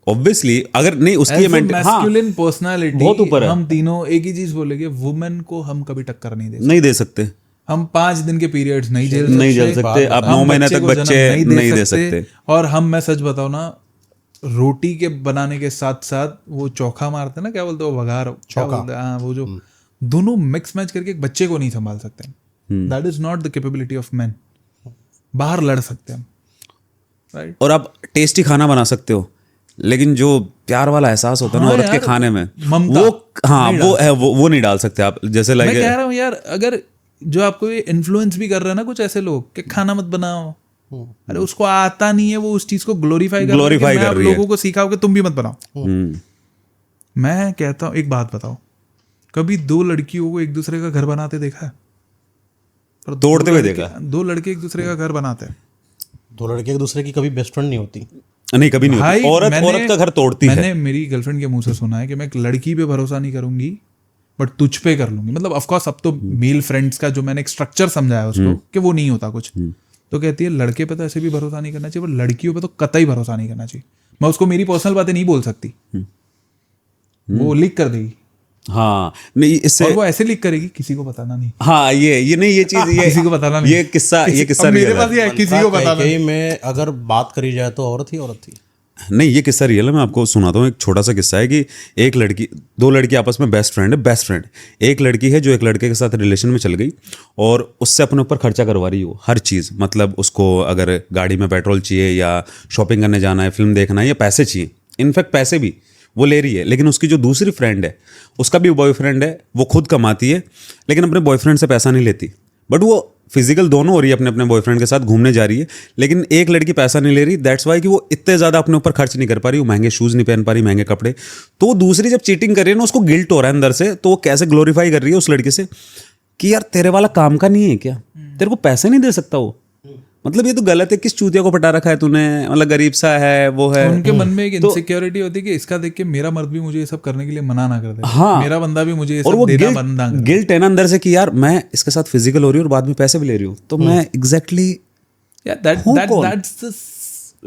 ऑब्वियसली। अगर नहीं उसकी मैस्कुलिन पर्सनालिटी बहुत ऊपर है। हम तीनों एक ही चीज बोलेंगे, वुमेन को हम कभी टक्कर नहीं दे सकते। हम 5 दिन के पीरियड्स नहीं झेल सकते। आप 9 महीने तक बच्चे नहीं दे सकते। और हम, मैं सच बताऊं ना, रोटी के बनाने के साथ साथ वो चोखा मारते ना, क्या बोलते हैं वो, वघार, क्या बोलते हैं, हाँ, वो जो दोनों मिक्स मैच करके एक बच्चे को नहीं संभाल सकते। That is not the capability of man. बाहर लड़ सकते हैं हम, राइट? और आप टेस्टी खाना बना सकते हो, लेकिन जो प्यार वाला एहसास होता है ना औरत के खाने में, ममता वो नहीं डाल सकते आप। जैसे मैं लाइक कह रहा हूँ यार, अगर जो आपको ये इन्फ्लुएंस भी कर रहे हैं ना कुछ ऐसे लोग कि खाना मत बनाओ, अरे उसको आता नहीं है, वो उस चीज को ग्लोरीफाई कर रही है। मैं आप लोगों को सिखाओ कि तुम भी मत बनाओ। मैं कहता हूँ, एक बात बताओ, कभी दो लड़कियों को एक दूसरे का घर बनाते देखा है? पर तोड़ते हुए देखा। दो लड़के एक दूसरे का घर बनाते हैं। दो लड़के एक दूसरे की कभी बेस्ट फ्रेंड नहीं होती। नहीं, कभी नहीं होती। औरत का घर तोड़ती है। मैंने मेरी गर्लफ्रेंड के मुंह से सुना है कि मैं एक लड़की पे भरोसा नहीं करूंगी बट तुझ पे कर लूंगी। मतलब ऑफ कोर्स अब तो मेल फ्रेंड्स का जो मैंने एक स्ट्रक्चर समझाया उसको कि वो नहीं होता कुछ, तो कहती है लड़के पे तो ऐसे भी भरोसा नहीं करना चाहिए, पर लड़कियों पे तो कतई भरोसा नहीं करना चाहिए। मैं उसको मेरी पर्सनल बातें नहीं बोल सकती, वो लीक कर देगी। हाँ, नहीं इससे, और वो ऐसे लीक करेगी किसी को बताना नहीं। हाँ, ये नहीं, ये चीज, ये किसी को बताना नहीं। ये किस्सा मेरे पास ये है, किसी को बताना नहीं। में अगर बात करी जाए तो औरत थी। नहीं, ये किस्सा रियल है। मैं आपको सुनाता हूँ। एक छोटा सा किस्सा है कि एक लड़की, दो लड़की आपस में बेस्ट फ्रेंड। एक लड़की है जो एक लड़के के साथ रिलेशन में चल गई और उससे अपने ऊपर खर्चा करवा रही हो हर चीज़। मतलब उसको अगर गाड़ी में पेट्रोल चाहिए या शॉपिंग करने जाना है, फिल्म देखना है, या पैसे चाहिए, इनफैक्ट पैसे भी वो ले रही है। लेकिन उसकी जो दूसरी फ्रेंड है, उसका भी बॉयफ्रेंड है, वो खुद कमाती है लेकिन अपने बॉयफ्रेंड से पैसा नहीं लेती। बट वो फिजिकल दोनों हो रही है, अपने अपने बॉयफ्रेंड के साथ घूमने जा रही है, लेकिन एक लड़की पैसा नहीं ले रही। दैट्स वाई कि वो इतने ज़्यादा अपने ऊपर खर्च नहीं कर पा रही, वो महंगे शूज़ नहीं पहन पा रही, महंगे कपड़े। तो वो दूसरी जब चीटिंग कर रही है ना, उसको गिल्ट हो रहा है अंदर से। तो वो कैसे ग्लोरीफाई कर रही है उस लड़की से कि यार तेरे वाला काम का नहीं है क्या, तेरे को पैसे नहीं दे सकता वो। मतलब ये तो गलत है, किस चूतिया को पटा रखा है तूने, मतलब गरीब सा है वो है। उनके मन में एक इनसिक्योरिटी होती है कि इसका देख के मेरा मर्द भी मुझे ये सब करने के लिए मना ना कर दे। हाँ, मेरा बंदा भी मुझे ये और सब वो देना बंद ना करे। गिल्ट है ना अंदर से कि यार मैं इसके साथ फिजिकल हो रही हूँ और बाद में पैसे भी ले रही हूँ, तो मैं exactly that's the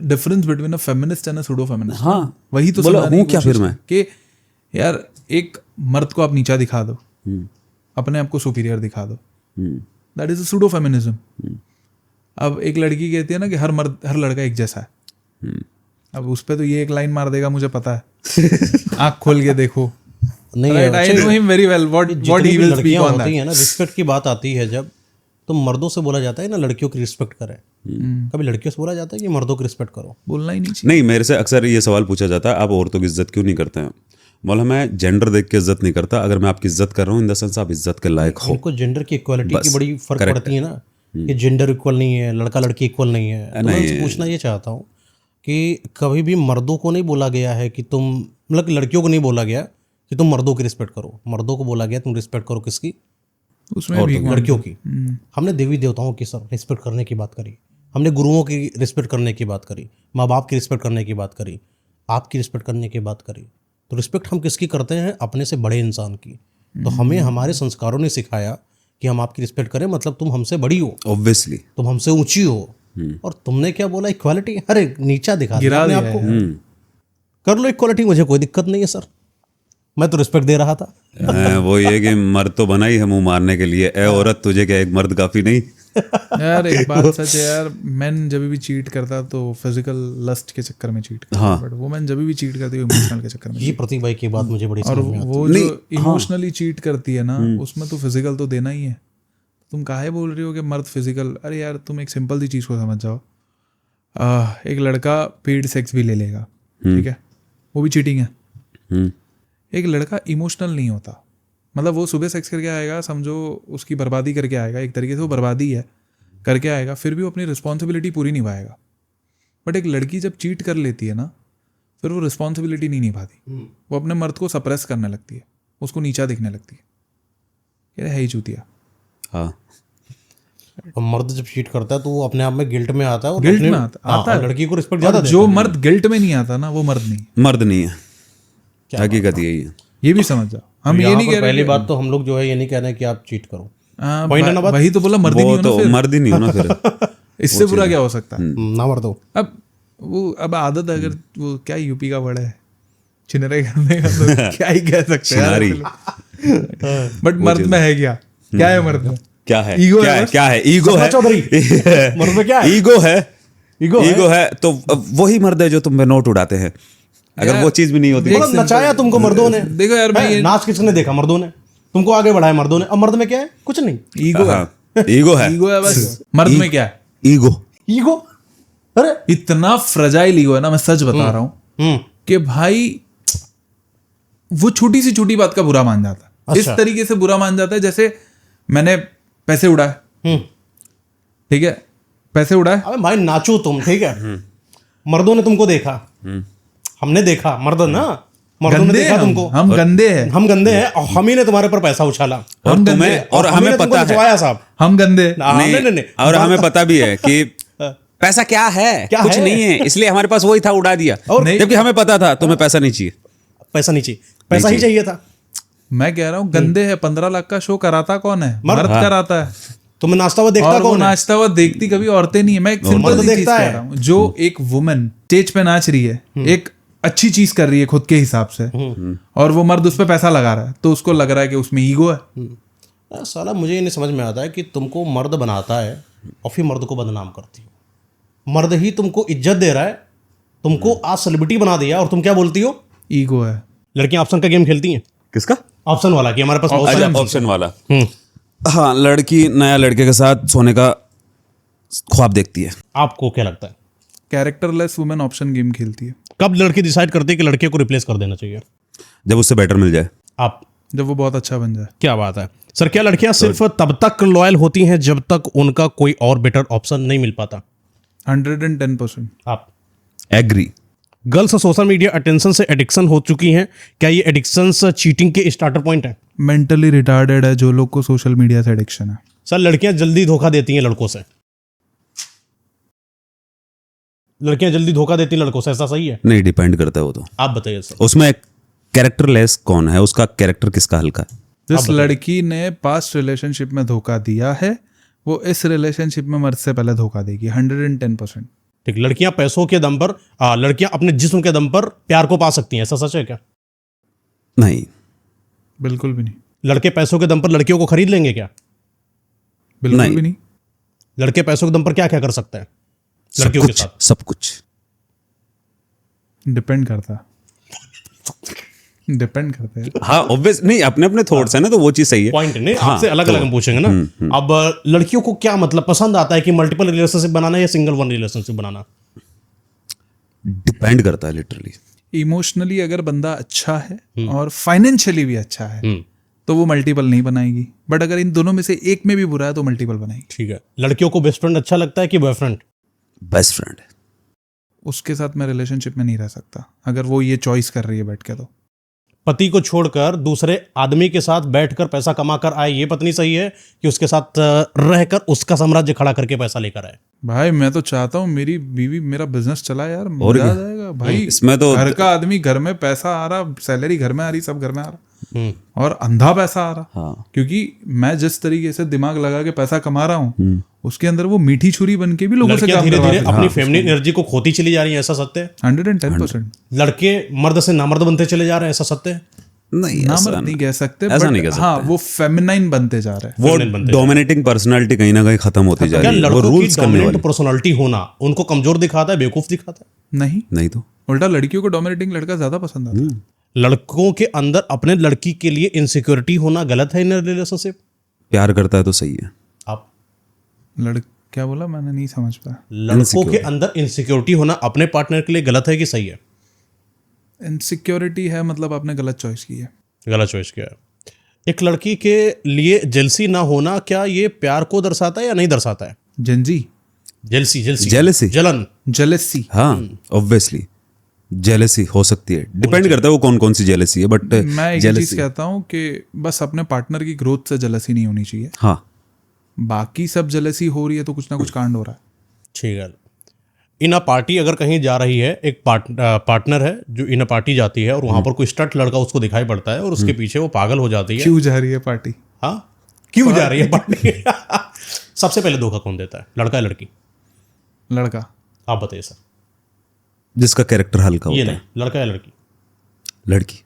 difference between a feminist and a pseudo feminist. हाँ, वही तो बोला समझाने हूँ की क्या कोशिश फिर मैं कि यार एक मर्द को आप नीचा दिखा दो, अपने आप को सुपीरियर दिखा दो, that is a pseudo feminism. अब एक लड़की कहती है ना कि हर लड़का एक जैसा है। अब उस पे तो ये एक लाइन मार देगा, मुझे पता है। आंख खोल के देखो। नहीं, I know him very well what he will speak on that. है ना, रिस्पेक्ट की बात आती है जब, तो मर्दों से बोला जाता है ना लड़कियों की रिस्पेक्ट करें। कभी लड़कियों से बोला जाता है कि मर्दों की रिस्पेक्ट करो? बोलना ही नहीं चाहिए। नहीं, मेरे से अक्सर ये सवाल पूछा जाता है, आप औरतों की इज्जत क्यों नहीं करते हैं? बोला मैं जेंडर देख के इज्जत नहीं करता, अगर मैं आपकी इज्जत कर रहा हूँ इन द सेंस आप इज्जत के लायक हो। उनको जेंडर की इक्वालिटी की बड़ी फर्क पड़ती है ना, कि जेंडर इक्वल नहीं है, लड़का लड़की इक्वल नहीं है। तो मैं उनसे पूछना ये चाहता हूँ कि कभी भी मर्दों को नहीं बोला गया है कि तुम, मतलब लड़कियों को नहीं बोला गया कि तुम मर्दों की रिस्पेक्ट करो, मर्दों को बोला गया तुम रिस्पेक्ट करो किसकी? उसमें भी लड़कियों की। हमने देवी देवताओं की सब रिस्पेक्ट करने की बात करी, हमने गुरुओं की रिस्पेक्ट करने की बात करी, माँ बाप की रिस्पेक्ट करने की बात करी, आपकी रिस्पेक्ट करने की बात करी। तो रिस्पेक्ट हम किसकी करते हैं? अपने से बड़े इंसान की। तो हमें हमारे संस्कारों ने सिखाया कि हम आपकी रिस्पेक्ट करें, मतलब तुम हमसे बड़ी हो, ऑब्वियसली तुम हमसे ऊंची हो। और तुमने क्या बोला? इक्वालिटी। अरे नीचा दिखा दिया अपने आपको। कर लो इक्वालिटी, मुझे कोई दिक्कत नहीं है सर, मैं तो रिस्पेक्ट दे रहा था। वो ये कि मर्द तो बना ही है मुंह मारने के लिए। ए औरत, तुझे क्या एक मर्द काफी नहीं? यार एक बात सच है यार, मैन जब भी चीट करता तो फिजिकल लस्ट के चक्कर में चीट करता, हाँ। बट वुमेन जब भी चीट करती है इमोशनल के चक्कर में। ये प्रतीक भाई की बात मुझे बड़ी और समझ में आती है। वो जो इमोशनली चीट करती है ना, उसमें तो फिजिकल तो देना ही है। तुम काहे बोल रही हो कि मर्द फिजिकल? अरे यार तुम एक सिंपल सी चीज़ को समझ जाओ, एक लड़का पेड सेक्स भी ले लेगा, ठीक है, वो भी चीटिंग है। एक लड़का इमोशनल नहीं होता, मतलब वो सुबह सेक्स करके आएगा, समझो उसकी बर्बादी करके आएगा, एक तरीके से वो बर्बादी है, करके आएगा, फिर भी वो अपनी रिस्पॉन्सिबिलिटी पूरी निभाएगा। बट एक लड़की जब चीट कर लेती है ना, फिर वो रिस्पॉन्सिबिलिटी नहीं निभाती, वो अपने मर्द को सप्रेस करने लगती है, उसको नीचा दिखने लगती है, है ही चूतिया। हाँ, और मर्द जब चीट करता है तो वो अपने आप में गिल्ट में आता है, और गिल्ट अपने- में आता है। लड़की को रिस्पेक्ट ज्यादा जो मर्द गिल्ट में नहीं आता ना, वो मर्द नहीं, मर्द नहीं है, हकीकत यही है। ये भी समझ जाओ। हम ये नहीं कह रहे, पहली बात तो हम लोग जो है ये नहीं कह रहे हैं कि आप चीट करो, वही तो बोला, मर्द ही नहीं वो तो मर्द ही नहीं होना फिर। इससे बुरा क्या हो सकता है? ना मर्द हो। अब आदत, अगर वो क्या यूपी का वर्ड है, चिनरे करने का, तो क्या ही कह सकते हैं। बट मर्द में है क्या है मर्द में? क्या है? ईगो क्या है? क्या है? ईगो है। मर्द में क्या है? ईगो है। ईगो है। तो वही मर्द है जो तुम पे नोट उड़ाते हैं। अगर वो चीज भी नहीं होती, मतलब नचाया तुमको मर्दों ने। देखो यार, मैं नाच किसने देखा? मर्दों ने तुमको आगे बढ़ाया, मर्दों ने। अब मर्द में क्या है? कुछ नहीं। ईगो है, ईगो है, ईगो है बस। मर्द में क्या है? ईगो। ईगो? अरे इतना फ्रजाइल ईगो है ना, मैं सच बता रहा हूँ कि भाई वो छोटी सी छोटी बात का बुरा मान जाता है। इस तरीके से बुरा मान जाता है जैसे मैंने पैसे उड़ाए, ठीक है, पैसे उड़ाए, अबे भाई नाचो तुम, ठीक है, मर्दों ने तुमको देखा, हमने देखा, मर्दों ने गंदे देखा हैं तुमको, हम गंदे हैं, हम गंदे हैं और हम ही ने तुम्हारे पर पैसा उछाला और तुम्हें, और हम ही हमें ने तुमको पता है, नचवाया साहब। हम गंदे। नहीं, और हमें पता भी है कि पैसा क्या है, क्या कुछ है? नहीं है, इसलिए हमारे पास वही था, उड़ा दिया। और जबकि हमें पता था तुम्हें पैसा नहीं चाहिए, पैसा नहीं चाहिए, पैसा ही चाहिए था। मैं कह रहा हूँ गंदे है। 15 लाख का शो कराता कौन है? मर्द कराता है। तुम्हें नाचता हुआ देखता और वो कौन है? नाचता हुआ देखती कभी औरतें नहीं है। मैं एक सिंपल सी चीज देखता कह है। रहा हूँ, जो एक वुमन स्टेज पे नाच रही है, एक अच्छी चीज कर रही है खुद के हिसाब से, और वो मर्द उस पे पैसा लगा रहा है, तो उसको लग रहा है कि उसमें ईगो है। साला मुझे ये नहीं समझ में आता है कि तुमको मर्द बनाता है और फिर मर्द को बदनाम करती हो। मर्द ही तुमको इज्जत दे रहा है, तुमको आज सेलिब्रिटी बना दिया और तुम क्या बोलती हो? ईगो है। लड़कियां ऑप्शन का गेम खेलती हैं। किसका? ऑप्शन वाला, कि हमारे पास बहुत सारे ऑप्शन वाला। हाँ, लड़की नया लड़के के साथ सोने का ख्वाब देखती है। आपको क्या लगता है कैरेक्टरलेस वुमेन ऑप्शन गेम खेलती है। कब लड़की डिसाइड करती है कि लड़के को रिप्लेस कर देना चाहिए? जब उससे बेटर मिल जाए। आप? जब वो बहुत अच्छा बन जाए। क्या बात है सर। क्या लड़कियां सिर्फ तब तक लॉयल होती हैं जब तक उनका कोई और बेटर ऑप्शन नहीं मिल पाता? 110%। आप? Agree. Girls social media attention से एडिक्शन हो चुकी हैं। क्या ये एडिक्शंस चीटिंग के स्टार्टर पॉइंट है? मेंटली रिटार्डेड है जो लोग को सोशल मीडिया से एडिक्शन है। सर लड़कियां जल्दी धोखा देती हैं लड़कों से। लड़कियां जल्दी धोखा देती हैं लड़कों से, ऐसा सही है? नहीं, डिपेंड करता है वो तो। आप बताइए सर। उसमें कैरेक्टरलेस कौन है, उसका कैरेक्टर किसका हल्का है। जिस लड़की ने पास्ट रिलेशनशिप में धोखा दिया है, वो इस रिलेशनशिप में मर्द से पहले धोखा देगी। 110%। ठीक, लड़कियां पैसों के दम पर, लड़कियां अपने जिस्म के दम पर प्यार को पा सकती हैं, ऐसा सच है क्या? नहीं, बिल्कुल भी नहीं। लड़के पैसों के दम पर लड़कियों को खरीद लेंगे क्या? बिल्कुल नहीं। भी नहीं। लड़के पैसों के दम पर क्या क्या कर सकते हैं सब लड़कियों के कुछ, साथ? सब कुछ डिपेंड करता है। डिपेंड करता है। हाँ, ऑब्वियस नहीं, अपने अपने थॉट्स है ना, तो वो चीज सही है। पॉइंट नहीं, हाँ, आपसे अलग अलग हम पूछेंगे ना। अब लड़कियों को क्या मतलब पसंद आता है कि मल्टीपल रिलेशनशिप बनाना या सिंगल वन रिलेशनशिप बनाना? डिपेंड करता है लिटरली। इमोशनली अगर बंदा अच्छा है और फाइनेंशियली भी अच्छा है तो वो मल्टीपल नहीं बनाएगी, बट अगर इन दोनों में से एक में भी बुरा है तो मल्टीपल बनाएगी। ठीक है। लड़कियों को बेस्ट फ्रेंड अच्छा लगता है कि बॉयफ्रेंड? बेस्ट फ्रेंड है। उसके साथ मैं रिलेशनशिप में नहीं रह सकता अगर वो ये चॉइस कर रही है बैठ के। तो पति को छोड़कर दूसरे आदमी के साथ बैठकर पैसा कमा कर आए, ये पत्नी सही है कि उसके साथ रहकर उसका साम्राज्य खड़ा करके पैसा लेकर आए? भाई मैं तो चाहता हूँ मेरी बीवी मेरा बिजनेस चला यार, मजा आ जाएगा भाई। इसमें तो घर का आदमी घर में पैसा आ रहा, सैलरी घर में आ रही, सब घर में आ रहा, और अंधा पैसा आ रहा। हाँ, क्योंकि मैं जिस तरीके से दिमाग लगा के पैसा कमा रहा हूँ उसके अंदर वो मीठी छुरी बन के भी लोगों से लड़कियां काम धीरे करवा धीरे रही अपनी फेमिनिन एनर्जी को खोती चली जा रही है, ऐसा सत्य है? 110%। लड़के मर्द से नामर्द बनते चले जा रहे हैं, ऐसा सत्य है? नहीं, नामर्द नहीं कह सकते, ऐसा but नहीं कह सकते। हाँ वो फेमिनाइन बनते जा रहे हैं। वो डोमिनेटिंग पर्सनालिटी कहीं ना कहीं खत्म होती जा क्या रही है। वो लड़कों की रूल्स करने डोमिनेंट वाली पर्सनालिटी होना उनको कमजोर दिखाता है, बेवकूफ दिखाता है? नहीं, नहीं तो उल्टा लड़कियों को डोमिनेटिंग लड़का ज्यादा पसंद आता है। लड़कों के अंदर अपने लड़की के लिए इनसिक्योरिटी होना गलत है इन रिलेशनशिप? प्यार करता है तो सही है। आप? क्या बोला मैंने, नहीं समझ पाया। लड़कों के अंदर इनसिक्योरिटी होना अपने पार्टनर के लिए गलत है कि सही है? इनसिक्योरिटी है मतलब आपने गलत चॉइस की है। गलत चॉइस किया है। एक लड़की के लिए जेलसी ना होना, क्या ये प्यार को दर्शाता है या नहीं दर्शाता है? Gen Z, jealousy, Jealousy? जलन, जेलसी। हाँ, ऑब्वियसली जेलेसी हो सकती है। डिपेंड करता है वो कौन कौन सी जेलेसी है, बट मैं एक चीज कहता हूँ कि बस अपने पार्टनर की ग्रोथ से जेलसी नहीं होनी चाहिए। हाँ, बाकी सब जेलसी हो रही है तो कुछ ना कुछ कांड हो रहा है। ठीक है। इन अ पार्टी अगर कहीं जा रही है, एक पार्टनर है जो इन अ पार्टी जाती है और वहां पर कोई स्टट लड़का उसको दिखाई पड़ता है और उसके पीछे वो पागल हो जाती है। क्यों जा रही है पार्टी? हाँ, क्यों जा रही है पार्टी? सबसे पहले धोखा कौन देता है, लड़का या लड़की? लड़का। आप बताइए सर। जिसका कैरेक्टर हल्का ये होता नहीं, लड़का या लड़की? लड़की।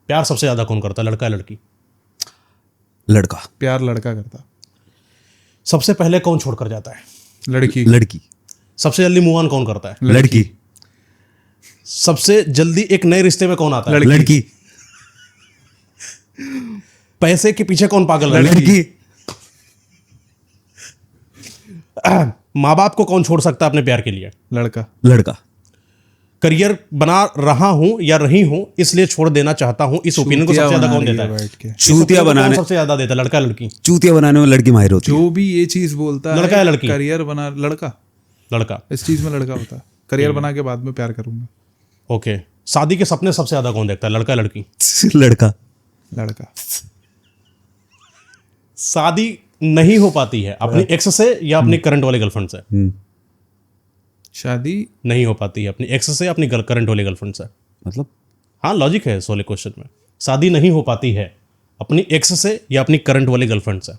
प्यार सबसे ज्यादा कौन करता है, लड़का या लड़की? लड़का। प्यार लड़का करता। सबसे पहले कौन छोड़कर जाता है? लड़की। लड़की। सबसे जल्दी मूव ऑन कौन करता है? लड़की। सबसे जल्दी एक नए रिश्ते में कौन आता है? लड़की। पैसे के पीछे कौन पागल है? लड़की। माँ बाप को कौन छोड़ सकता है अपने प्यार के लिए? लड़का। लड़का। करियर बना रहा हूं या रही हूं इसलिए छोड़ देना चाहता हूं, इस ओपिनियन को सबसे ज्यादा कौन देता है? बैठ के चूतिया बनाने, सबसे ज्यादा देता है, लड़का लड़की? चूतिया बनाने में लड़की माहिर होती है। जो भी ये चीज बोलता है लड़का या लड़की? करियर बना, लड़का। लड़का। इस चीज में लड़का होता है, करियर बना के बाद में प्यार करूंगा। ओके, शादी के सपने सबसे ज्यादा कौन देखता है, लड़का लड़की? लड़का। लड़का। शादी नहीं हो पाती है अपनी एक्स से या अपनी करंट वाले गर्लफ्रेंड से? शादी नहीं हो पाती है अपनी एक्स से या अपनी करंट वाली गर्लफ्रेंड से? मतलब हाँ, लॉजिक है इस वाले क्वेश्चन में। शादी नहीं हो पाती है अपनी एक्स से या अपनी करंट वाली गर्लफ्रेंड से?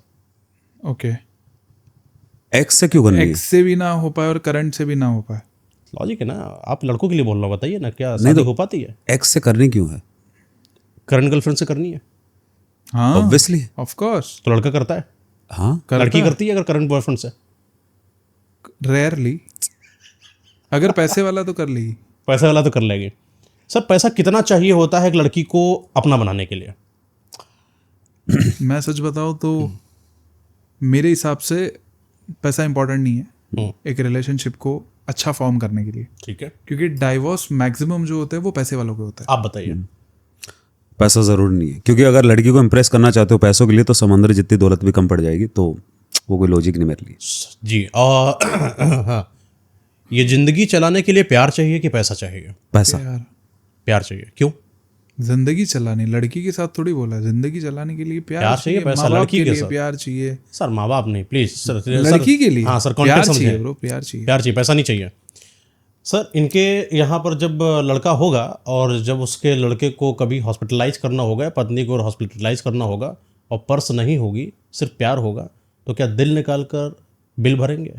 ओके। एक्स से क्यों करनी है? एक्स से भी ना हो पाए और करंट से भी ना हो पाए। लॉजिक है ना, आप लड़कों के लिए बोल रहा हूँ, बताइए ना, क्या शादी हो पाती है? एक्स से करनी क्यों है? करंट गर्लफ्रेंड से करनी है हाँ ऑब्वियसली। Of course. तो लड़का करता है, हाँ, लड़की करती है अगर करंट बॉयफ्रेंड से? रेयरली, अगर पैसे वाला तो कर ली। पैसा वाला तो कर लेगी। सर, पैसा कितना चाहिए होता है एक लड़की को अपना बनाने के लिए? मैं सच बताऊं तो मेरे हिसाब से पैसा इंपॉर्टेंट नहीं है एक रिलेशनशिप को अच्छा फॉर्म करने के लिए, ठीक है, क्योंकि डाइवोर्स मैक्सिमम जो होते हैं वो पैसे वालों के होता है। आप बताइए। पैसा जरूरी नहीं है, क्योंकि अगर लड़की को इम्प्रेस करना चाहते हो पैसों के लिए तो समुद्र जितनी दौलत भी कम पड़ जाएगी, तो वो कोई लॉजिक नहीं मेरे लिए। जी, और हाँ, ये जिंदगी चलाने के लिए प्यार चाहिए कि पैसा चाहिए? पैसा। यार प्यार चाहिए। क्यों? जिंदगी चलानी, लड़की के साथ थोड़ी बोला, जिंदगी चलाने के लिए प्यार प्यार चाहिए, पैसा माँ बाप लड़की के लिए साथ। प्यार चाहिए। सर, माँ बाप नहीं, प्लीज सर। लड़की के लिए हाँ सर, प्यार कॉन्टेक्स्ट चाहिए समझे। ब्रो, प्यार चाहिए। प्यार चाहिए, पैसा नहीं चाहिए। सर, इनके यहाँ पर जब लड़का होगा और जब उसके लड़के को कभी हॉस्पिटलाइज करना होगा, पत्नी को हॉस्पिटलाइज करना होगा और पर्स नहीं होगी, सिर्फ प्यार होगा, तो क्या दिल निकाल कर बिल भरेंगे?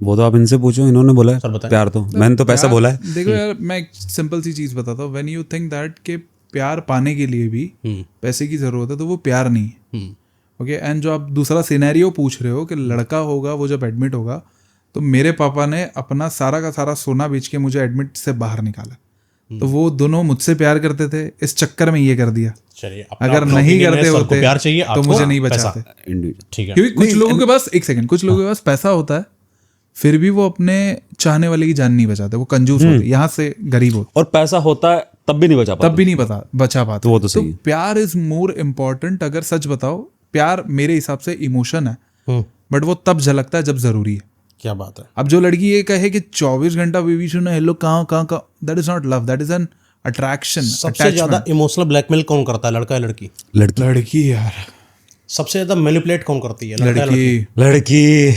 वो तो आप इनसे पूछो, इन्होंने बोला है। सर बताएं। प्यार तो मैंने तो पैसा बोला है। देखो यार, मैं एक सिंपल सी चीज बताता हूँ। व्हेन यू थिंक दैट के प्यार पाने के लिए भी पैसे की जरूरत है, तो वो प्यार नहीं है। ओके, एंड जो आप दूसरा सिनेरियो पूछ रहे हो कि लड़का होगा वो जब एडमिट होगा, तो मेरे पापा ने अपना सारा का सारा सोना बेच के मुझे एडमिट से बाहर निकाला। तो वो दोनों मुझसे प्यार करते थे, इस चक्कर में ये कर दिया। चलिए, अगर नहीं करते होते प्यार चाहिए तो आपको, मुझे नहीं पैसा। बचाते। इंडिविजुअल। ठीक है। क्योंकि कुछ लोगों के पास, एक सेकंड, कुछ लोगों के पास पैसा होता है फिर भी वो अपने चाहने वाले की जान नहीं बचाते, वो कंजूस होते, यहाँ से गरीब होते, और पैसा होता है तब भी नहीं बचा पाता। तब भी नहीं बचा पाते। वो तो सही है। प्यार इज मोर इम्पोर्टेंट। अगर सच बताओ, प्यार मेरे हिसाब से इमोशन है, बट वो तब झलकता है जब जरूरी है। क्या बात है। अब जो लड़की ये कहे कि 24 घंटा बेबी सुनो हेलो कहाँ, that is not love, that is an attraction. सबसे ज्यादा इमोशनल ब्लैकमेल कौन करता है, लड़का या लड़की? लड़की। यार, सबसे ज्यादा मैनिपुलेट कौन करती है, लड़का या लड़की? लड़की।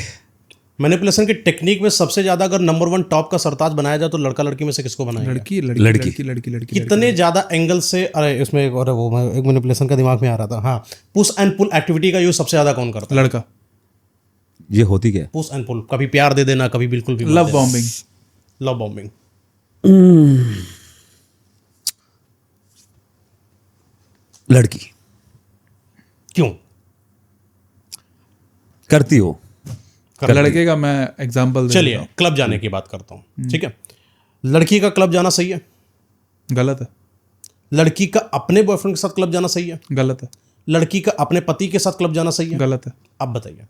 मैनिपुलेशन की टेक्निक में सबसे ज्यादा अगर नंबर 1 टॉप का सरताज बनाया जाए तो लड़का लड़की में से किसको बनाएगा? लड़की। कितने ज्यादा एंगल से, अरे इसमें एक और वो एक मैनिपुलेशन का दिमाग में आ रहा था। हाँ, पुश एंड पुल एक्टिविटी का यूज सबसे ज्यादा कौन करता है? लड़का। ये होती क्या है? पुश एंड पुल, कभी प्यार दे देना, कभी बिल्कुल भी लव बॉम्बिंग। Love bombing. लड़की क्यों करती हो? लड़के का मैं एग्जांपल दे चलिए, क्लब जाने की बात करता हूँ, ठीक है। लड़की का क्लब जाना सही है? गलत है। लड़की का अपने बॉयफ्रेंड के साथ क्लब जाना सही है? गलत है। लड़की का अपने पति के साथ क्लब जाना सही है? गलत है। आप बताइए।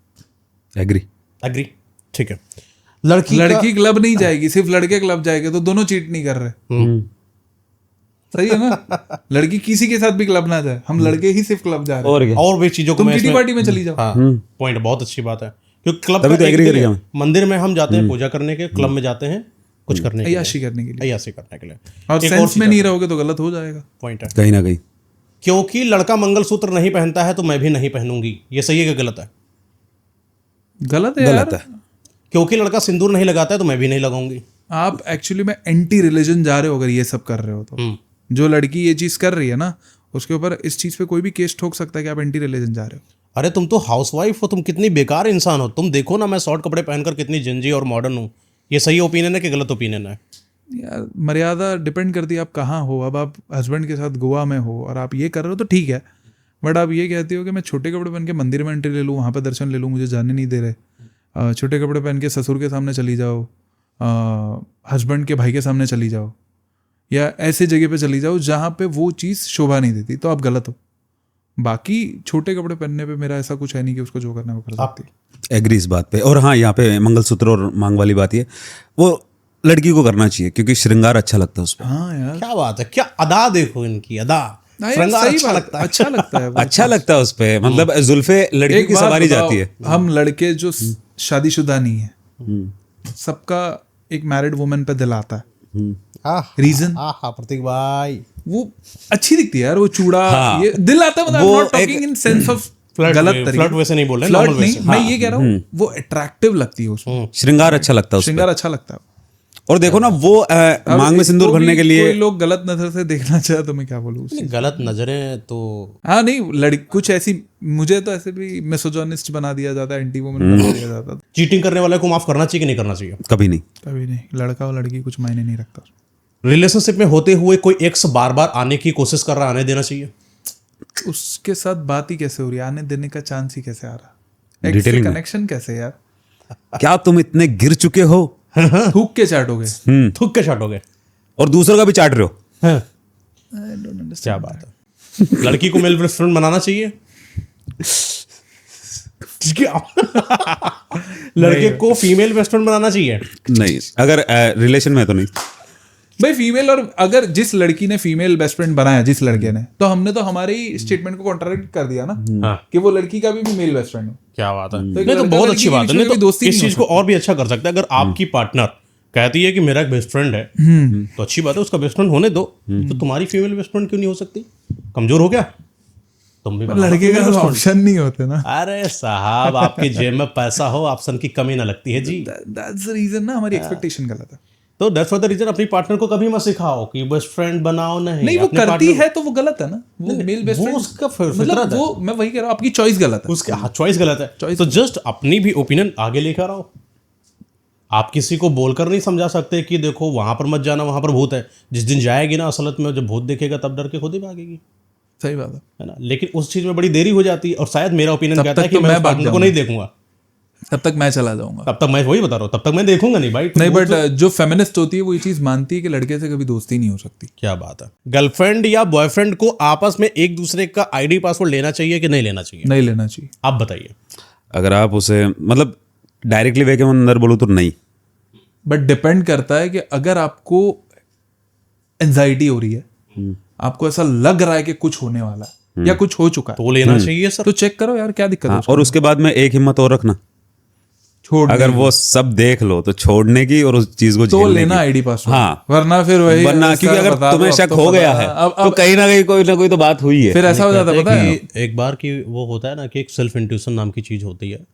एग्री। एग्री, ठीक है। लड़की क्लब नहीं जाएगी, सिर्फ लड़के क्लब जाएंगे, तो दोनों चीट नहीं कर रहे। सही है ना? लड़की किसी के साथ भी क्लब ना जाए, हम लड़के ही सिर्फ क्लब जा रहे हैं। और और भी चीजों को तुम मैं किटी इसमें- पार्टी में चली जाओ। हाँ, पॉइंट बहुत अच्छी बात है, क्योंकि क्लब तभी का तो एक agree दिन कर है। गया मैं। मंदिर में हम जाते हैं पूजा करने के, क्लब में जाते हैं कुछ करने के लिए, अय्याशी करने के लिए। अय्याशी करने के लिए। और एक सेंस चीज़ में नहीं रहोगे तो गलत हो जाएगा। पॉइंट है, कहीं ना कहीं। क्योंकि लड़का मंगलसूत्र नहीं पहनता है तो मैं भी नहीं पहनूंगी, ये सही है कि गलत है? गलत है यार। गलत है। क्योंकि लड़का सिंदूर नहीं लगाता है तो मैं भी नहीं लगाऊंगी। आप एक्चुअली में एंटी रिलीजन जा रहे हो अगर ये सब कर रहे हो तो। जो लड़की ये चीज कर रही है ना, उसके ऊपर इस चीज पे कोई भी केस ठोक सकता है कि आप एंटी रिलीजन जा रहे हो। अरे तुम तो हाउसवाइफ हो, तुम कितनी बेकार इंसान हो। तुम देखो ना, मैं शॉर्ट कपड़े पहनकर कितनी जिंजी और मॉडर्न हूँ। ये सही ओपिनियन है कि गलत ओपिनियन है? यार, मर्यादा डिपेंड करती है आप कहाँ हो। अब आप हस्बैंड के साथ गोवा में हो और आप ये कर रहे हो तो ठीक है, बट आप ये कहते हो कि मैं छोटे कपड़े पहन के मंदिर में एंट्री ले लूँ, वहाँ पे दर्शन ले लूँ, मुझे जाने नहीं दे रहे। छोटे कपड़े पहन के ससुर के सामने चली जाओ, हस्बैंड के भाई के सामने चली जाओ, या ऐसे जगह पे चली जाओ जहाँ पे वो चीज़ शोभा नहीं देती, तो आप गलत हो। बाकी छोटे कपड़े पहनने पे मेरा ऐसा कुछ है नहीं कि उसको जो करना है वो कर सकती है। एग्री इस बात पे। और हाँ, यहाँ पे मंगलसूत्र और मांग वाली बात ये, वो लड़की को करना चाहिए क्योंकि श्रृंगार अच्छा लगता है उस पर। हाँ यार, क्या बात है, क्या अदा देखो इनकी, अदा नहीं यार, श्रृंगार सही अच्छा बात, लगता है। अच्छा लगता है वो। अच्छा लगता है उस पे, मतलब जुल्फे लड़की की बात सवारी बताओ, जाती है। हम लड़के जो शादीशुदा नहीं है, सबका एक मैरिड वुमन पे दिल आता है। रीजन हाँ प्रतीक भाई, वो अच्छी दिखती है यार, वो चूड़ा ये दिल आता है, मतलब वो not talking in sense of flirt गलत वे- तरीके, फ्लर्ट वैसे नहीं बोल रहे, फ्लर्ट नॉर्मल नहीं, वैसे। मैं ये कह रहा हूँ वो अट्रैक्टिव लगती है उसमें, श्रृंगार अच्छा लगता है उस पे। श्रृंगार अच्छा लगता है। और देखो ना वो अब मांग में सिंदूर इसको भरने भी के लिए कोई लोग गलत नजर से देखना चाहे तो मैं क्या बोलूँ उससे। गलत नजरें तो हाँ नहीं, लड़की कुछ ऐसी, मुझे तो ऐसे भी मिसोजोनिस्ट बना दिया जाता है, एंटी वुमन बना दिया जाता है। चीटिंग करने वाले को माफ करना चाहिए कि नहीं करना चाहिए? कभी नहीं। कभी नहीं, लड़का और लड़की कुछ मायने नहीं रखता। रिलेशनशिप में होते हुए कोई एक्स बार बार आने की कोशिश कर रहा है, आने देना चाहिए? उसके साथ बात ही कैसे हो रही है, आने देने का चांस ही कैसे आ रहा है, Detailing में। कनेक्शन कैसे यार, क्या तुम इतने गिर चुके हो थूक के चाटोगे? थूक के चाटोगे और दूसरों का भी चाट रहे हो? क्या बात है, लड़की को मेल बेस्ट फ्रेंड बनाना चाहिए? क्या? लड़के को फीमेल बेस्ट फ्रेंड बनाना चाहिए? नहीं, अगर रिलेशन में है तो नहीं। भाई फीमेल, और अगर जिस लड़की ने फीमेल बेस्ट फ्रेंड बनाया जिस लड़के ने, तो हमने तो हमारे ही स्टेटमेंट को कॉन्ट्राडिक्ट कर दिया ना, हाँ। कि वो लड़की का भी मेल बेस्ट फ्रेंड हो। क्या बात है, तो एक नहीं तो लड़का बहुत लड़की अच्छी के बात बीच है। में नहीं कभी तो दोस्ती इस नहीं चीज को और भी अच्छा कर सकता है, अगर आपकी पार्टनर कहती है कि मेरा एक बेस्ट फ्रेंड है, तो अच्छी बात है, उसका बेस्ट फ्रेंड होने दो। तो तुम्हारी फीमेल बेस्ट फ्रेंड क्यों नहीं हो सकती? कमजोर हो क्या तुम भी? बनाओ लड़के female का best friend। ऑप्शन नहीं होते ना, अरे साहब, आपकी जेब में पैसा हो, ऑप्शन की कमी ना लगती है जी। दैट्स द रीजन ना, हमारी एक्सपेक्टेशन गलत है। तो दैट्स फॉर द रीजन अपनी पार्टनर को कभी मत सिखाओ कि बेस्ट फ्रेंड बनाओ, नहीं वो अपने करती partner- है तो वो गलत है ना, वो मेल बेस्ट वो फ्रेंड उसका फितरत मतलब है। वो, मैं वही कह रहा हूँ, आपकी चॉइस गलत है। उसका चॉइस गलत है, तो जस्ट अपनी भी ओपिनियन आगे लेकर आओ। आप किसी को बोलकर नहीं समझा सकते कि देखो वहां पर मत जाना, वहां पर भूत है। जिस दिन जाएगी ना असलियत में, जब भूत देखेगा तब डर के खुद ही भागेगी, सही बात है ना। लेकिन उस चीज में बड़ी देरी हो जाती है, और शायद मेरा ओपिनियन तब कहता है तक कि तो मैं मैं उस भाग पार्टनर को नहीं देखूंगा, तब तक मैं चला जाऊंगा। तब तक मैं वही बता रहा हूँ, तब तक मैं देखूंगा नहीं भाई। नहीं, बट जो फेमिनिस्ट होती है वो ये चीज मानती है कि लड़के से कभी दोस्ती नहीं हो सकती। क्या बात है, गर्लफ्रेंड या बॉयफ्रेंड को आपस में एक दूसरे का आईडी पासवर्ड लेना चाहिए कि नहीं लेना चाहिए? नहीं लेना चाहिए। आप बताइए। अगर आप उसे मतलब डायरेक्टली वे के अंदर बोलूँ तो नहीं। बट डिपेंड करता है कि अगर आपको एंजाइटी हो रही है, आपको ऐसा लग रहा है कि कुछ होने वाला है या कुछ हो चुका है, तो लेना चाहिए सर। तो चेक करो यार क्या दिक्कत है हाँ, उसको। और उसके बाद में एक हिम्मत और रखना, छोड़ अगर वो सब देख लो तो छोड़ने की और उस चीज को तो झेलने लेना की। आईडी पासवर्ड, हाँ, वरना फिर वही वरना ऐसा क्योंकि अगर बता दो, तुम्हें अब शक तो हो पता गया है अब तो कहीं ना कोई तो बात हुई है। फिर ऐसा हो जाता है, पता है कि एक बार की वो होता है ना कि एक सेल्फ इंट्यूशन नाम की चीज होती है,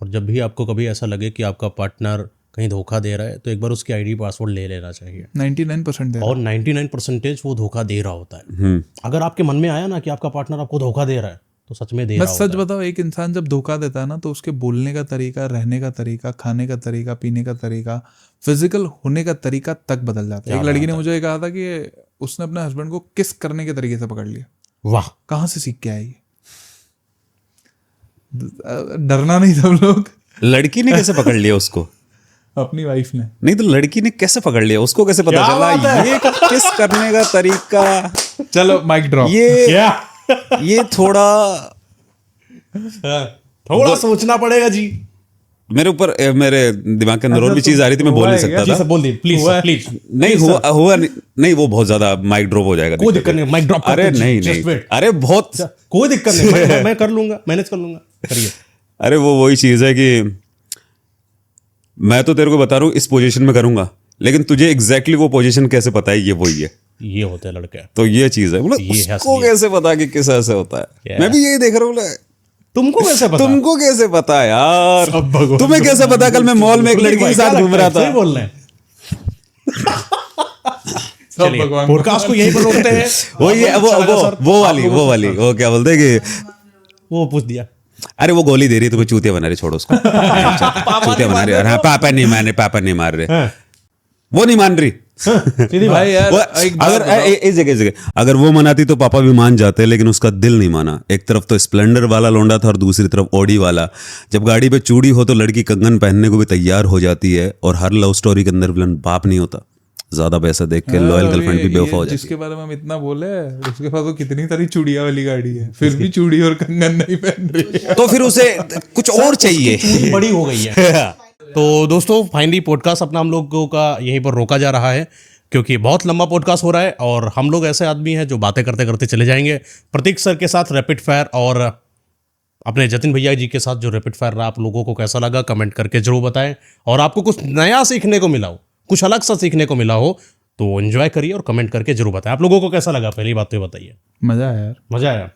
और जब भी आपको कभी ऐसा लगे कि आपका पार्टनर कहीं धोखा दे रहा है, तो एक बार उसकी आईडी पासवर्ड ले लेना चाहिए। 99% दे रहा और 99% वो धोखा दे रहा होता है। हम्म। अगर आपके मन में आया ना कि आपका पार्टनर आपको धोखा दे रहा है, तो सच में दे मैं रहा सच बताऊं, एक इंसान जब धोखा देता है ना, तो उसके बोलने का तरीका, रहने का तरीका, खाने का तरीका, पीने का तरीका, फिजिकल होने का तरीका तक बदल जाता है। एक लड़की ने मुझे कहा था कि उसने अपने हस्बैंड को किस करने के तरीके से पकड़ लिया। वाह, कहाँ से सीख के आई ये? डरना नहीं सब लोग। लड़की ने कैसे पकड़ लिया उसको? अपनी वाइफ ने। नहीं तो लड़की ने कैसे पकड़ लिया उसको? कैसे पता क्या चला बात है? ये किस करने का तरीका? चलो माइक ड्रॉप। ये ये थोड़ा थोड़ा सोचना पड़ेगा जी। मेरे ऊपर मेरे दिमाग के अंदर और भी चीज आ रही थी, मैं बोल नहीं सकता जी था। सर, बोल दी प्लीज प्लीज। नहीं हुआ नहीं, वो बहुत ज्यादा माइक ड्रॉप हो जाएगा। कोई दिक्कत नहीं, माइक ड्रॉप अरे नहीं नहीं, अरे बहुत, कोई दिक्कत नहीं, मैं कर लूंगा, मैनेज कर लूंगा, करिए। अरे वो वही चीज है कि मैं तो तेरे को बता रहा हूँ इस पोजीशन में करूंगा, लेकिन तुझे एग्जैक्टली वो पोजीशन कैसे पता है ये वही है। ये होते हैं लड़के। तो ये चीज है, मतलब ये है उसको असलियत। कैसे पता कि किस ऐसे होता है। मैं भी यही देख रहा हूँ, तुमको कैसे पता? तुमको कैसे पता यार? सब भगवान तुम्हें कैसे पता? कल मैं मॉल में एक लड़की के साथ घूम रहा था। सही बोल रहे हैं। सब चलिए, भगवान पॉडकास्ट को यहीं पर रोकते हैं। वो ये वो वाली वो क्या बोलते हैं कि वो पूछ दिया। अरे वो गोली दे रही है तुम्हें, चूतिया बना रही, छोड़ो उसको। चूतिया बना रही है। हाँ, पापा नहीं मार रहे, वो नहीं मान रही। सीधी बात। भाई यार वो एक बात अगर बताओ। इस जगह अगर वो मनाती तो पापा भी मान जाते, लेकिन उसका दिल नहीं माना। एक तरफ तो स्प्लेंडर वाला लौंडा था और दूसरी तरफ ऑडी वाला। जब गाड़ी पे चूड़ी हो तो लड़की कंगन पहनने को भी तैयार हो जाती है, और हर लव स्टोरी के अंदर विलन बाप नहीं होता, ज्यादा पैसा देख के लॉयल गर्लफ्रेंड भी बेवफा हो जाती जिसके बारे में हम इतना बोले उसके पास तो कितनी सारी चूड़िया वाली गाड़ी है, फिर भी चूड़ी और कंगन नहीं पहन रही है। है। तो फिर उसे कुछ और चाहिए। चूड़ी बड़ी हो गई है। तो दोस्तों फाइनली पॉडकास्ट अपना हम लोगों का यहीं पर रोका जा रहा है क्योंकि बहुत लंबा पॉडकास्ट हो रहा है और हम लोग ऐसे आदमी हैं जो बातें करते करते चले जाएंगे। प्रतीक सर के साथ रैपिड फायर और अपने जतिन भैया जी के साथ जो रैपिड फायर रहा, आप लोगों को कैसा लगा कमेंट करके जरूर बताएं। और आपको कुछ नया सीखने को मिला हो, कुछ अलग सा सीखने को मिला हो तो एंजॉय करिए और कमेंट करके जरूर बताएं। आप लोगों को कैसा लगा, पहली बात तो ये बताइए। मजा आया यार, मजा आया।